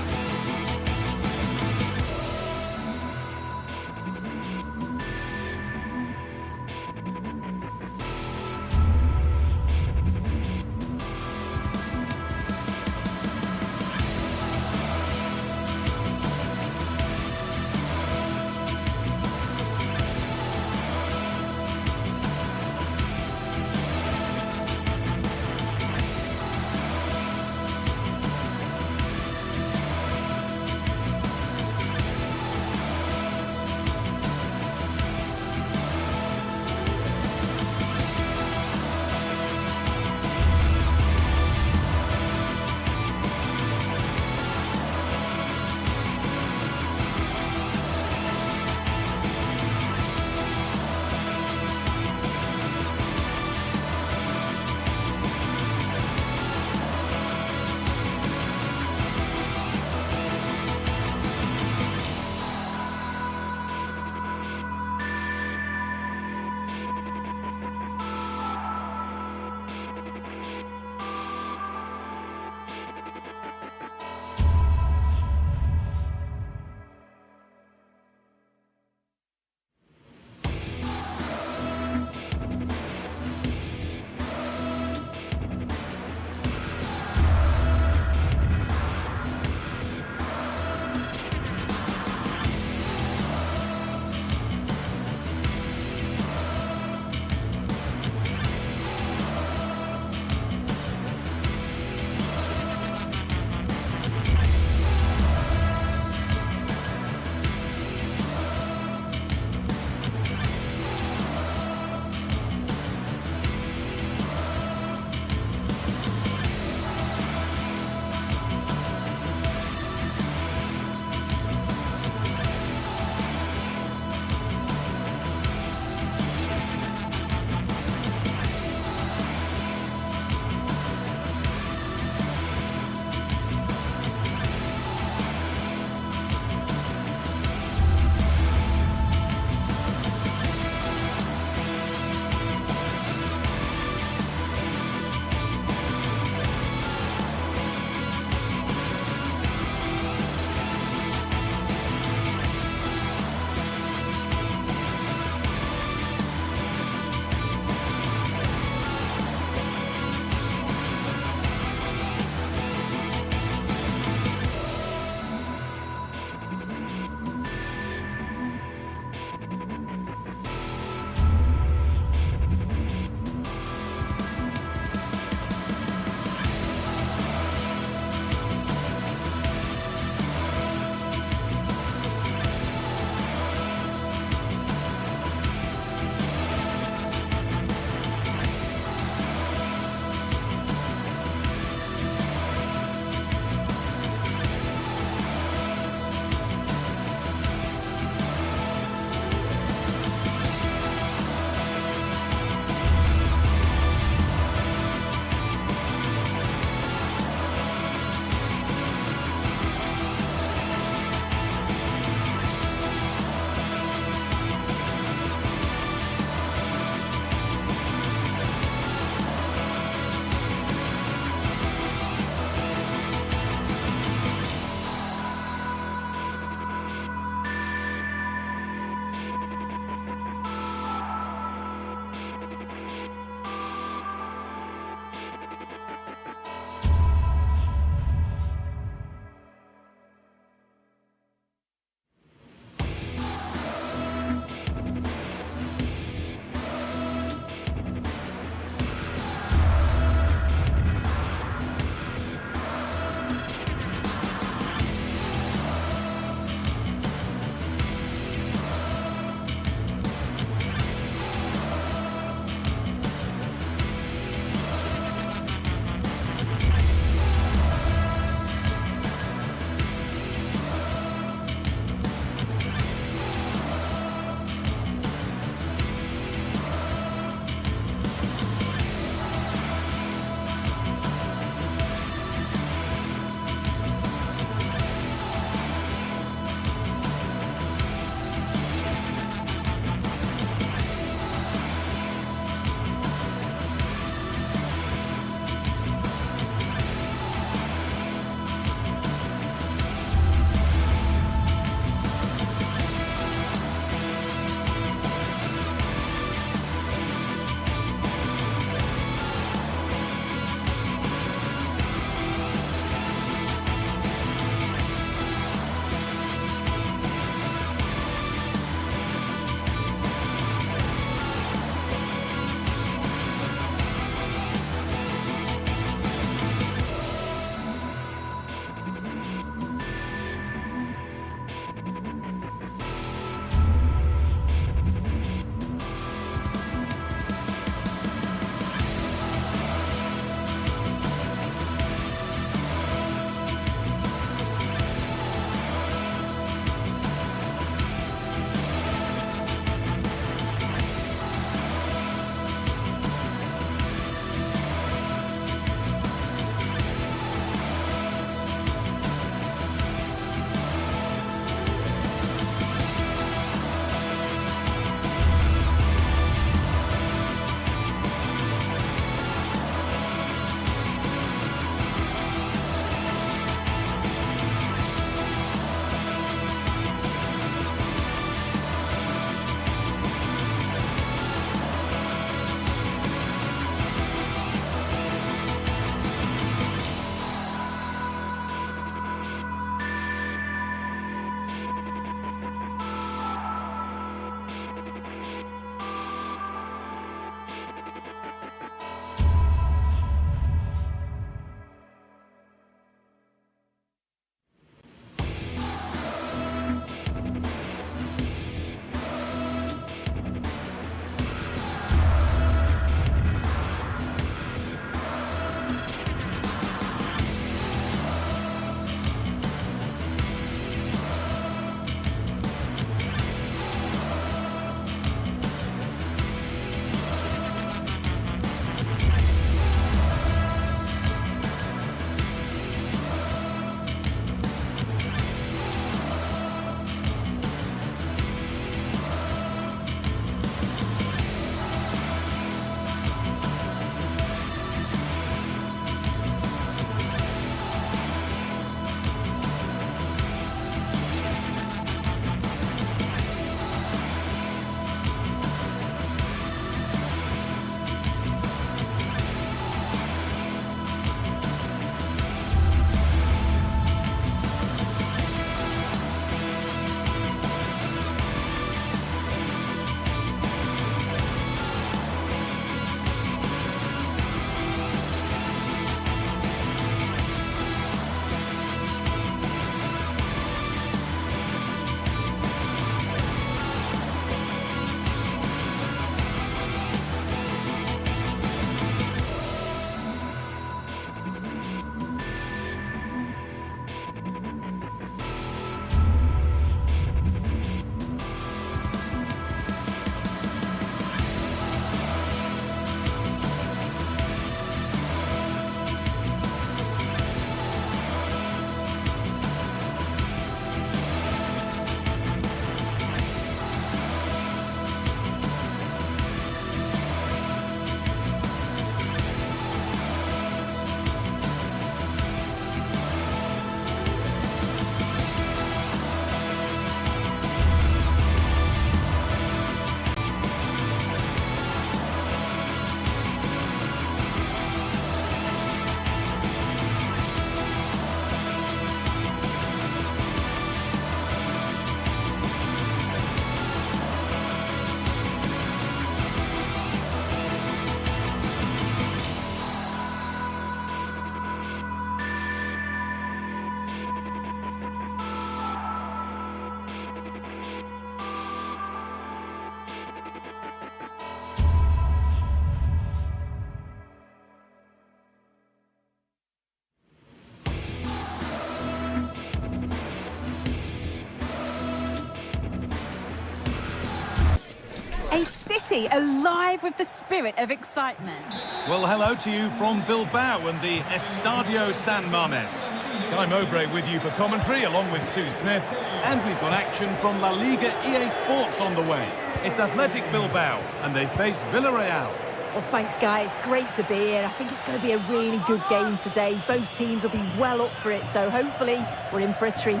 A city alive with the spirit of excitement. Well, hello to you from Bilbao and the Estadio San Mamés. Guy Mowbray with you for commentary, along with Sue Smith. And we've got action from La Liga EA Sports on the way. It's Athletic Bilbao, and they face Villarreal. Well, thanks, guys. Great to be here. I think it's going to be a really good game today. Both teams will be well up for it, so hopefully we're in for a treat.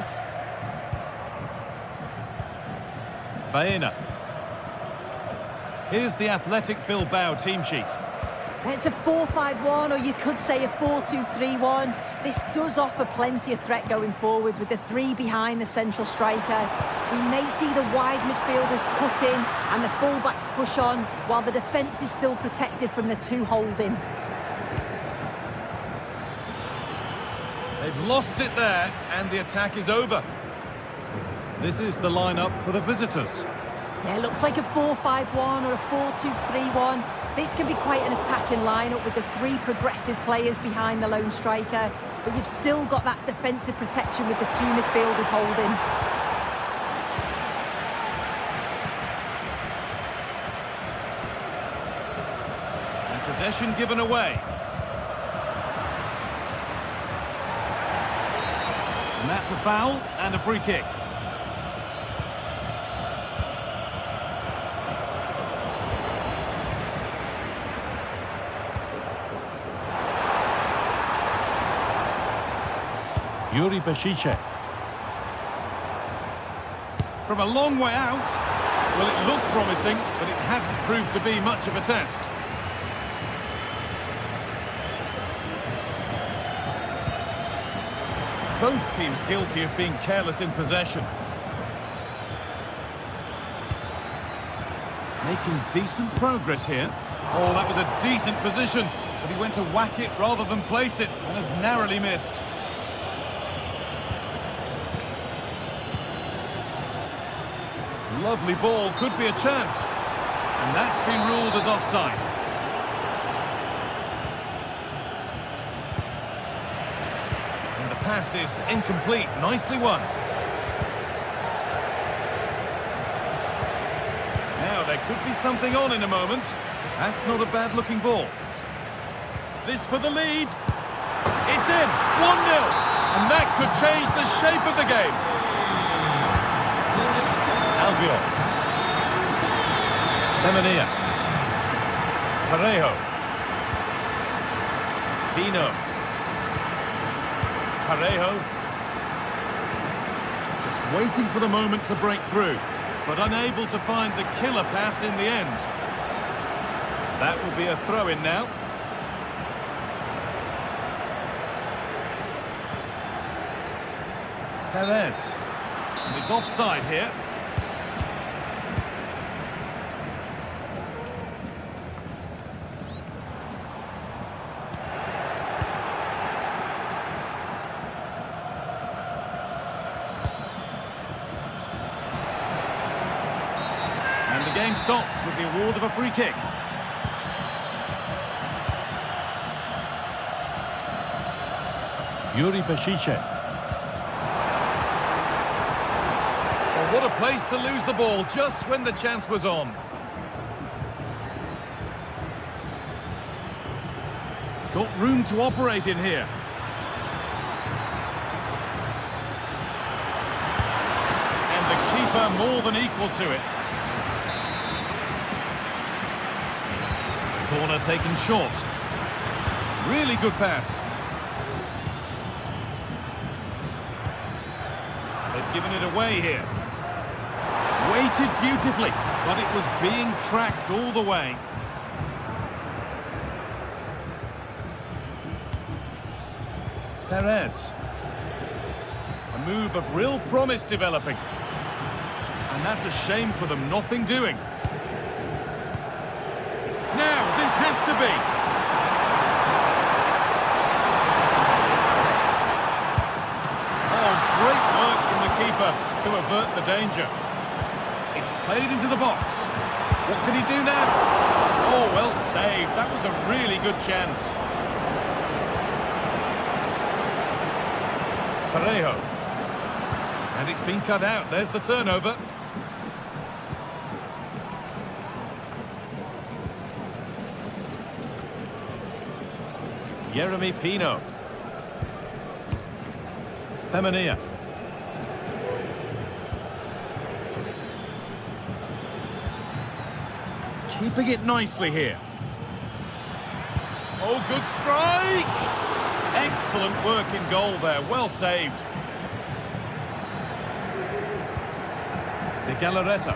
Baena. Here's the Athletic Bilbao team sheet. It's a 4-5-1, or you could say a 4-2-3-1. This does offer plenty of threat going forward with the three behind the central striker. We may see the wide midfielders cut in and the full-backs push on, while the defence is still protected from the two holding. They've lost it there, and the attack is over. This is the lineup for the visitors. Yeah, it looks like a 4-5-1 or a 4-2-3-1. This can be quite an attacking lineup with the three progressive players behind the lone striker, but you've still got that defensive protection with the two midfielders holding. And possession given away. And that's a foul and a free kick. Yuri Bashiche. From a long way out. Well, it looked promising, but it hasn't proved to be much of a test. Both teams guilty of being careless in possession. Making decent progress here. Oh, that was a decent position, but he went to whack it rather than place it, and has narrowly missed. Lovely ball, could be a chance. And that's been ruled as offside. And the pass is incomplete, nicely won. Now there could be something on in a moment. That's not a bad looking ball. This for the lead. It's in, 1-0. And that could change the shape of the game. Albiol. Semenia. Parejo. Pino. Parejo. Just waiting for the moment to break through, but unable to find the killer pass in the end. That will be a throw-in now. Perez. And it's offside here. And the game stops with the award of a free kick. Yuri Bashiche. Well, what a place to lose the ball just when the chance was on. Got room to operate in here. And the keeper more than equal to it. Corner taken short. Really good pass. They've given it away here. Weighted beautifully, but it was being tracked all the way. Perez. A move of real promise developing. And that's a shame for them, nothing doing. Now, this has to be. Oh, great work from the keeper to avert the danger. It's played into the box. What can he do now? Oh, well saved. That was a really good chance. Parejo. And it's been cut out. There's the turnover. Yeremy Pino. Femenia. Keeping it nicely here. Oh, good strike! Excellent work in goal there, well saved. De Galarreta.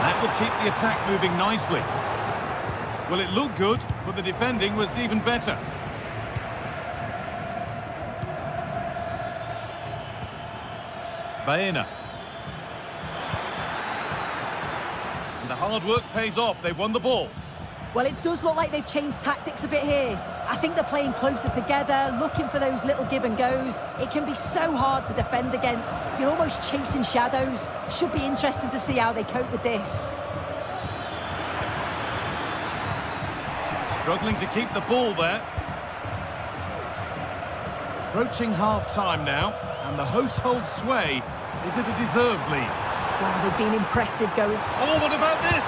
That will keep the attack moving nicely. Well, it looked good, but the defending was even better. Baena. And the hard work pays off. They won the ball. Well, it does look like they've changed tactics a bit here. I think they're playing closer together, looking for those little give and goes. It can be so hard to defend against. You're almost chasing shadows. Should be interesting to see how they cope with this. Struggling to keep the ball there. Approaching half-time now, and the hosts hold sway. Is it a deserved lead? Well, they've been impressive going. Oh, what about this?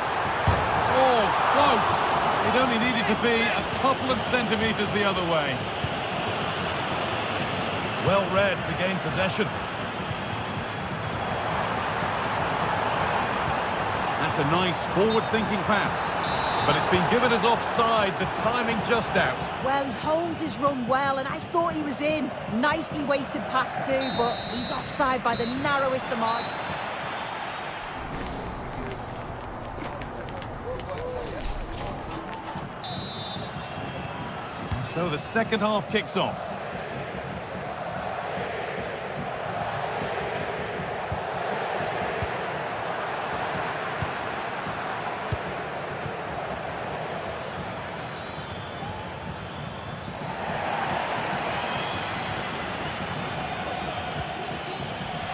Oh, close. It only needed to be a couple of centimetres the other way. Well read to gain possession. That's a nice forward-thinking pass. But it's been given as offside, the timing just out. Well, he holds his run well, and I thought he was in. Nicely weighted pass too, but he's offside by the narrowest of margins. So the second half kicks off.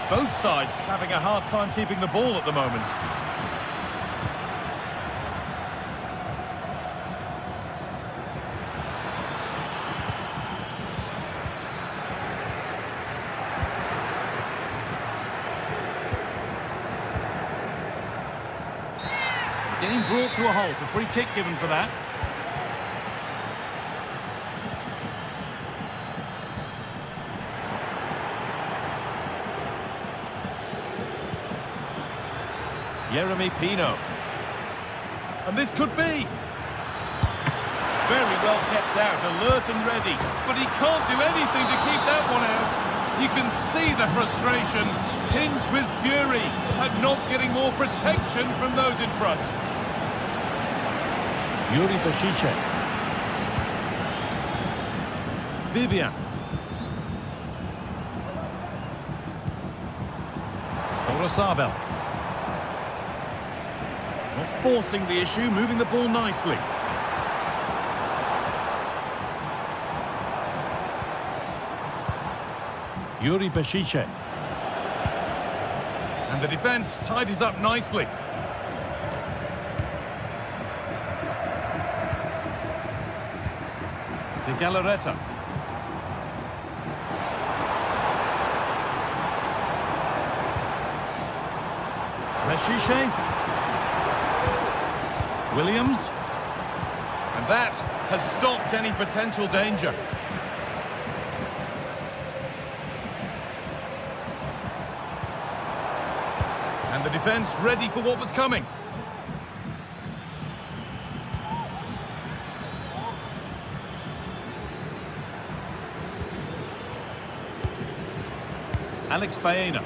Both sides having a hard time keeping the ball at the moment. Game brought to a halt, a free kick given for that. Yeremy Pino. And this could be. Very well kept out, alert and ready. But he can't do anything to keep that one out. You can see the frustration, tinged with fury, at not getting more protection from those in front. Yuri Bashice. Vivian. Orosabel. Not forcing the issue, moving the ball nicely. Yuri Bashice. And the defence tidies up nicely. De Galarreta. Bashice. Williams. And that has stopped any potential danger. And the defence ready for what was coming. Alex Baena.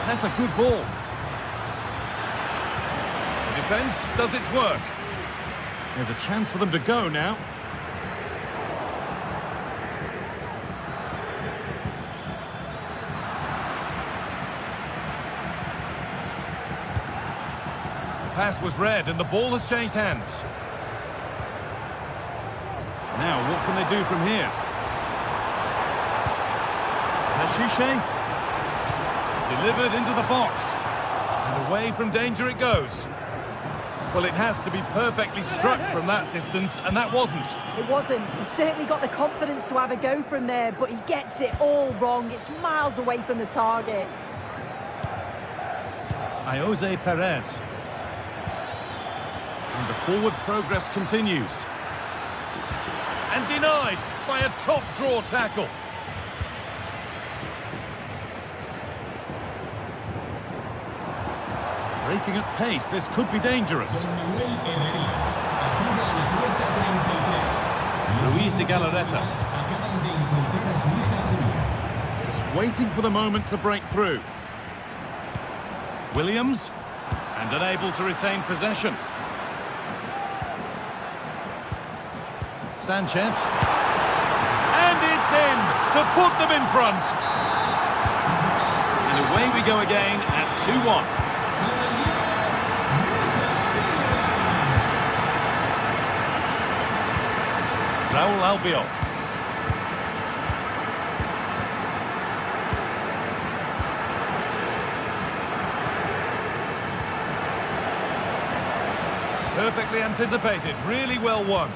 That's a good ball. The defence does its work. There's a chance for them to go now. Pass was read and the ball has changed hands. Now what can they do from here? Bashice delivered into the box and away from danger it goes. Well, it has to be perfectly struck from that distance, and that wasn't. It wasn't. He's certainly got the confidence to have a go from there, but he gets it all wrong. It's miles away from the target. Jose Perez. And the forward progress continues. And denied by a top-draw tackle. Breaking at pace, this could be dangerous. Luis de Galarreta. Just waiting for the moment to break through. Williams, and unable to retain possession. Sanchez. And it's in to put them in front. And away we go again at 2-1. Raul Albiol. Perfectly anticipated, really well won.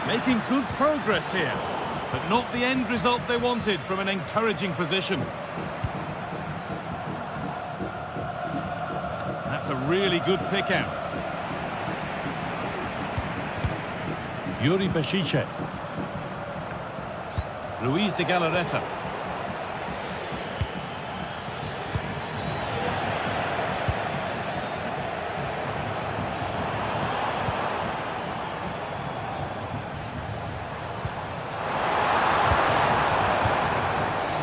Making good progress here, but not the end result they wanted from an encouraging position. That's a really good pick out. Yuri Bešice. Luis de Galarreta.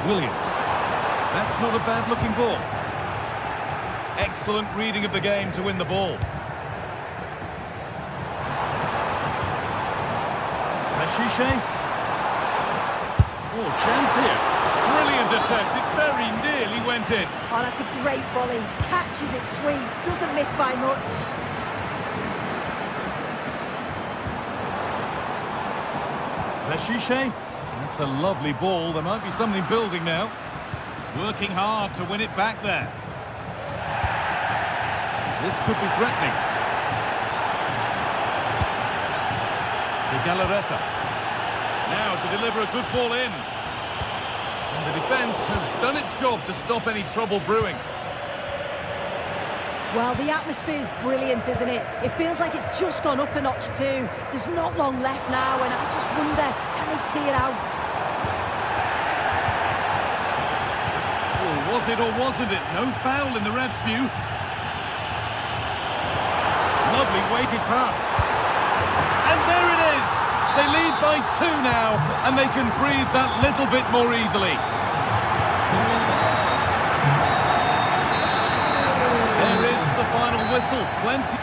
Williams. That's not a bad looking ball. Excellent reading of the game to win the ball. Bešice. Oh, chance here. Brilliant attempt. It very nearly went in. Oh, that's a great volley. Catches it sweet. Doesn't miss by much. Bešice. That's a lovely ball. There might be something building now. Working hard to win it back there. This could be threatening. De Galarreta. Now to deliver a good ball in. And the defence has done its job to stop any trouble brewing. Well, the atmosphere is brilliant, isn't it? It feels like it's just gone up a notch too. There's not long left now, and I just wonder, can they see it out? Oh, was it or wasn't it? No foul in the ref's view. Lovely weighted pass. And there it is! They lead by 2 now, and they can breathe that little bit more easily. There is the final whistle. Plenty.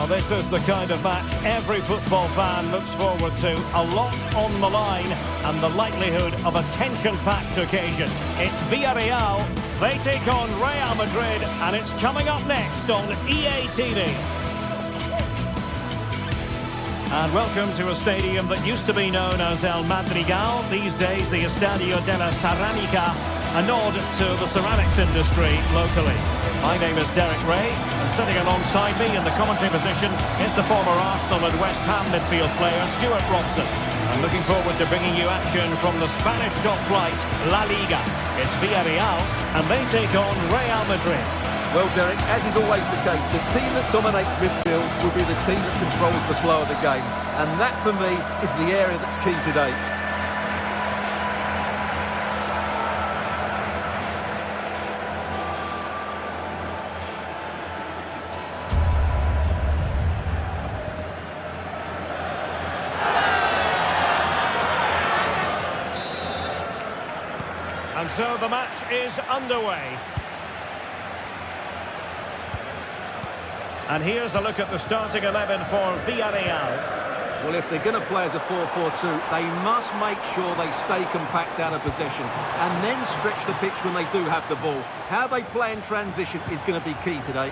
this is the kind of match every football fan looks forward to. A lot on the line and the likelihood of a tension-packed occasion. It's Villarreal. They take on Real Madrid, and it's coming up next on EA TV. And welcome to a stadium that used to be known as El Madrigal, these days the Estadio de la Ceramica, a nod to the ceramics industry locally. My name is Derek Ray, and sitting alongside me in the commentary position is the former Arsenal and West Ham midfield player Stuart Robson. I'm looking forward to bringing you action from the Spanish top flight, La Liga. It's Villarreal, and they take on Real Madrid. Well, Derek, as is always the case, the team that dominates midfield will be the team that controls the flow of the game. And that, for me, is the area that's key today. And so the match is underway. And here's a look at the starting 11 for Villarreal. Well, if they're going to play as a 4-4-2, they must make sure they stay compact out of possession and then stretch the pitch when they do have the ball. How they play in transition is going to be key today.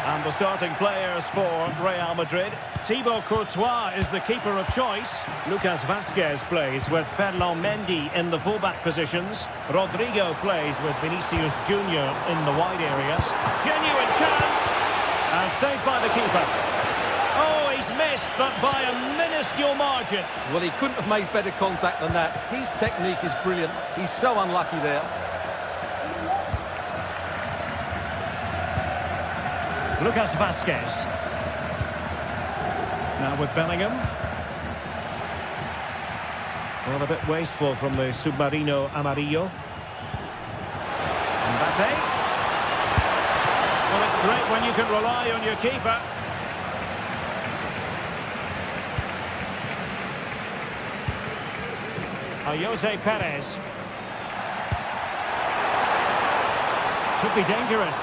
And the starting players for Real Madrid. Thibaut Courtois is the keeper of choice. Lucas Vazquez plays with Ferland Mendy in the fullback positions. Rodrigo plays with Vinicius Junior in the wide areas. Genuine chance! And saved by the keeper. Oh, he's missed, but by a minuscule margin. Well, he couldn't have made better contact than that. His technique is brilliant. He's so unlucky there. Lucas Vazquez. Now with Bellingham. Well, a bit wasteful from the Submarino Amarillo. Mbappe. Well, it's great when you can rely on your keeper. Jose Perez. Could be dangerous.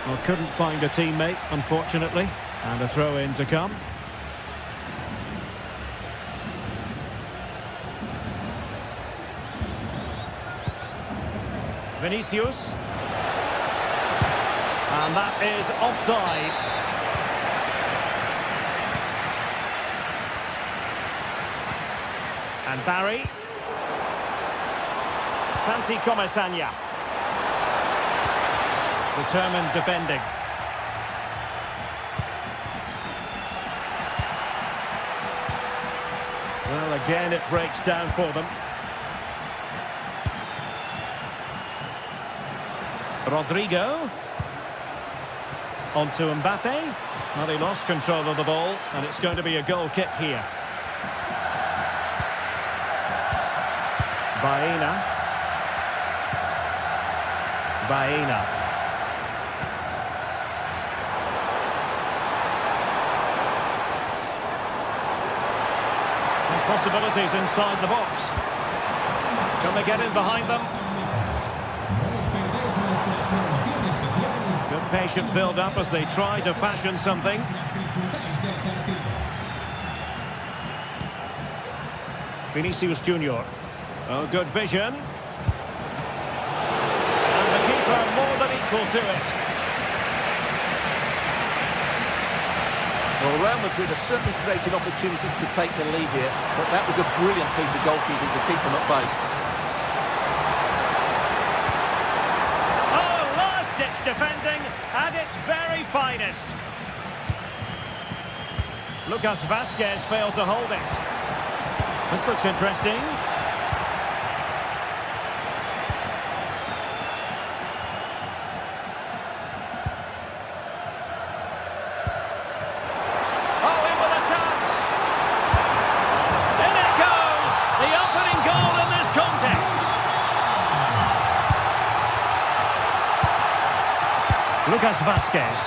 Well, couldn't find a teammate, unfortunately, and a throw-in to come. Vinicius. And that is offside. And Barry. Santi Comesanya. Determined defending. Well, again, it breaks down for them. Rodrigo. On to Mbappe. Well, he lost control of the ball, and it's going to be a goal kick here. Baena. Possibilities inside the box. Can they get in behind them? Good patient build-up as they try to fashion something. Vinicius Junior. Oh, good vision. And the keeper more than equal to it. Well, Real Madrid have certainly created opportunities to take the lead here, but that was a brilliant piece of goalkeeping to keep them at bay. Oh, last-ditch defending at its very finest. Lucas Vazquez failed to hold it. This looks interesting. Lucas Vazquez.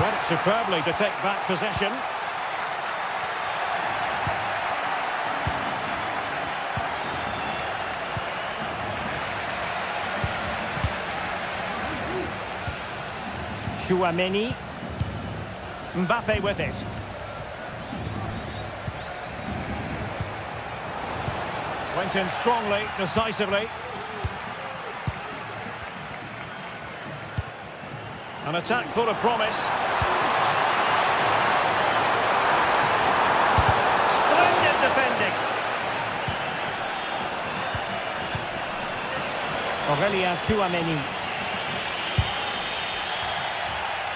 Read it superbly to take back possession. Tchouaméni. Mbappe with it. Went in strongly, decisively. An attack full of promise. Splendid defending. Aurélien Tchouaméni.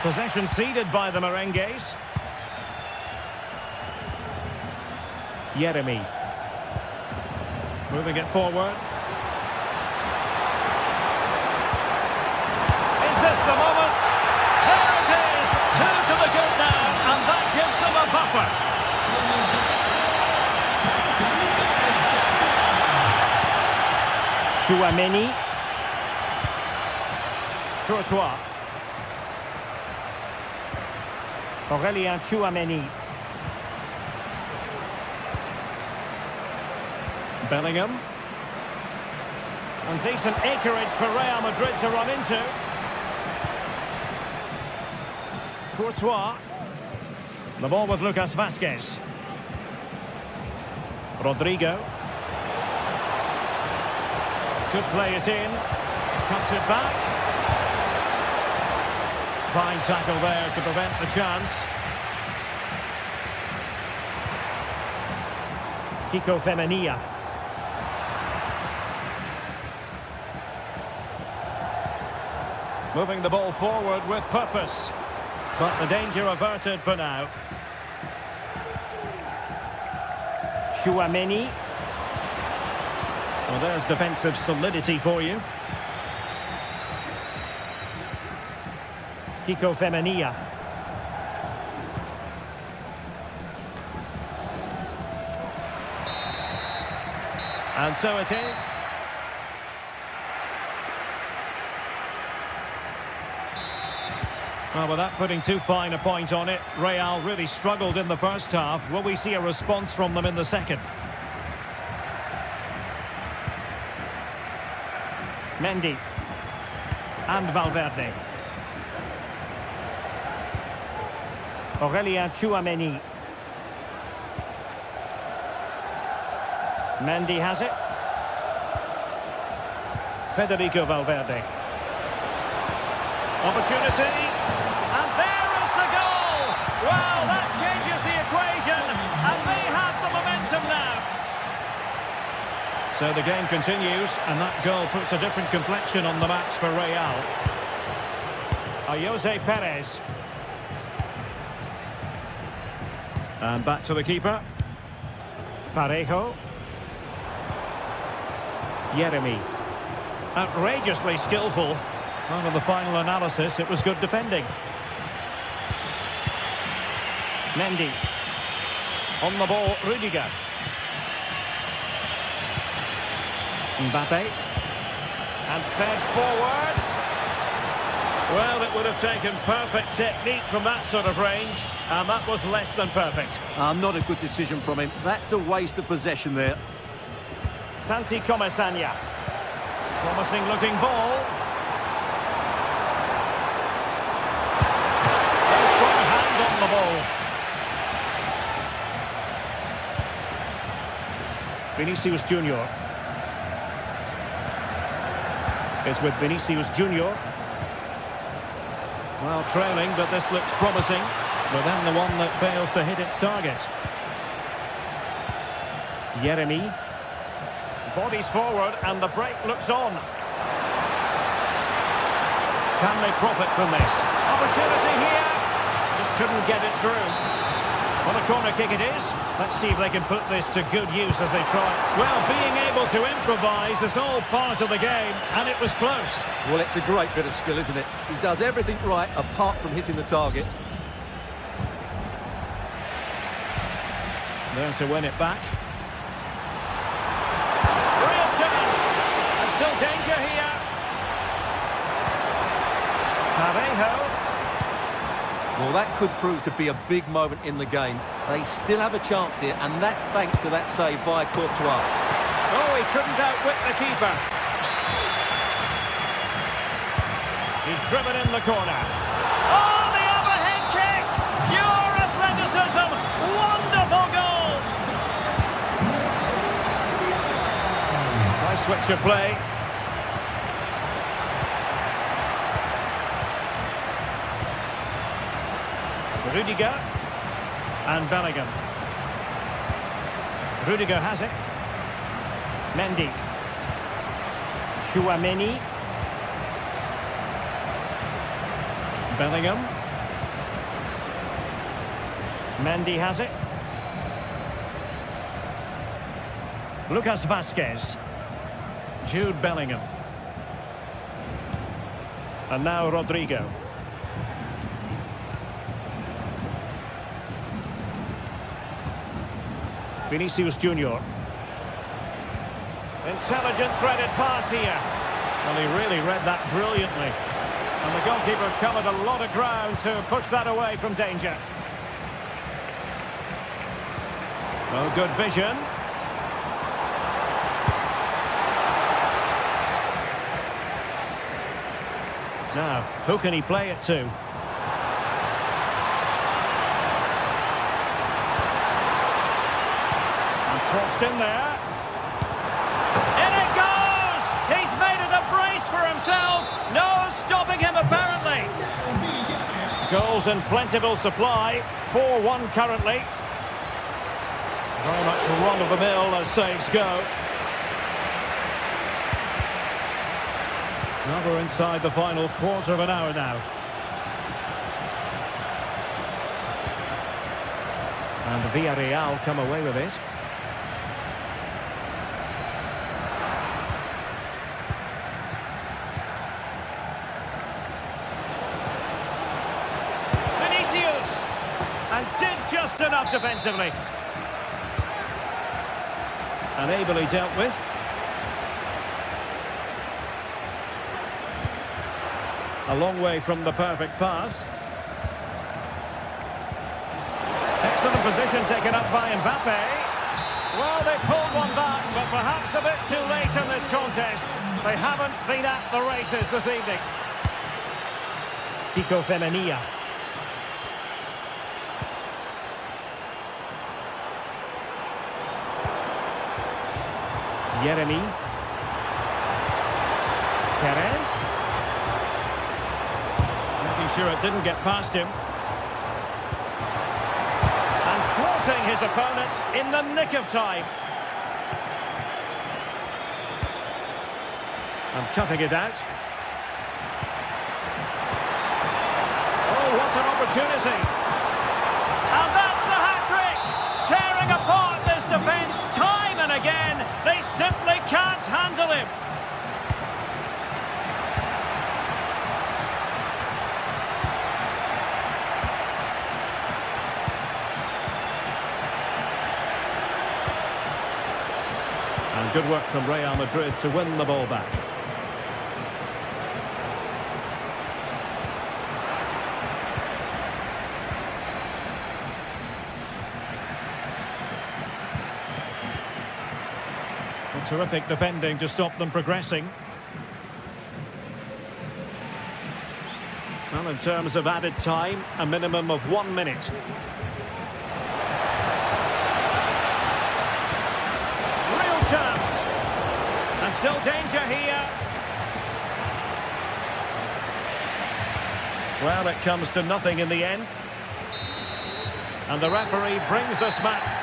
Possession ceded by the Merengues. Yeremi. Moving it forward. Is this the moment? There it is! 2 to the good now, and that gives them a buffer. Tchouaméni. Courtois. Aurélien Tchouaméni. Bellingham. And decent acreage for Real Madrid to run into. Courtois. The ball with Lucas Vázquez. Rodrigo. Could play it in. Cuts it back. Fine tackle there to prevent the chance. Kiko Femenia. Moving the ball forward with purpose. But the danger averted for now. Tchouaméni. Well, there's defensive solidity for you. Kiko Femenia. And so it is. Well, without putting too fine a point on it, Real really struggled in the first half. Will we see a response from them in the second? Mendy. And Valverde. Aurélien Tchouaméni. Mendy has it. Federico Valverde. Opportunity. And there is the goal! Well, that changes the equation. And they have the momentum now. So the game continues. And that goal puts a different complexion on the match for Real. Jose Perez. And back to the keeper. Parejo. Yeremi. Outrageously skillful. Well, in the final analysis, it was good defending. Mendy. On the ball, Rudiger. Mbappe. And fed forwards. Well, it would have taken perfect technique from that sort of range, and that was less than perfect. Not a good decision from him. That's a waste of possession there. Santi Comesaña. Promising looking ball. Strong hand on the ball. Vinicius Junior. It's with Vinicius Junior. Well, trailing, but this looks promising. But then the one that fails to hit its target. Yeremi. Bodies forward, and the break looks on. Can they profit from this? Opportunity here. Just couldn't get it through. Well, a corner kick it is. Let's see if they can put this to good use as they try. Well, being able to improvise is all part of the game, and it was close. Well, it's a great bit of skill, isn't it? He does everything right apart from hitting the target. There to win it back. Real chance. And still danger here. Parejo. Well, that could prove to be a big moment in the game. They still have a chance here, and that's thanks to that save by Courtois. Oh, he couldn't outwit the keeper. He's driven in the corner. Oh, the overhead kick! Pure athleticism! Wonderful goal! Nice switch of play. Rudiger and Bellingham. Rudiger has it. Mendy. Chouameni. Bellingham. Mendy has it. Lucas Vazquez. Jude Bellingham. And now Rodrigo. Vinicius Junior. Intelligent threaded pass here. Well, he really read that brilliantly. And the goalkeeper covered a lot of ground to push that away from danger. Oh, good vision. Now, who can he play it to? Crossed in there. In it goes! He's made it a brace for himself. No stopping him, apparently. Goals in plentiful supply. 4-1 currently. Very much run-of-the-mill as saves go. Now we're inside the final quarter of an hour now. And Villarreal come away with this. And did just enough defensively. And ably dealt with. A long way from the perfect pass. Excellent position taken up by Mbappe. Well, they pulled one back, but perhaps a bit too late in this contest. They haven't been at the races this evening. Kiko Femenia. Yeremy. Perez. Making sure it didn't get past him. And thwarting his opponent in the nick of time. And cutting it out. Oh, what an opportunity. And that's the hat-trick. Tearing apart this defence time and again. They simply can't handle him. And good work from Real Madrid to win the ball back. Terrific defending to stop them progressing. Well, in terms of added time, a minimum of 1 minute. Real chance. And still danger here. Well, it comes to nothing in the end. And the referee brings us back.